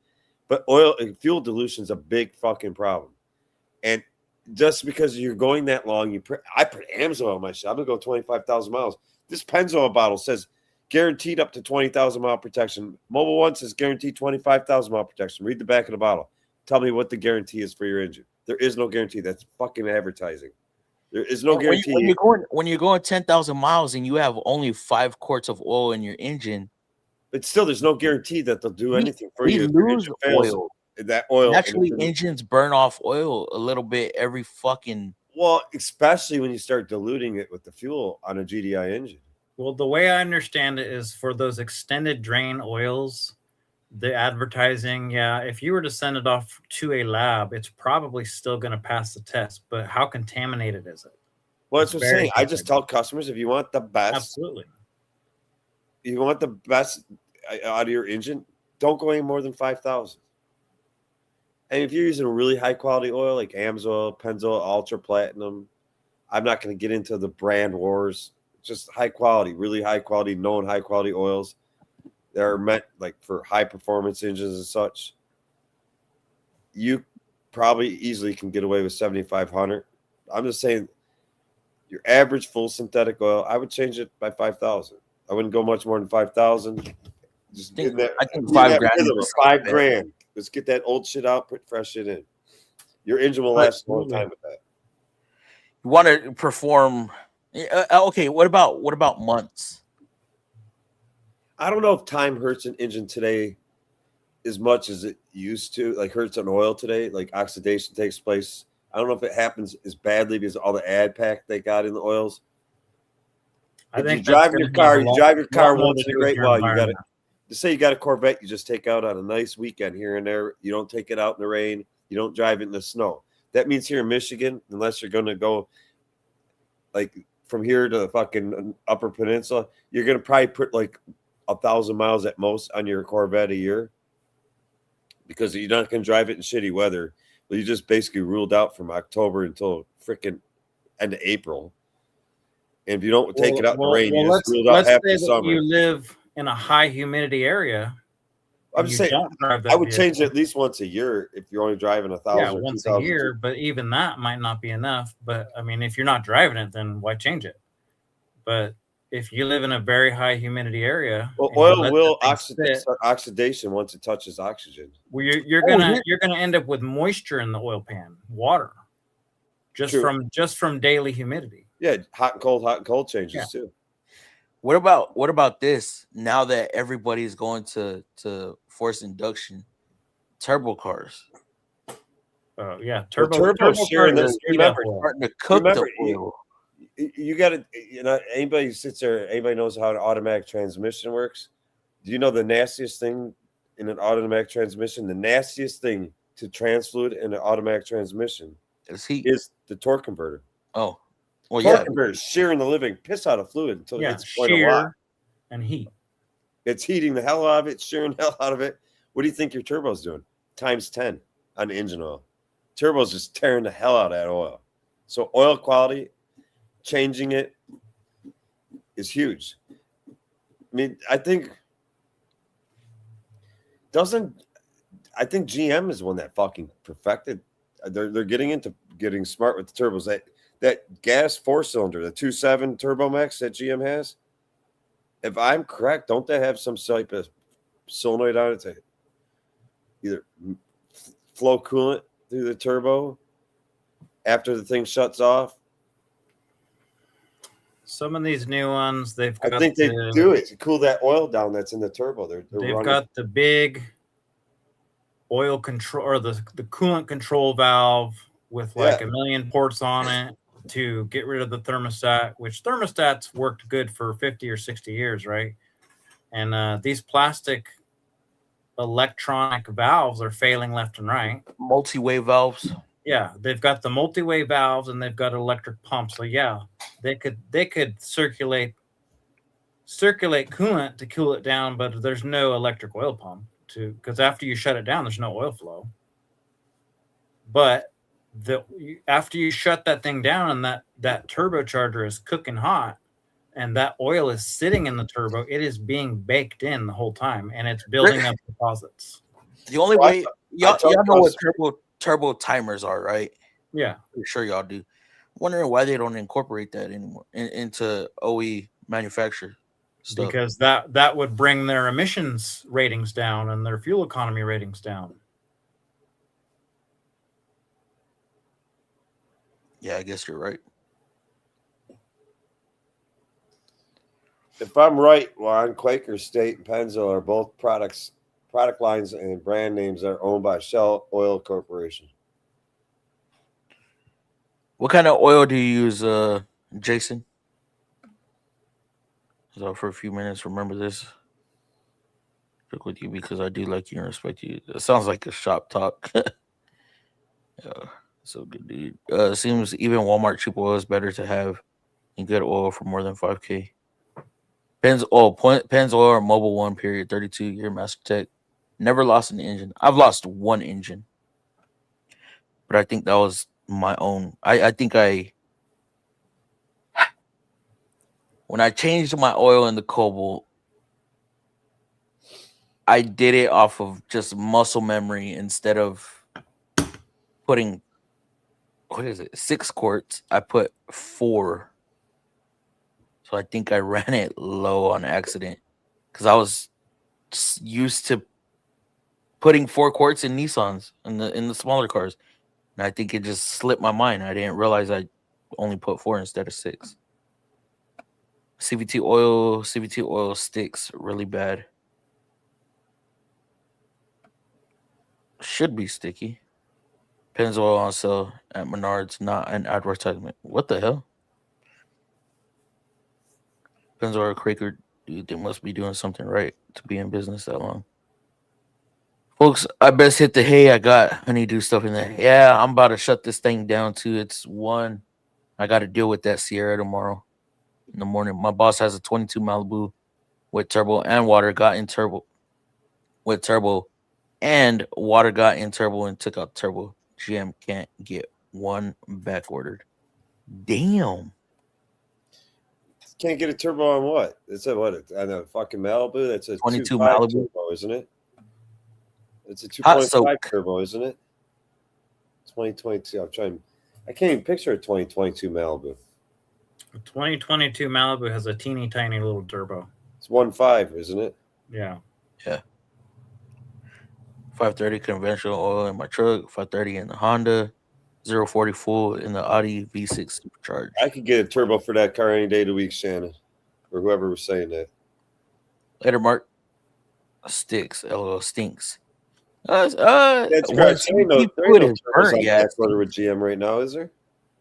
But oil and fuel dilution is a big fucking problem, and just because you're going that long, I put AMSOIL on my shit. I'm gonna go 25,000 miles. This Pennzoil bottle says guaranteed up to 20,000 mile protection. Mobil One says guaranteed 25,000 mile protection. Read the back of the bottle. Tell me what the guarantee is for your engine. There is no guarantee. That's fucking advertising. There is no guarantee. When you're going 10,000 miles and you have only 5 quarts of oil in your engine, but still, there's no guarantee that they'll do anything for you. Lose oil. That oil. Naturally, engines burn off oil a little bit every fucking. Well, especially when you start diluting it with the fuel on a GDI engine. Well, the way I understand it is for those extended drain oils, the advertising, if you were to send it off to a lab, it's probably still going to pass the test. But how contaminated is it? Well, that's what I'm saying. I just tell customers, if you want the best, absolutely, you want the best out of your engine, don't go any more than 5,000. And if you're using a really high quality oil like AMSOIL, Pennzoil, Ultra Platinum, I'm not going to get into the brand wars. Just high quality, really high quality, known high quality oils. They're meant like for high performance engines and such. You probably easily can get away with 7,500. I'm just saying, your average full synthetic oil, I would change it by 5,000. I wouldn't go much more than 5,000. Just get that. I think $5,000. $5,000. Let's get that old shit out, put fresh shit in. Your engine will last a long time with that. You want to perform. Okay, what about months? I don't know if time hurts an engine today as much as it used to, like hurts an oil today, like oxidation takes place. I don't know if it happens as badly because of all the ad pack they got in the oils. I think you drive your car once in a great while. You got to just say you got a Corvette you just take out on a nice weekend here and there. You don't take it out in the rain. You don't drive it in the snow. That means here in Michigan, unless you're going to go like from here to the fucking Upper Peninsula, you're going to probably put like 1,000 miles at most on your Corvette a year because you're not going to drive it in shitty weather. Well, you just basically ruled out from October until freaking end of April. And if you don't take it out in the rain, let's out half say the summer. that you live in a high humidity area. I'm just saying, I would change it at least once a year if you're only driving 1,000. Yeah, once a year, but even that might not be enough. But I mean, if you're not driving it, then why change it? But if you live in a very high humidity area, well, oil will oxidation once it touches oxygen. Well, you're gonna end up with moisture in the oil pan, water, just from daily humidity. Yeah, hot and cold changes too. What about this? Now that everybody's going to forced induction, turbo cars. Yeah, turbo sharing this. Remember, starting to cook the oil. You got to, anybody who sits there, anybody knows how an automatic transmission works. Do you know the nastiest thing in an automatic transmission? The nastiest thing to trans fluid in an automatic transmission is the torque converter. Oh, well, torque converter is shearing the living piss out of fluid until it gets point of lock. And heat. It's heating the hell out of it, shearing the hell out of it. What do you think your turbo's doing? Times 10 on the engine oil. Turbo's just tearing the hell out of that oil. So oil quality, changing it is huge. I mean, I think GM is one that fucking perfected. They're getting into getting smart with the turbos. That gas 4-cylinder, the 2.7 Turbo Max that GM has. If I'm correct, don't they have some type of solenoid on it to either flow coolant through the turbo after the thing shuts off? Some of these new ones, they've got. I think they do it to cool that oil down that's in the turbo. They've got the big oil control or the coolant control valve with like a million ports on it to get rid of the thermostat, which thermostats worked good for 50 or 60 years, right? And these plastic electronic valves are failing left and right. Multi-way valves. Yeah, they've got the multi-way valves and they've got electric pumps. So yeah, they could circulate coolant to cool it down, but there's no electric oil pump because after you shut it down, there's no oil flow. But after you shut that thing down and that turbocharger is cooking hot and that oil is sitting in the turbo, it is being baked in the whole time and it's building up deposits. The only way y'all know what turbo timers are, right? Yeah, I'm sure y'all do. Wondering why they don't incorporate that anymore into OE manufacture stuff. Because that would bring their emissions ratings down and their fuel economy ratings down. Yeah, I guess you're right. If I'm right, well, Quaker State and Pennzoil are both product lines and brand names that are owned by Shell Oil Corporation. What kind of oil do you use, Jason? So for a few minutes, remember this. Stick with you because I do like you and respect you. It sounds like a shop talk. So good, dude. Seems even Walmart cheap oil is better to have than good oil for more than $5K. Pennzoil or Mobil 1 period 32-year MasterTech. Never lost an engine. I've lost one engine, but I think that was my own. I think when I changed my oil in the Cobalt, I did it off of just muscle memory instead of putting 6 quarts. I put 4. So I think I ran it low on accident because I was used to putting 4 quarts in Nissans in the smaller cars, and I think it just slipped my mind. I didn't realize I only put 4 instead of 6. CVT oil sticks really bad. Should be sticky. Pennzoil on sale at Menards, not an advertisement. What the hell? Pennzoil or Quaker, dude, they must be doing something right to be in business that long. Folks, I best hit the hay. I got honeydew stuff in there. Yeah, I'm about to shut this thing down too. It's 1. I got to deal with that Sierra tomorrow in the morning. My boss has a 22 Malibu with turbo and water. Got in turbo with turbo and water. Got in turbo and took out turbo. GM can't get one back ordered. Damn. Can't get a turbo on what? It's a what? I know, fucking Malibu. That's a 22 2.5 Malibu. turbo, isn't it? It's a Hot 2.5 soak. turbo, isn't it? 2022. I'm trying. I can't even picture a 2022 Malibu. The 2022 Malibu has a teeny tiny little turbo. It's 1.5, isn't it? Yeah. 530 conventional oil in my truck. 530 in the Honda. 040 full in the Audi V6 supercharged. I could get a turbo for that car any day of the week, Shannon, or whoever was saying that. Later, Mark. Sticks. LOL stinks. That's What correct. you keep put is burnt, yeah. With GM right now, is there?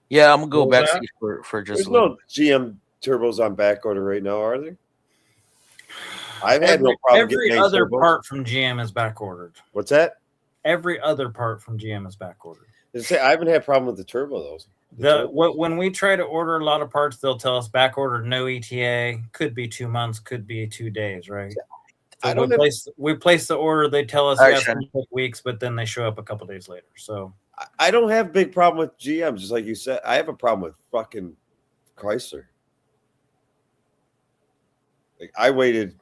Yeah, I'm gonna go What was backstage for just There's a little. no GM turbos on back order right now, are there? I've had no problem Every getting other turbos. part from GM is back ordered. What's that? Every other part from GM is back ordered. I haven't had a problem with the turbo though. When we try to order a lot of parts, they'll tell us back ordered, no ETA, could be 2 months, could be 2 days, right? I So don't we place the order, they tell us All right, yes, Shannon. it'll take weeks, but then they show up a couple days later. So I don't have a big problem with GM, just like you said. I have a problem with fucking Chrysler. Like I waited a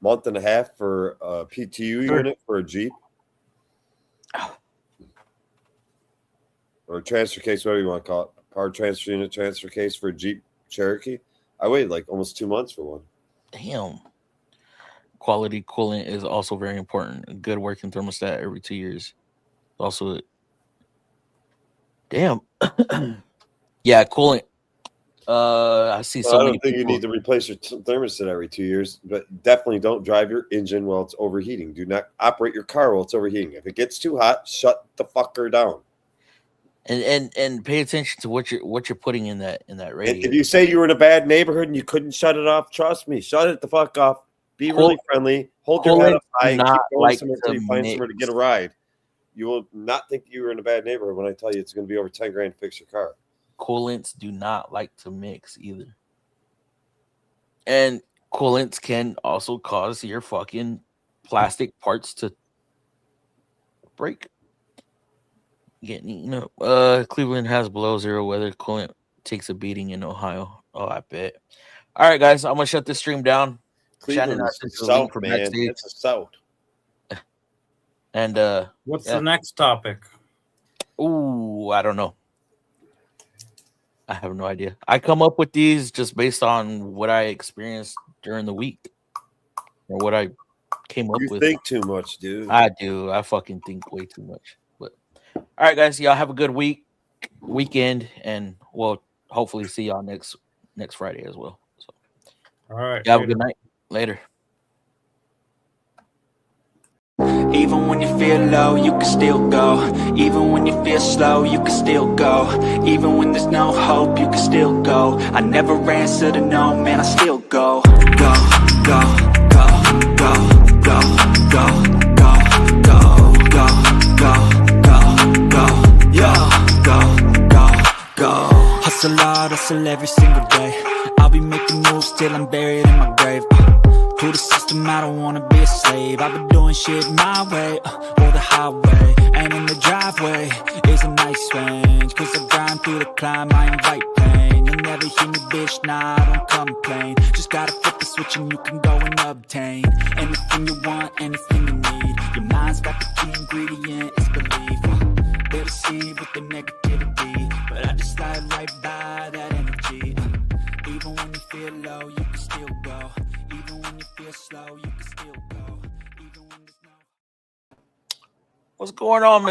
month and a half for a PTU unit for a Jeep. Or a transfer case, whatever you want to call it. Power transfer unit, transfer case for a Jeep Cherokee. I waited like almost 2 months for one. Damn. Quality coolant is also very important. A good working thermostat every 2 years. Also, damn. Yeah, coolant. I see so I many don't think you people. need to replace your thermostat every 2 years, but definitely don't drive your engine while it's overheating. Do not operate your car while it's overheating. If it gets too hot, shut the fucker down. And pay attention to what you're putting in that And radiator. if you say you were in a bad neighborhood and you couldn't shut it off, trust me, shut it the fuck off. Be really friendly. Hold your head up high and keep not going like somewhere until you to find somewhere to mix. get a ride. You will not think you were in a bad neighborhood when I tell you it's going to be over 10 grand to fix your car. Coolants do not like to mix either. And coolants can also cause your fucking plastic parts to break. Getting eaten up. Cleveland has below zero weather. Coolant takes a beating in Ohio. Oh, I bet. All right, guys, I'm gonna shut this stream down. Cleveland is the South, man. It's the South. And what's yeah. the next topic? Ooh, I don't know. I have no idea. I come up with these just based on what I experienced during the week or what I came up You with. think too much, dude. I do. I fucking think way too much. But all right, guys, y'all have a good weekend, and we'll hopefully see y'all next Friday as well. So, all right, y'all have a good night. Later. Even when you feel low, you can still go. Even when you feel slow, you can still go. Even when there's no hope, you can still go. I never answer to no, man, I still go. Go, go, go, go, go, go, go, go, go, go, go, go, go. Hustle hard, hustle every single day. I'll be making moves till I'm buried in my grave. To the system, I don't wanna be a slave. I've been doing shit my way, or the highway. And in the driveway is a nice range. Cause I grind through the climb, I invite pain. You'll never hear me, bitch, nah, I don't complain. Just gotta flip the switch and you can go and obtain anything you want, anything you need. Your mind's got the key ingredient, it's belief. They're deceived with the negativity, but I just slide right by that energy. Even when you feel low, you can still go. Even when you feel slow, you can still go. Even when there's no... What's going on, Miss?